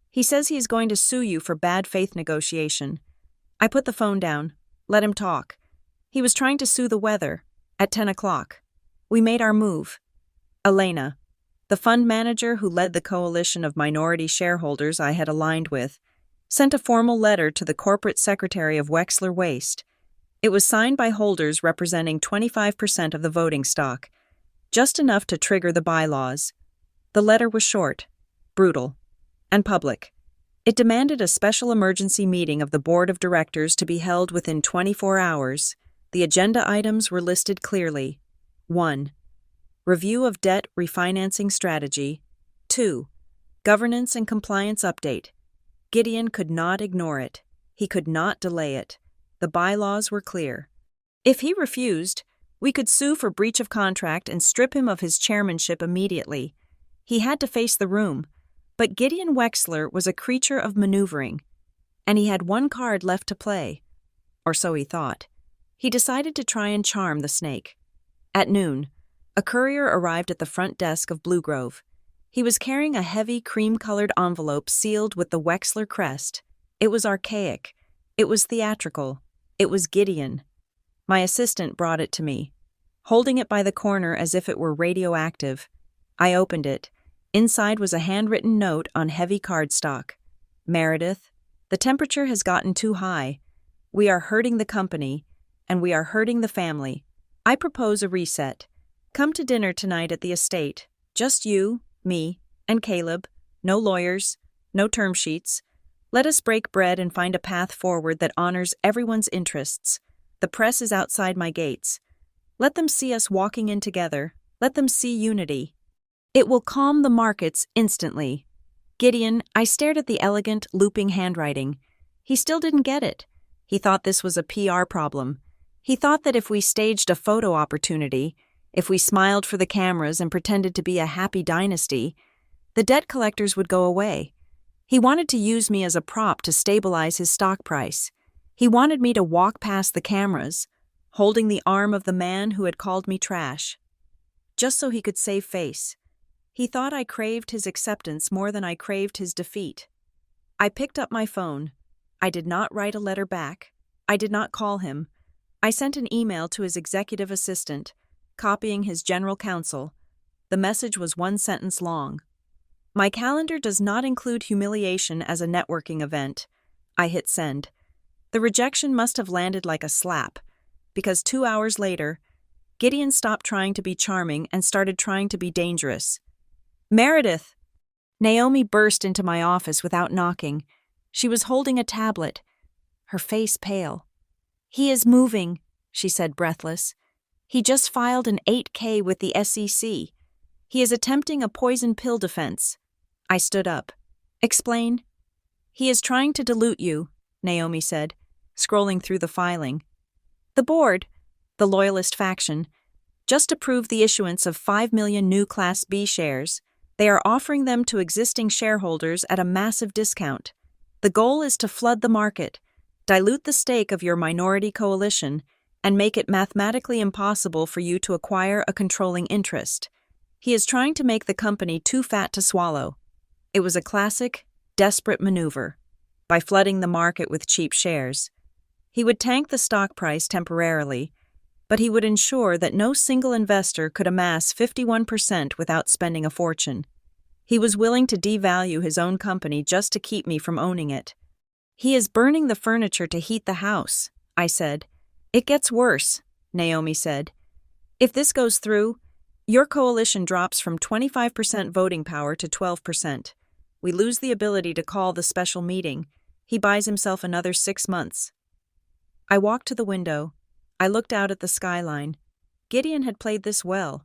He says he is going to sue you for bad faith negotiation." I put the phone down, let him talk. He was trying to sue the weather. At 10 o'clock, we made our move. Elena, the fund manager who led the coalition of minority shareholders I had aligned with, sent a formal letter to the corporate secretary of Wexler Waste. It was signed by holders representing 25% of the voting stock, just enough to trigger the bylaws. The letter was short, brutal, and public. It demanded a special emergency meeting of the board of directors to be held within 24 hours. The agenda items were listed clearly. 1. Review of debt refinancing strategy. 2. Governance and compliance update. Gideon could not ignore it. He could not delay it. The bylaws were clear. If he refused, we could sue for breach of contract and strip him of his chairmanship immediately. He had to face the room. But Gideon Wexler was a creature of maneuvering, and he had one card left to play. Or so he thought. He decided to try and charm the snake. At noon, a courier arrived at the front desk of Blue Grove. He was carrying a heavy cream-colored envelope sealed with the Wexler crest. It was archaic. It was theatrical. It was Gideon. My assistant brought it to me, holding it by the corner as if it were radioactive. I opened it. Inside was a handwritten note on heavy cardstock. "Meredith, the temperature has gotten too high. We are hurting the company, and we are hurting the family. I propose a reset. Come to dinner tonight at the estate. Just you, me, and Caleb. No lawyers, no term sheets. Let us break bread and find a path forward that honors everyone's interests. The press is outside my gates. Let them see us walking in together. Let them see unity. It will calm the markets instantly." Gideon, I stared at the elegant, looping handwriting. He still didn't get it. He thought this was a PR problem. He thought that if we staged a photo opportunity, if we smiled for the cameras and pretended to be a happy dynasty, The debt collectors would go away. He wanted to use me as a prop to stabilize his stock price. He wanted me to walk past the cameras, holding the arm of the man who had called me trash, just so he could save face. He thought I craved his acceptance more than I craved his defeat. I picked up my phone. I did not write a letter back. I did not call him. I sent an email to his executive assistant, copying his general counsel. The message was one sentence long. My calendar does not include humiliation as a networking event. I hit send. The rejection must have landed like a slap, because 2 hours later, Gideon stopped trying to be charming and started trying to be dangerous. Meredith! Naomi burst into my office without knocking. She was holding a tablet, her face pale. He is moving, she said breathless. He just filed an 8K with the SEC. He is attempting a poison pill defense. I stood up. Explain. He is trying to dilute you, Naomi said, scrolling through the filing. The board, the loyalist faction, just approved the issuance of 5 million new Class B shares. They are offering them to existing shareholders at a massive discount. The goal is to flood the market, dilute the stake of your minority coalition, and make it mathematically impossible for you to acquire a controlling interest. He is trying to make the company too fat to swallow. It was a classic, desperate maneuver. By flooding the market with cheap shares, he would tank the stock price temporarily, but he would ensure that no single investor could amass 51% without spending a fortune. He was willing to devalue his own company just to keep me from owning it. He is burning the furniture to heat the house, I said. It gets worse, Naomi said. If this goes through, your coalition drops from 25% voting power to 12%. We lose the ability to call the special meeting. He buys himself another 6 months. I walked to the window. I looked out at the skyline. Gideon had played this well.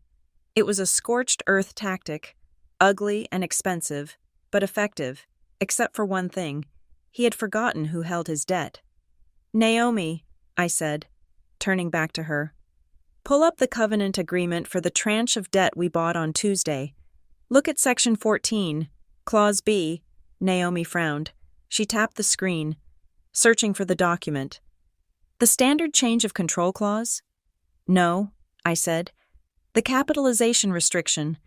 It was a scorched earth tactic, ugly and expensive, but effective, except for one thing. He had forgotten who held his debt. Naomi, I said, turning back to her. Pull up the covenant agreement for the tranche of debt we bought on Tuesday. Look at Section 14, Clause B. Naomi frowned. She tapped the screen, searching for the document. The standard change of control clause? No, I said. The capitalization restriction.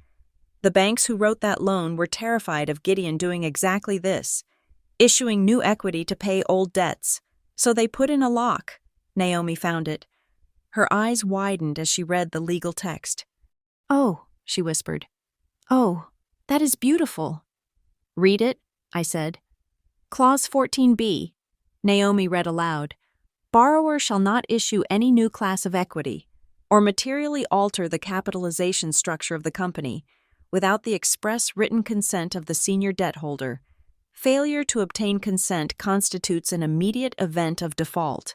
The banks who wrote that loan were terrified of Gideon doing exactly this, issuing new equity to pay old debts. So they put in a lock. Naomi found it. Her eyes widened as she read the legal text. Oh, she whispered. Oh, that is beautiful. Read it, I said. Clause 14b. Naomi read aloud. Borrower shall not issue any new class of equity or materially alter the capitalization structure of the company without the express written consent of the senior debt holder. Failure to obtain consent constitutes an immediate event of default.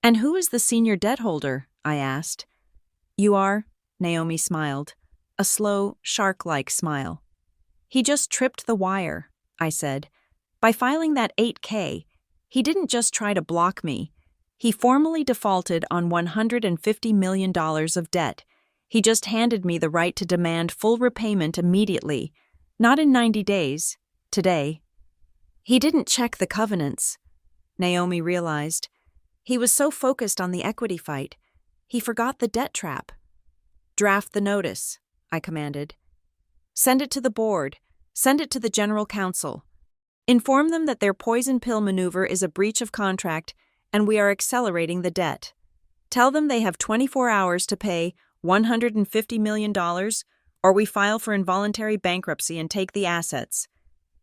And who is the senior debt holder? I asked. You are, Naomi smiled, a slow, shark-like smile. He just tripped the wire, I said. By filing that 8K, he didn't just try to block me. He formally defaulted on $150 million of debt. He just handed me the right to demand full repayment immediately, not in 90 days, today. He didn't check the covenants, Naomi realized. He was so focused on the equity fight, he forgot the debt trap. Draft the notice, I commanded. Send it to the board. Send it to the general counsel. Inform them that their poison pill maneuver is a breach of contract and we are accelerating the debt. Tell them they have 24 hours to pay $150 million or we file for involuntary bankruptcy and take the assets.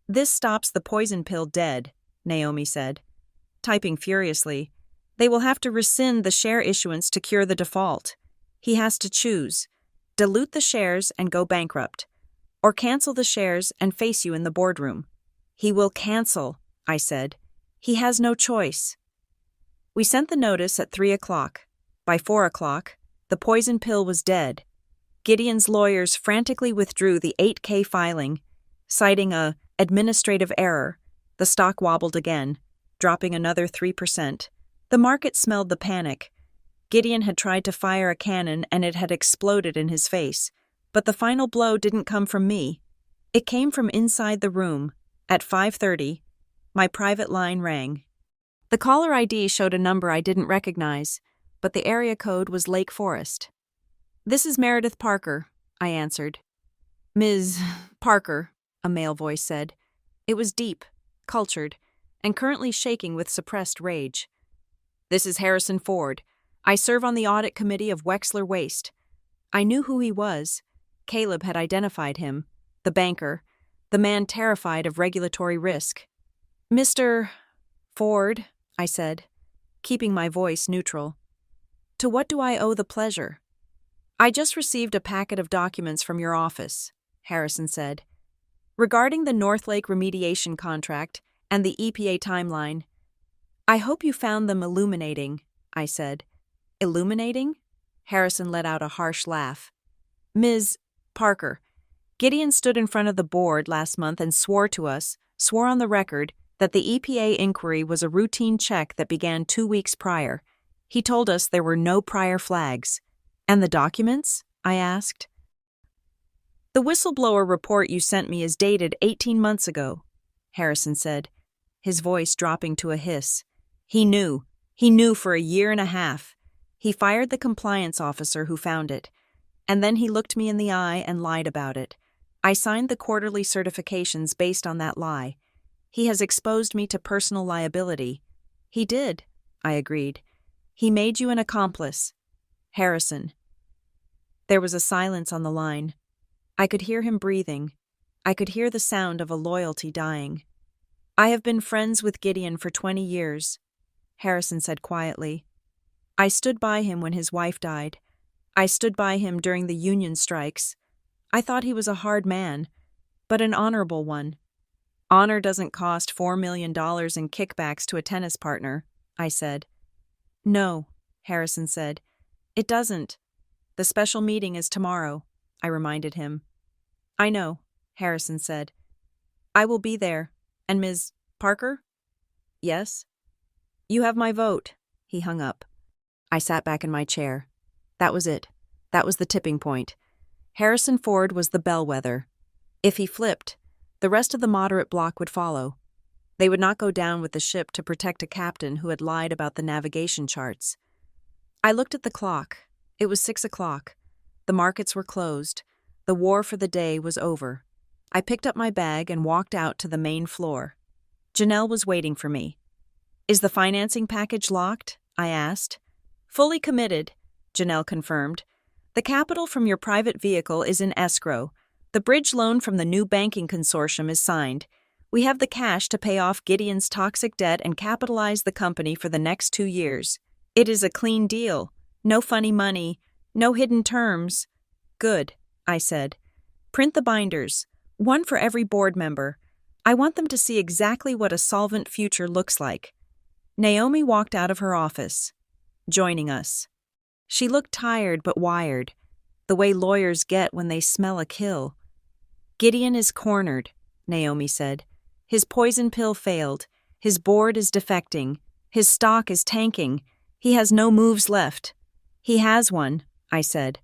This stops the poison pill dead, Naomi said. Typing furiously, they will have to rescind the share issuance to cure the default. He has to choose, dilute the shares and go bankrupt, or cancel the shares and face you in the boardroom. He will cancel, I said. He has no choice. We sent the notice at 3 o'clock. By 4 o'clock, the poison pill was dead. Gideon's lawyers frantically withdrew the 8K filing, citing a administrative error. The stock wobbled again, dropping another 3%. The market smelled the panic. Gideon had tried to fire a cannon and it had exploded in his face. But the final blow didn't come from me. It came from inside the room. At 5:30, my private line rang. The caller ID showed a number I didn't recognize, but the area code was Lake Forest. "This is Meredith Parker," I answered. "Ms. Parker," a male voice said. It was deep, cultured, and currently shaking with suppressed rage. "This is Harrison Ford. I serve on the audit committee of Wexler Waste." I knew who he was. Caleb had identified him. The banker. The man terrified of regulatory risk. "Mr. Ford," I said, keeping my voice neutral. "To what do I owe the pleasure?" "I just received a packet of documents from your office," Harrison said, "regarding the North Lake remediation contract and the EPA timeline." "I hope you found them illuminating," I said. "Illuminating?" Harrison let out a harsh laugh. "Ms. Parker, Gideon stood in front of the board last month and swore on the record, that the EPA inquiry was a routine check that began 2 weeks prior. He told us there were no prior flags." "And the documents?" I asked. "The whistleblower report you sent me is dated 18 months ago," Harrison said, his voice dropping to a hiss. He knew for a year and a half. He fired the compliance officer who found it, and then he looked me in the eye and lied about it. I signed the quarterly certifications based on that lie. He has exposed me to personal liability. "He did," I agreed. "He made you an accomplice." "Harrison." There was a silence on the line. I could hear him breathing. I could hear the sound of a loyalty dying. "I have been friends with Gideon for 20 years, Harrison said quietly. "I stood by him when his wife died. I stood by him during the union strikes. I thought he was a hard man, but an honorable one. Honor doesn't cost $4 million in kickbacks to a tennis partner," I said. "No," Harrison said. "It doesn't. The special meeting is tomorrow," I reminded him. "I know," Harrison said. "I will be there. And Ms. Parker?" "Yes?" "You have my vote." He hung up. I sat back in my chair. That was it. That was the tipping point. Harrison Ford was the bellwether. If he flipped, the rest of the moderate bloc would follow. They would not go down with the ship to protect a captain who had lied about the navigation charts. I looked at the clock. It was 6 o'clock. The markets were closed. The war for the day was over. I picked up my bag and walked out to the main floor. Janelle was waiting for me. "Is the financing package locked?" I asked. "Fully committed," Janelle confirmed. "The capital from your private vehicle is in escrow. The bridge loan from the new banking consortium is signed. We have the cash to pay off Gideon's toxic debt and capitalize the company for the next 2 years. It is a clean deal. No funny money. No hidden terms." "Good," I said. "Print the binders. One for every board member. I want them to see exactly what a solvent future looks like." Naomi walked out of her office, joining us. She looked tired but wired, the way lawyers get when they smell a kill. "Gideon is cornered," Naomi said. "His poison pill failed. His board is defecting. His stock is tanking. He has no moves left." "He has one," I said.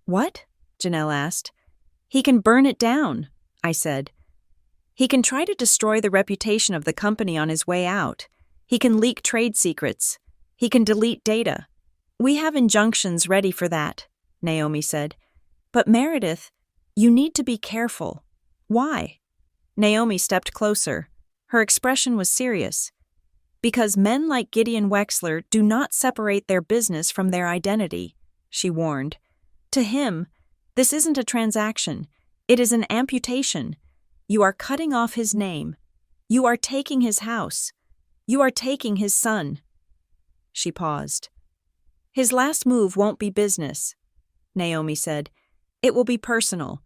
"What?" Janelle asked. "He can burn it down," I said. "He can try to destroy the reputation of the company on his way out. He can leak trade secrets. He can delete data. We have injunctions ready for that," Naomi said. "But Meredith, you need to be careful." "Why?" Naomi stepped closer. Her expression was serious. "Because men like Gideon Wexler do not separate their business from their identity," she warned. "To him, this isn't a transaction. It is an amputation. You are cutting off his name. You are taking his house. You are taking his son." She paused. "His last move won't be business," Naomi said. "It will be personal.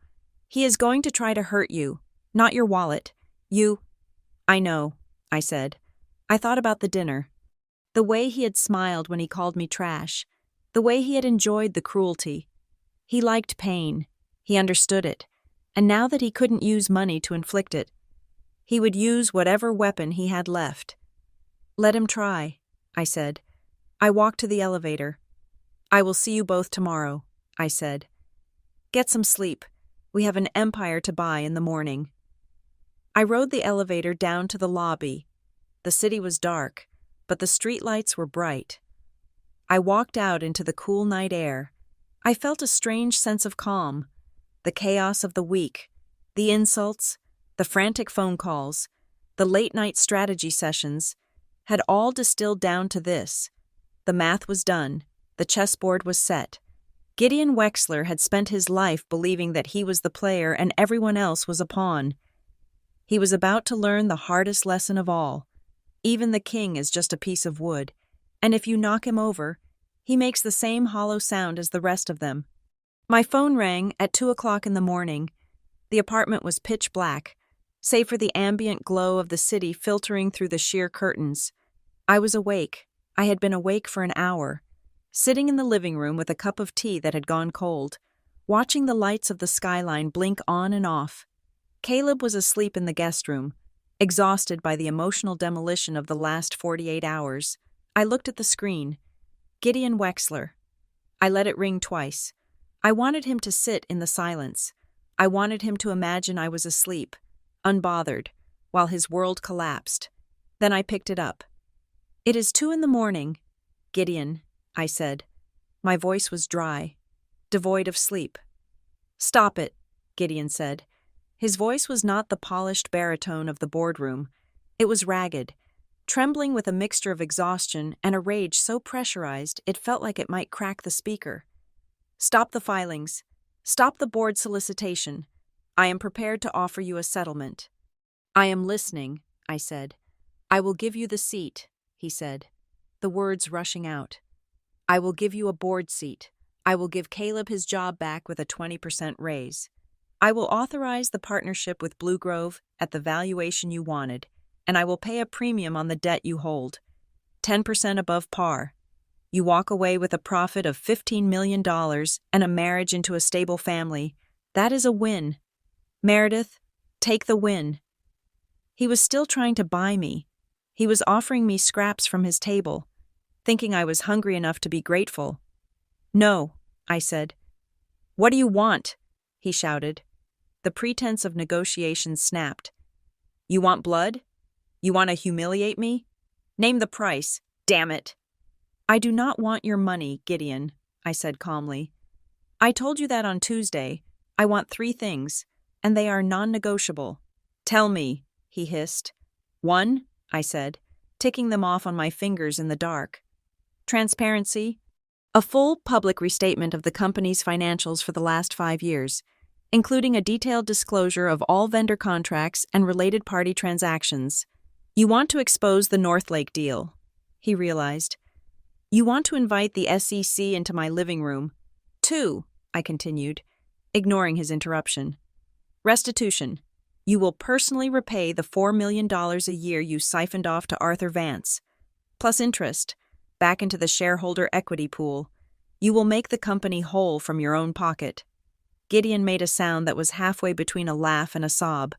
He is going to try to hurt you, not your wallet. "I know," I said. I thought about the dinner. The way he had smiled when he called me trash. The way he had enjoyed the cruelty. He liked pain. He understood it. And now that he couldn't use money to inflict it, he would use whatever weapon he had left. "Let him try," I said. I walked to the elevator. "I will see you both tomorrow," I said. "Get some sleep. We have an empire to buy in the morning. I rode the elevator down to the lobby. The city was dark, but the streetlights were bright. I walked out into the cool night air. I felt a strange sense of calm. The chaos of the week, the insults, the frantic phone calls, the late-night strategy sessions, had all distilled down to this. The math was done. The chessboard was set. Gideon Wexler had spent his life believing that he was the player and everyone else was a pawn. He was about to learn the hardest lesson of all. Even the king is just a piece of wood, and if you knock him over, he makes the same hollow sound as the rest of them. My phone rang at 2 o'clock in the morning. The apartment was pitch black, save for the ambient glow of the city filtering through the sheer curtains. I was awake. I had been awake for an hour, sitting in the living room with a cup of tea that had gone cold, watching the lights of the skyline blink on and off. Caleb was asleep in the guest room, exhausted by the emotional demolition of the last 48 hours. I looked at the screen. Gideon Wexler. I let it ring twice. I wanted him to sit in the silence. I wanted him to imagine I was asleep, unbothered, while his world collapsed. Then I picked it up. "It is 2 in the morning, Gideon," I said. My voice was dry, devoid of sleep. "Stop it," Gideon said. His voice was not the polished baritone of the boardroom. It was ragged, trembling with a mixture of exhaustion and a rage so pressurized it felt like it might crack the speaker. "Stop the filings. Stop the board solicitation. I am prepared to offer you a settlement." "I am listening," I said. "I will give you the seat," he said, the words rushing out. "I will give you a board seat. I will give Caleb his job back with a 20% raise. I will authorize the partnership with Blue Grove at the valuation you wanted, and I will pay a premium on the debt you hold, 10% above par. You walk away with a profit of $15 million and a marriage into a stable family. That is a win. Meredith, take the win." He was still trying to buy me. He was offering me scraps from his table, thinking I was hungry enough to be grateful. "No," I said. "What do you want?" he shouted. The pretense of negotiation snapped. "You want blood? You want to humiliate me? Name the price, damn it." "I do not want your money, Gideon," I said calmly. "I told you that on Tuesday. I want 3 things, and they are non-negotiable." "Tell me," he hissed. "1," I said, ticking them off on my fingers in the dark. "Transparency. A full public restatement of the company's financials for the last 5 years, including a detailed disclosure of all vendor contracts and related party transactions. You want to expose the Northlake deal," he realized. "You want to invite the SEC into my living room." 2, I continued, ignoring his interruption. "Restitution. You will personally repay the $4 million a year you siphoned off to Arthur Vance, plus interest, back into the shareholder equity pool. You will make the company whole from your own pocket." Gideon made a sound that was halfway between a laugh and a sob.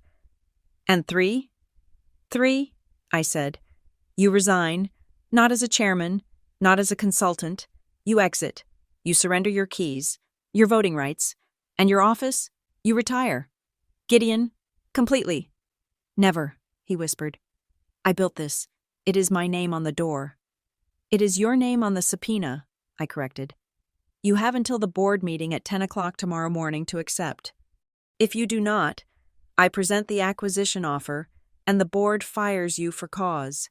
"And 3? 3, I said. "You resign, not as a chairman, not as a consultant. You exit. You surrender your keys, your voting rights, and your office. You retire. Gideon, completely." "Never," he whispered. "I built this. It is my name on the door." "It is your name on the subpoena," I corrected. "You have until the board meeting at 10 o'clock tomorrow morning to accept. If you do not, I present the acquisition offer, and the board fires you for cause."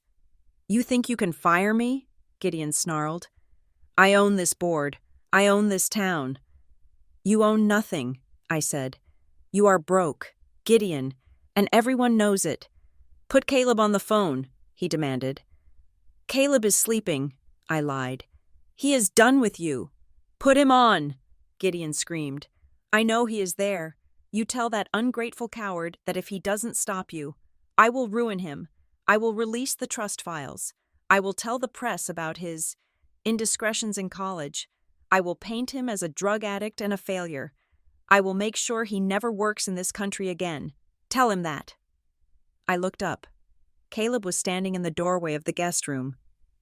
"You think you can fire me?" Gideon snarled. "I own this board. I own this town." "You own nothing," I said. "You are broke, Gideon, and everyone knows it. Put Caleb on the phone," he demanded. "Caleb is sleeping," I lied. "He is done with you." "Put him on," Gideon screamed. "I know he is there. You tell that ungrateful coward that if he doesn't stop you, I will ruin him. I will release the trust files. I will tell the press about his indiscretions in college. I will paint him as a drug addict and a failure. I will make sure he never works in this country again. Tell him that." I looked up. Caleb was standing in the doorway of the guest room.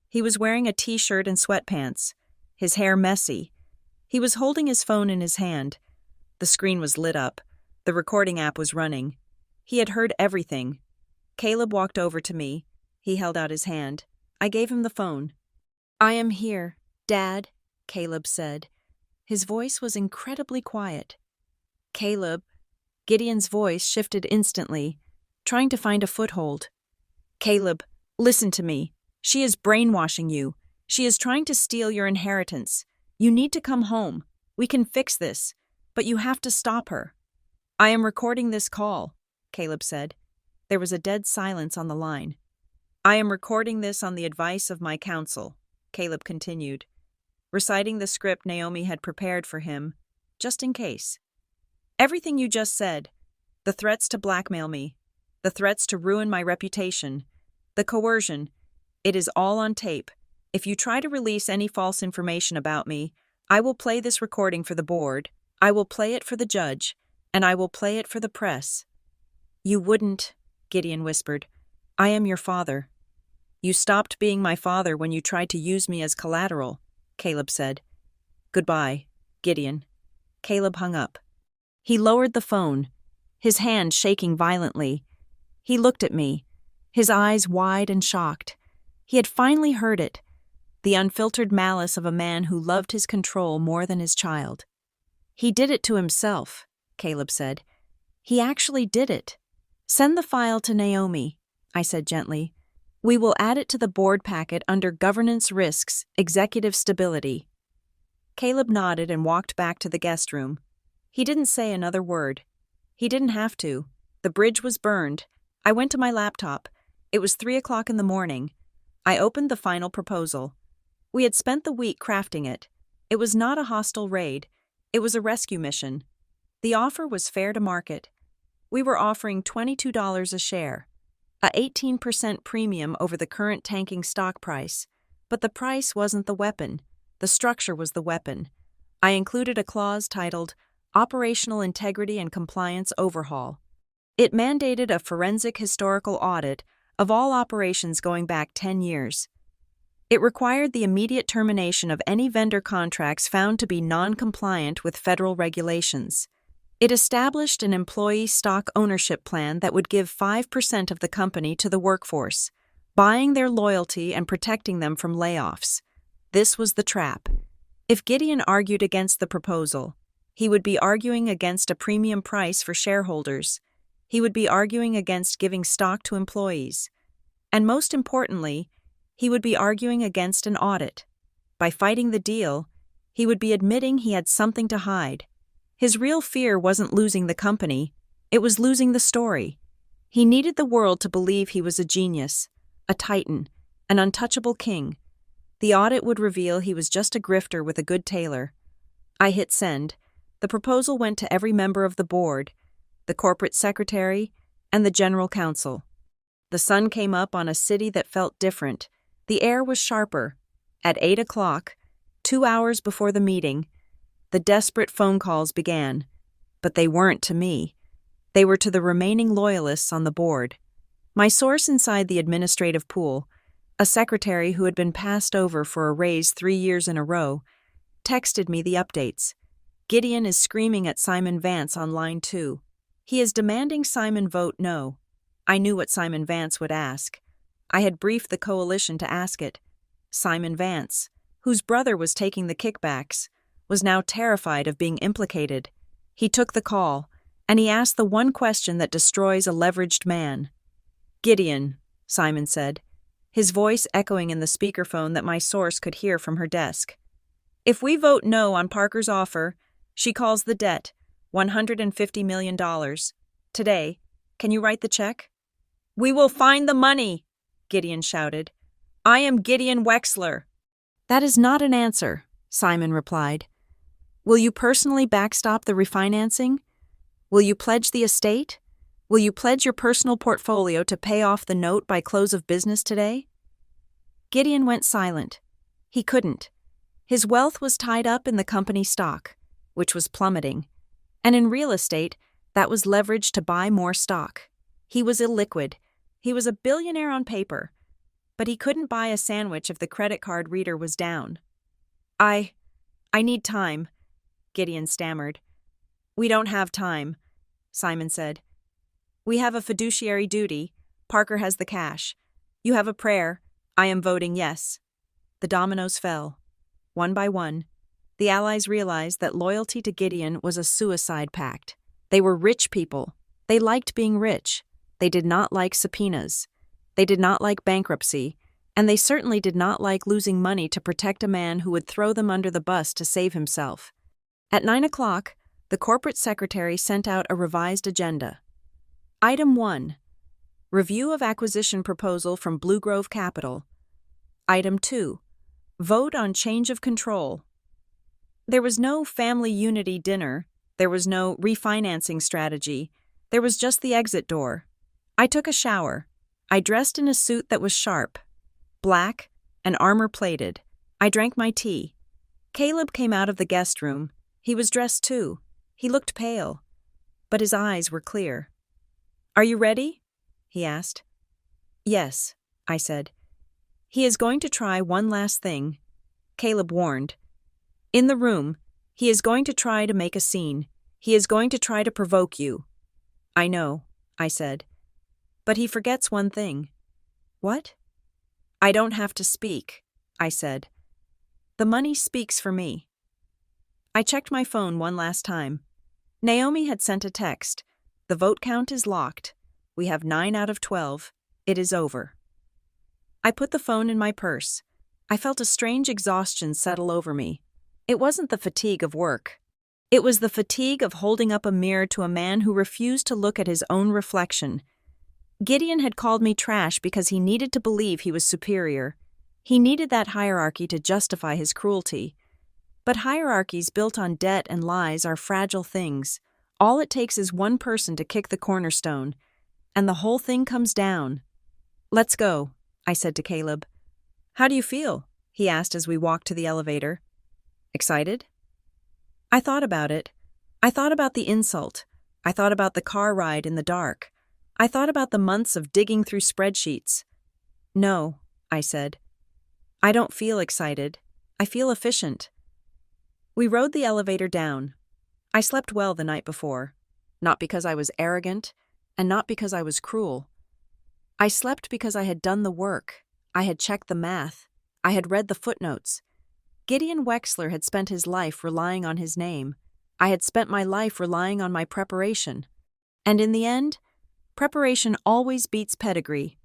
He was wearing a t-shirt and sweatpants, his hair messy. He was holding his phone in his hand. The screen was lit up. The recording app was running. He had heard everything. Caleb walked over to me. He held out his hand. I gave him the phone. "I am here, Dad," Caleb said. His voice was incredibly quiet. "Caleb." Gideon's voice shifted instantly, trying to find a foothold. "Caleb, listen to me. She is brainwashing you. She is trying to steal your inheritance. You need to come home. We can fix this, but you have to stop her." "I am recording this call," Caleb said. There was a dead silence on the line. "I am recording this on the advice of my counsel," Caleb continued, reciting the script Naomi had prepared for him, just in case. "Everything you just said, the threats to blackmail me, the threats to ruin my reputation, the coercion, it is all on tape. If you try to release any false information about me, I will play this recording for the board, I will play it for the judge, and I will play it for the press." "You wouldn't," Gideon whispered. "I am your father." "You stopped being my father when you tried to use me as collateral," Caleb said. "Goodbye, Gideon." Caleb hung up. He lowered the phone, his hand shaking violently. He looked at me, his eyes wide and shocked. He had finally heard it, the unfiltered malice of a man who loved his control more than his child. "He did it to himself," Caleb said. "He actually did it." "Send the file to Naomi," I said gently. "We will add it to the board packet under Governance Risks, Executive Stability." Caleb nodded and walked back to the guest room. He didn't say another word. He didn't have to. The bridge was burned. I went to my laptop. It was 3 o'clock in the morning. I opened the final proposal. We had spent the week crafting it. It was not a hostile raid. It was a rescue mission. The offer was fair to market. We were offering $22 a share, a 18% premium over the current tanking stock price. But the price wasn't the weapon. The structure was the weapon. I included a clause titled Operational Integrity and Compliance Overhaul. It mandated a forensic historical audit of all operations going back 10 years. It required the immediate termination of any vendor contracts found to be non-compliant with federal regulations. It established an employee stock ownership plan that would give 5% of the company to the workforce, buying their loyalty and protecting them from layoffs. This was the trap. If Gideon argued against the proposal, he would be arguing against a premium price for shareholders. He would be arguing against giving stock to employees. And most importantly, he would be arguing against an audit. By fighting the deal, he would be admitting he had something to hide. His real fear wasn't losing the company, it was losing the story. He needed the world to believe he was a genius, a titan, an untouchable king. The audit would reveal he was just a grifter with a good tailor. I hit send. The proposal went to every member of the board, the corporate secretary, and the general counsel. The sun came up on a city that felt different. The air was sharper. At 8 o'clock, 2 hours before the meeting, the desperate phone calls began. But they weren't to me. They were to the remaining loyalists on the board. My source inside the administrative pool, a secretary who had been passed over for a raise 3 years in a row, texted me the updates. Gideon is screaming at Simon Vance on line 2. He is demanding Simon vote no. I knew what Simon Vance would ask. I had briefed the coalition to ask it. Simon Vance, whose brother was taking the kickbacks, was now terrified of being implicated. He took the call, and he asked the one question that destroys a leveraged man. "Gideon," Simon said, his voice echoing in the speakerphone that my source could hear from her desk. "If we vote no on Parker's offer, she calls the debt, $150 million. Today, can you write the check?" "We will find the money," Gideon shouted. "I am Gideon Wexler." "That is not an answer," Simon replied. "Will you personally backstop the refinancing? Will you pledge the estate? Will you pledge your personal portfolio to pay off the note by close of business today?" Gideon went silent. He couldn't. His wealth was tied up in the company stock, which was plummeting, and in real estate, that was leverage to buy more stock. He was illiquid. He was a billionaire on paper, but he couldn't buy a sandwich if the credit card reader was down. I need time," Gideon stammered. "We don't have time. Simon said. "We have a fiduciary duty. Parker has the cash. You have a prayer. I am voting yes." The dominoes fell. One by one, the allies realized that loyalty to Gideon was a suicide pact. They were rich people. They liked being rich. They did not like subpoenas. They did not like bankruptcy, and they certainly did not like losing money to protect a man who would throw them under the bus to save himself. At 9 o'clock, the corporate secretary sent out a revised agenda. Item 1. Review of acquisition proposal from Blue Grove Capital. Item 2. Vote on change of control. There was no family unity dinner. There was no refinancing strategy. There was just the exit door. I took a shower. I dressed in a suit that was sharp, black, and armor-plated. I drank my tea. Caleb came out of the guest room. He was dressed too. He looked pale, but his eyes were clear. "Are you ready?" he asked. "Yes," I said. "He is going to try one last thing," Caleb warned. "In the room, he is going to try to make a scene. He is going to try to provoke you." "I know," I said. "But he forgets one thing." "What?" "I don't have to speak," I said. "The money speaks for me." I checked my phone one last time. Naomi had sent a text. "The vote count is locked. We have 9 out of 12. It is over." I put the phone in my purse. I felt a strange exhaustion settle over me. It wasn't the fatigue of work. It was the fatigue of holding up a mirror to a man who refused to look at his own reflection. Gideon had called me trash because he needed to believe he was superior. He needed that hierarchy to justify his cruelty. But hierarchies built on debt and lies are fragile things. All it takes is one person to kick the cornerstone, and the whole thing comes down. "Let's go," I said to Caleb. "How do you feel?" he asked as we walked to the elevator. "Excited?" I thought about it. I thought about the insult. I thought about the car ride in the dark. I thought about the months of digging through spreadsheets. "No," I said. "I don't feel excited. I feel efficient." We rode the elevator down. I slept well the night before, not because I was arrogant, and not because I was cruel. I slept because I had done the work. I had checked the math. I had read the footnotes. Gideon Wexler had spent his life relying on his name. I had spent my life relying on my preparation. And in the end, preparation always beats pedigree.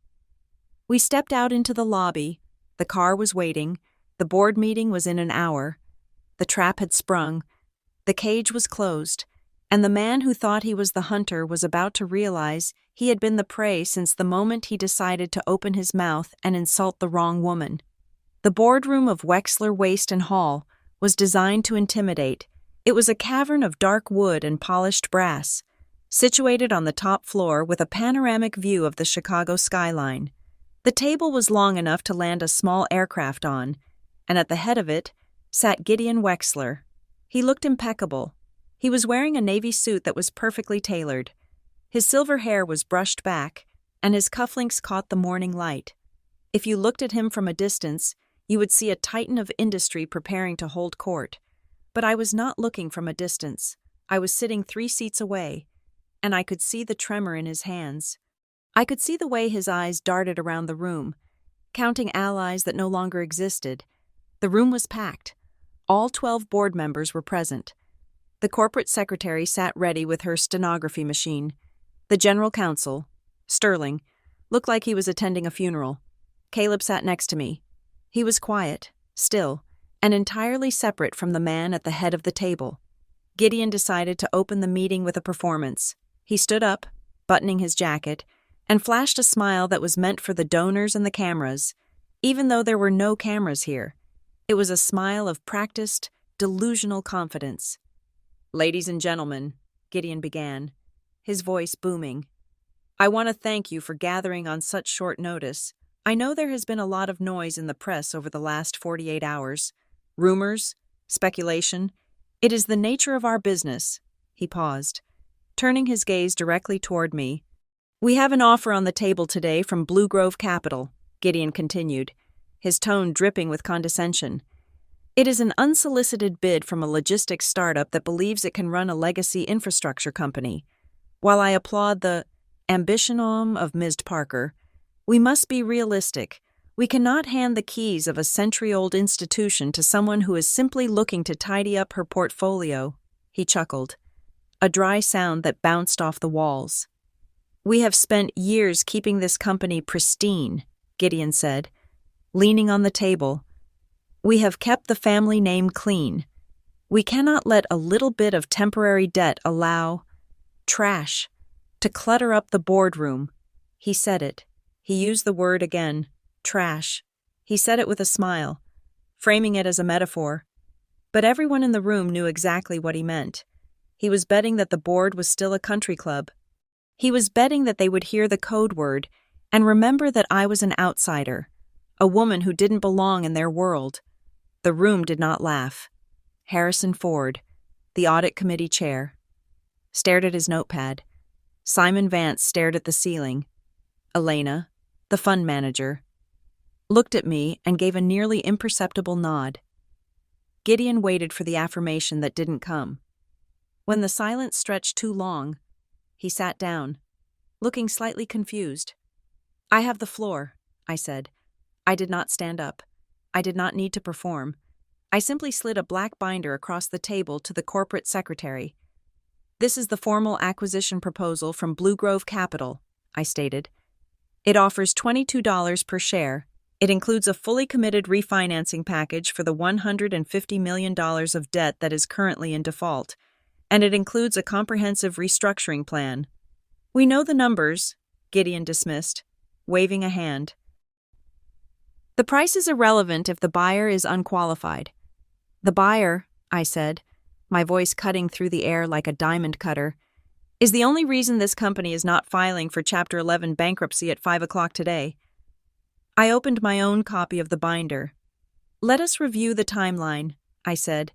We stepped out into the lobby. The car was waiting. The board meeting was in an hour. The trap had sprung. The cage was closed. And the man who thought he was the hunter was about to realize he had been the prey since the moment he decided to open his mouth and insult the wrong woman. The boardroom of Wexler, Waste and Hall was designed to intimidate. It was a cavern of dark wood and polished brass, situated on the top floor with a panoramic view of the Chicago skyline. The table was long enough to land a small aircraft on, and at the head of it sat Gideon Wexler. He looked impeccable. He was wearing a navy suit that was perfectly tailored. His silver hair was brushed back, and his cufflinks caught the morning light. If you looked at him from a distance, you would see a titan of industry preparing to hold court. But I was not looking from a distance. I was sitting 3 seats away, and I could see the tremor in his hands. I could see the way his eyes darted around the room, counting allies that no longer existed. The room was packed. All 12 board members were present. The corporate secretary sat ready with her stenography machine. The general counsel, Sterling, looked like he was attending a funeral. Caleb sat next to me. He was quiet, still, and entirely separate from the man at the head of the table. Gideon decided to open the meeting with a performance. He stood up, buttoning his jacket, and flashed a smile that was meant for the donors and the cameras, even though there were no cameras here. It was a smile of practiced, delusional confidence. "Ladies and gentlemen," Gideon began, his voice booming, "I want to thank you for gathering on such short notice. I know there has been a lot of noise in the press over the last 48 hours. Rumors, speculation. It is the nature of our business." He paused, turning his gaze directly toward me. "We have an offer on the table today from Blue Grove Capital," Gideon continued, his tone dripping with condescension. "It is an unsolicited bid from a logistics startup that believes it can run a legacy infrastructure company. While I applaud the ambition of Ms. Parker, we must be realistic. We cannot hand the keys of a century-old institution to someone who is simply looking to tidy up her portfolio. He chuckled, a dry sound that bounced off the walls. We have spent years keeping this company pristine, Gideon said, leaning on the table. We have kept the family name clean. We cannot let a little bit of temporary debt allow trash to clutter up the boardroom. He said it. He used the word again, trash. He said it with a smile, framing it as a metaphor. But everyone in the room knew exactly what he meant. He was betting that the board was still a country club. He was betting that they would hear the code word and remember that I was an outsider, a woman who didn't belong in their world. The room did not laugh. Harrison Ford, the audit committee chair, stared at his notepad. Simon Vance stared at the ceiling. Elena, the fund manager, looked at me and gave a nearly imperceptible nod. Gideon waited for the affirmation that didn't come. When the silence stretched too long, he sat down, looking slightly confused. I have the floor, I said. I did not stand up. I did not need to perform. I simply slid a black binder across the table to the corporate secretary. This is the formal acquisition proposal from Blue Grove Capital, I stated. It offers $22 per share. It includes a fully committed refinancing package for the $150 million of debt that is currently in default, and it includes a comprehensive restructuring plan. We know the numbers, Gideon dismissed, waving a hand. The price is irrelevant if the buyer is unqualified. The buyer, I said, my voice cutting through the air like a diamond cutter, is the only reason this company is not filing for Chapter 11 bankruptcy at 5 o'clock today. I opened my own copy of the binder. Let us review the timeline, I said.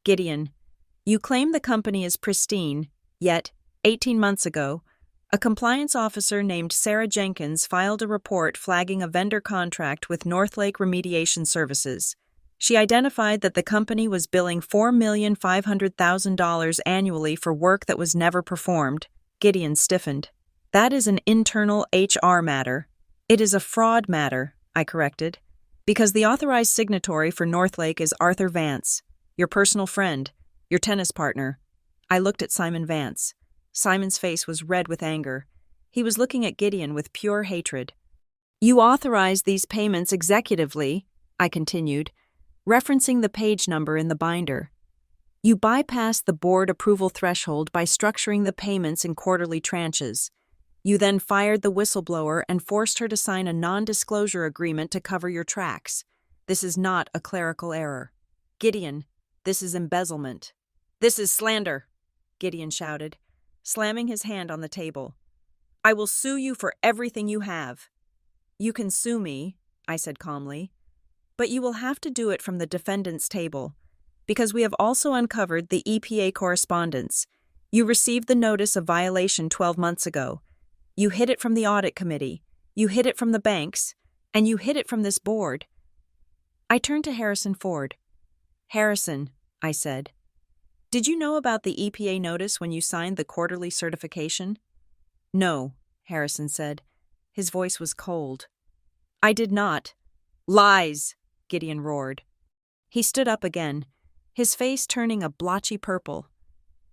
Gideon, you claim the company is pristine, yet, 18 months ago, a compliance officer named Sarah Jenkins filed a report flagging a vendor contract with Northlake Remediation Services. She identified that the company was billing $4,500,000 annually for work that was never performed. Gideon stiffened. That is an internal HR matter. It is a fraud matter, I corrected, because the authorized signatory for Northlake is Arthur Vance, your personal friend, your tennis partner. I looked at Simon Vance. Simon's face was red with anger. He was looking at Gideon with pure hatred. You authorized these payments executively, I continued, referencing the page number in the binder. You bypassed the board approval threshold by structuring the payments in quarterly tranches. You then fired the whistleblower and forced her to sign a non-disclosure agreement to cover your tracks. This is not a clerical error. Gideon, this is embezzlement. This is slander, Gideon shouted, slamming his hand on the table. I will sue you for everything you have. You can sue me, I said calmly, but you will have to do it from the defendant's table, because we have also uncovered the EPA correspondence. You received the notice of violation 12 months ago. You hid it from the audit committee, you hid it from the banks, and you hid it from this board. I turned to Harrison Ford. Harrison, I said, did you know about the EPA notice when you signed the quarterly certification? No, Harrison said. His voice was cold. I did not. Lies, Gideon roared. He stood up again, his face turning a blotchy purple.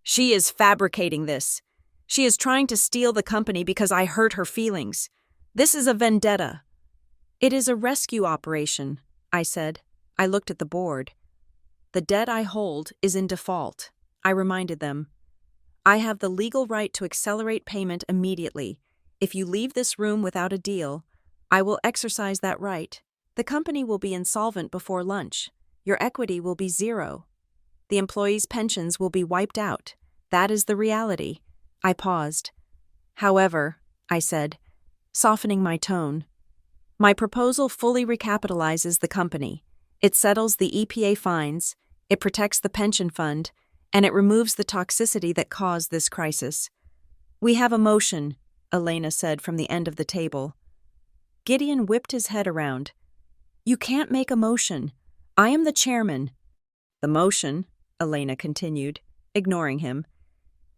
She is fabricating this. She is trying to steal the company because I hurt her feelings. This is a vendetta. It is a rescue operation, I said. I looked at the board. The debt I hold is in default, I reminded them. I have the legal right to accelerate payment immediately. If you leave this room without a deal, I will exercise that right. The company will be insolvent before lunch. Your equity will be zero. The employees' pensions will be wiped out. That is the reality. I paused. However, I said, softening my tone, my proposal fully recapitalizes the company. It settles the EPA fines, it protects the pension fund, and it removes the toxicity that caused this crisis. We have a motion, Elena said from the end of the table. Gideon whipped his head around. You can't make a motion. I am the chairman. The motion, Elena continued, ignoring him,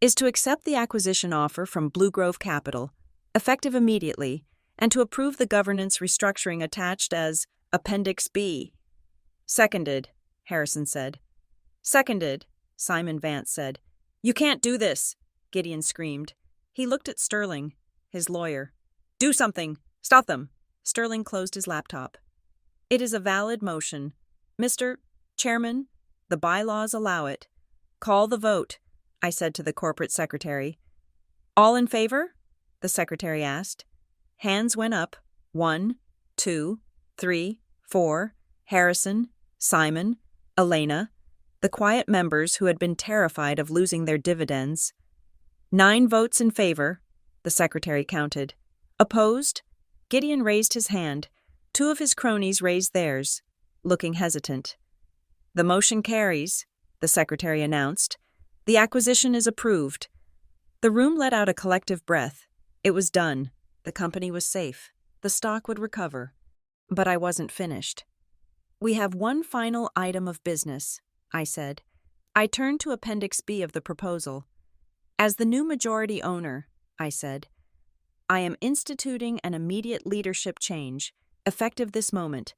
is to accept the acquisition offer from Blue Grove Capital, effective immediately, and to approve the governance restructuring attached as Appendix B. Seconded, Harrison said. Seconded, Simon Vance said. You can't do this, Gideon screamed. He looked at Sterling, his lawyer. Do something! Stop them! Sterling closed his laptop. It is a valid motion. Mr. Chairman, the bylaws allow it. Call the vote, I said to the corporate secretary. All in favor? The secretary asked. Hands went up. 1, 2, 3, 4. Harrison, Simon, Elena, the quiet members who had been terrified of losing their dividends. 9 votes in favor, the secretary counted. Opposed? Gideon raised his hand. 2 of his cronies raised theirs, looking hesitant. The motion carries, the secretary announced. The acquisition is approved. The room let out a collective breath. It was done. The company was safe. The stock would recover. But I wasn't finished. We have one final item of business, I said. I turned to Appendix B of the proposal. As the new majority owner, I said, I am instituting an immediate leadership change, effective this moment.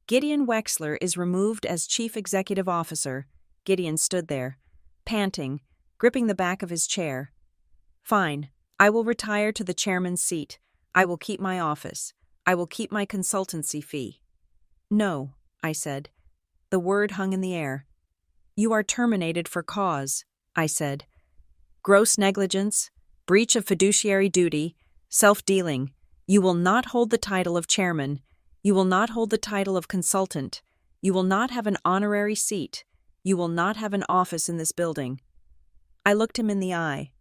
Gideon Wexler is removed as Chief Executive Officer. Gideon stood there, panting, gripping the back of his chair. Fine, I will retire to the chairman's seat. I will keep my office. I will keep my consultancy fee. No, I said. The word hung in the air. You are terminated for cause, I said. Gross negligence, breach of fiduciary duty, self-dealing. You will not hold the title of chairman. You will not hold the title of consultant. You will not have an honorary seat. You will not have an office in this building. I looked him in the eye.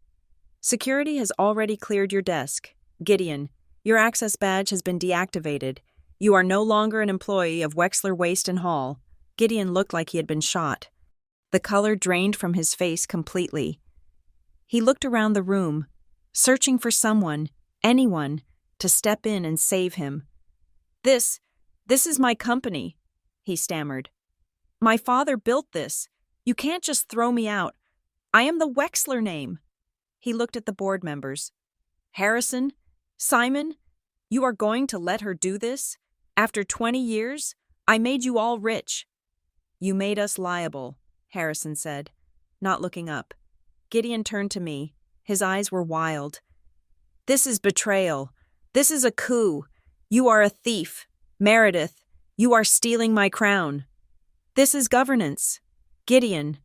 Security has already cleared your desk. Gideon, your access badge has been deactivated. You are no longer an employee of Wexler Waste and Hall. Gideon looked like he had been shot. The color drained from his face completely. He looked around the room, searching for someone, anyone, to step in and save him. This is my company, he stammered. My father built this. You can't just throw me out. I am the Wexler name. He looked at the board members. Harrison, Simon, you are going to let her do this? After 20 years, I made you all rich. You made us liable, Harrison said, not looking up. Gideon turned to me. His eyes were wild. This is betrayal. This is a coup. You are a thief. Meredith, you are stealing my crown. This is governance. Gideon,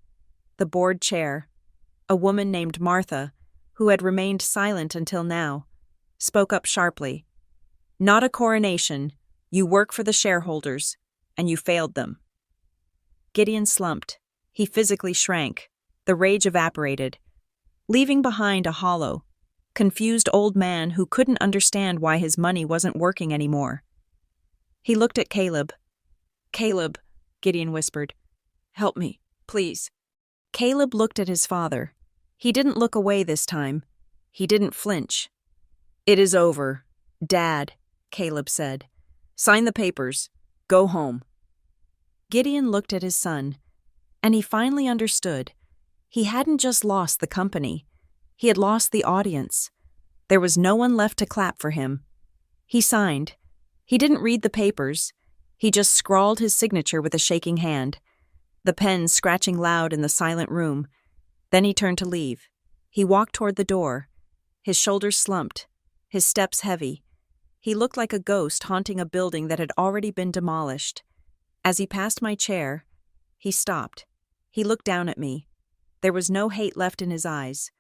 the board chair, a woman named Martha, who had remained silent until now, spoke up sharply. Not a coronation. You work for the shareholders, and you failed them. Gideon slumped. He physically shrank. The rage evaporated, leaving behind a hollow, confused old man who couldn't understand why his money wasn't working anymore. He looked at Caleb. Caleb, Gideon whispered. Help me, please. Caleb looked at his father. He didn't look away this time. He didn't flinch. It is over, Dad, Caleb said. Sign the papers. Go home. Gideon looked at his son, and he finally understood. He hadn't just lost the company. He had lost the audience. There was no one left to clap for him. He signed. He didn't read the papers. He just scrawled his signature with a shaking hand, the pen scratching loud in the silent room. Then he turned to leave. He walked toward the door, his shoulders slumped, his steps heavy. He looked like a ghost haunting a building that had already been demolished. As he passed my chair, he stopped. He looked down at me. There was no hate left in his eyes,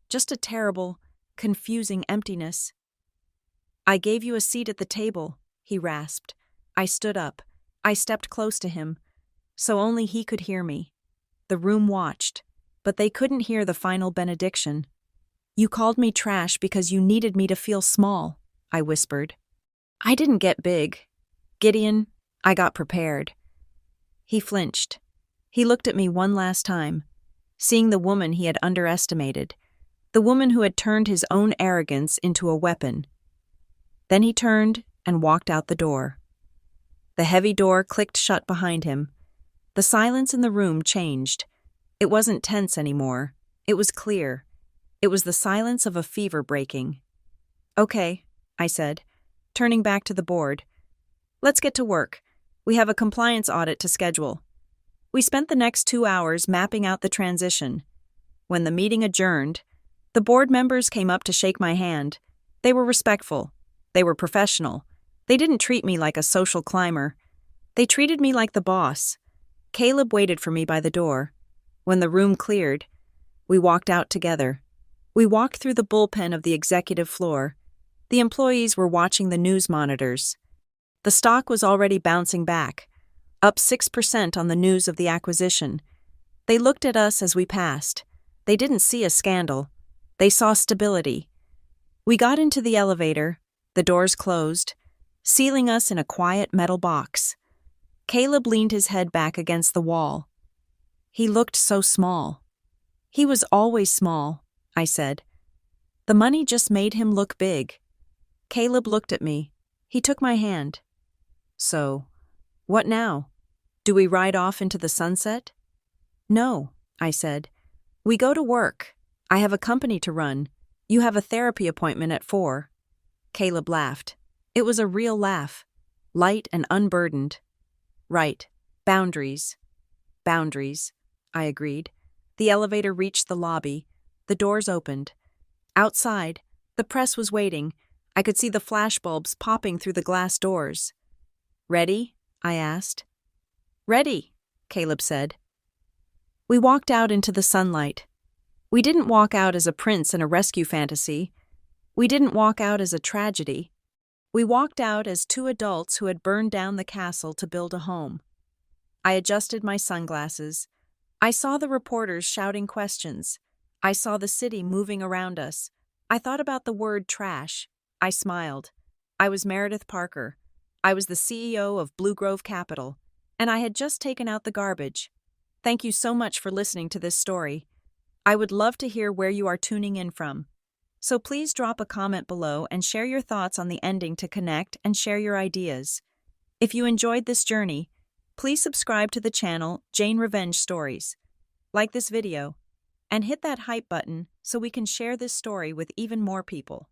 just a terrible, confusing emptiness. I gave you a seat at the table, he rasped. I stood up. I stepped close to him, so only he could hear me. The room watched, but they couldn't hear the final benediction. You called me trash because you needed me to feel small, I whispered. I didn't get big. Gideon, I got prepared. He flinched. He looked at me one last time, seeing the woman he had underestimated, the woman who had turned his own arrogance into a weapon. Then he turned and walked out the door. The heavy door clicked shut behind him. The silence in the room changed. It wasn't tense anymore. It was clear. It was the silence of a fever breaking. "Okay," I said, turning back to the board. "Let's get to work. We have a compliance audit to schedule." We spent the next 2 hours mapping out the transition. When the meeting adjourned, the board members came up to shake my hand. They were respectful. They were professional. They didn't treat me like a social climber. They treated me like the boss. Caleb waited for me by the door. When the room cleared, we walked out together. We walked through the bullpen of the executive floor. The employees were watching the news monitors. The stock was already bouncing back, up 6% on the news of the acquisition. They looked at us as we passed. They didn't see a scandal. They saw stability. We got into the elevator. The doors closed, sealing us in a quiet metal box. Caleb leaned his head back against the wall. He looked so small. "He was always small," I said. "The money just made him look big." Caleb looked at me. He took my hand. "So, what now? Do we ride off into the sunset?" "No," I said. "We go to work. I have a company to run. You have a therapy appointment at 4. Caleb laughed. It was a real laugh, light and unburdened. "Right. Boundaries." "Boundaries," I agreed. The elevator reached the lobby. The doors opened. Outside, the press was waiting. I could see the flashbulbs popping through the glass doors. "Ready?" I asked. "Ready," Caleb said. We walked out into the sunlight. We didn't walk out as a prince in a rescue fantasy. We didn't walk out as a tragedy. We walked out as 2 adults who had burned down the castle to build a home. I adjusted my sunglasses. I saw the reporters shouting questions. I saw the city moving around us. I thought about the word trash. I smiled. I was Meredith Parker. I was the CEO of Blue Grove Capital, and I had just taken out the garbage. Thank you so much for listening to this story. I would love to hear where you are tuning in from. So please drop a comment below and share your thoughts on the ending to connect and share your ideas. If you enjoyed this journey, please subscribe to the channel Jane Revenge Stories. Like this video, and hit that hype button so we can share this story with even more people.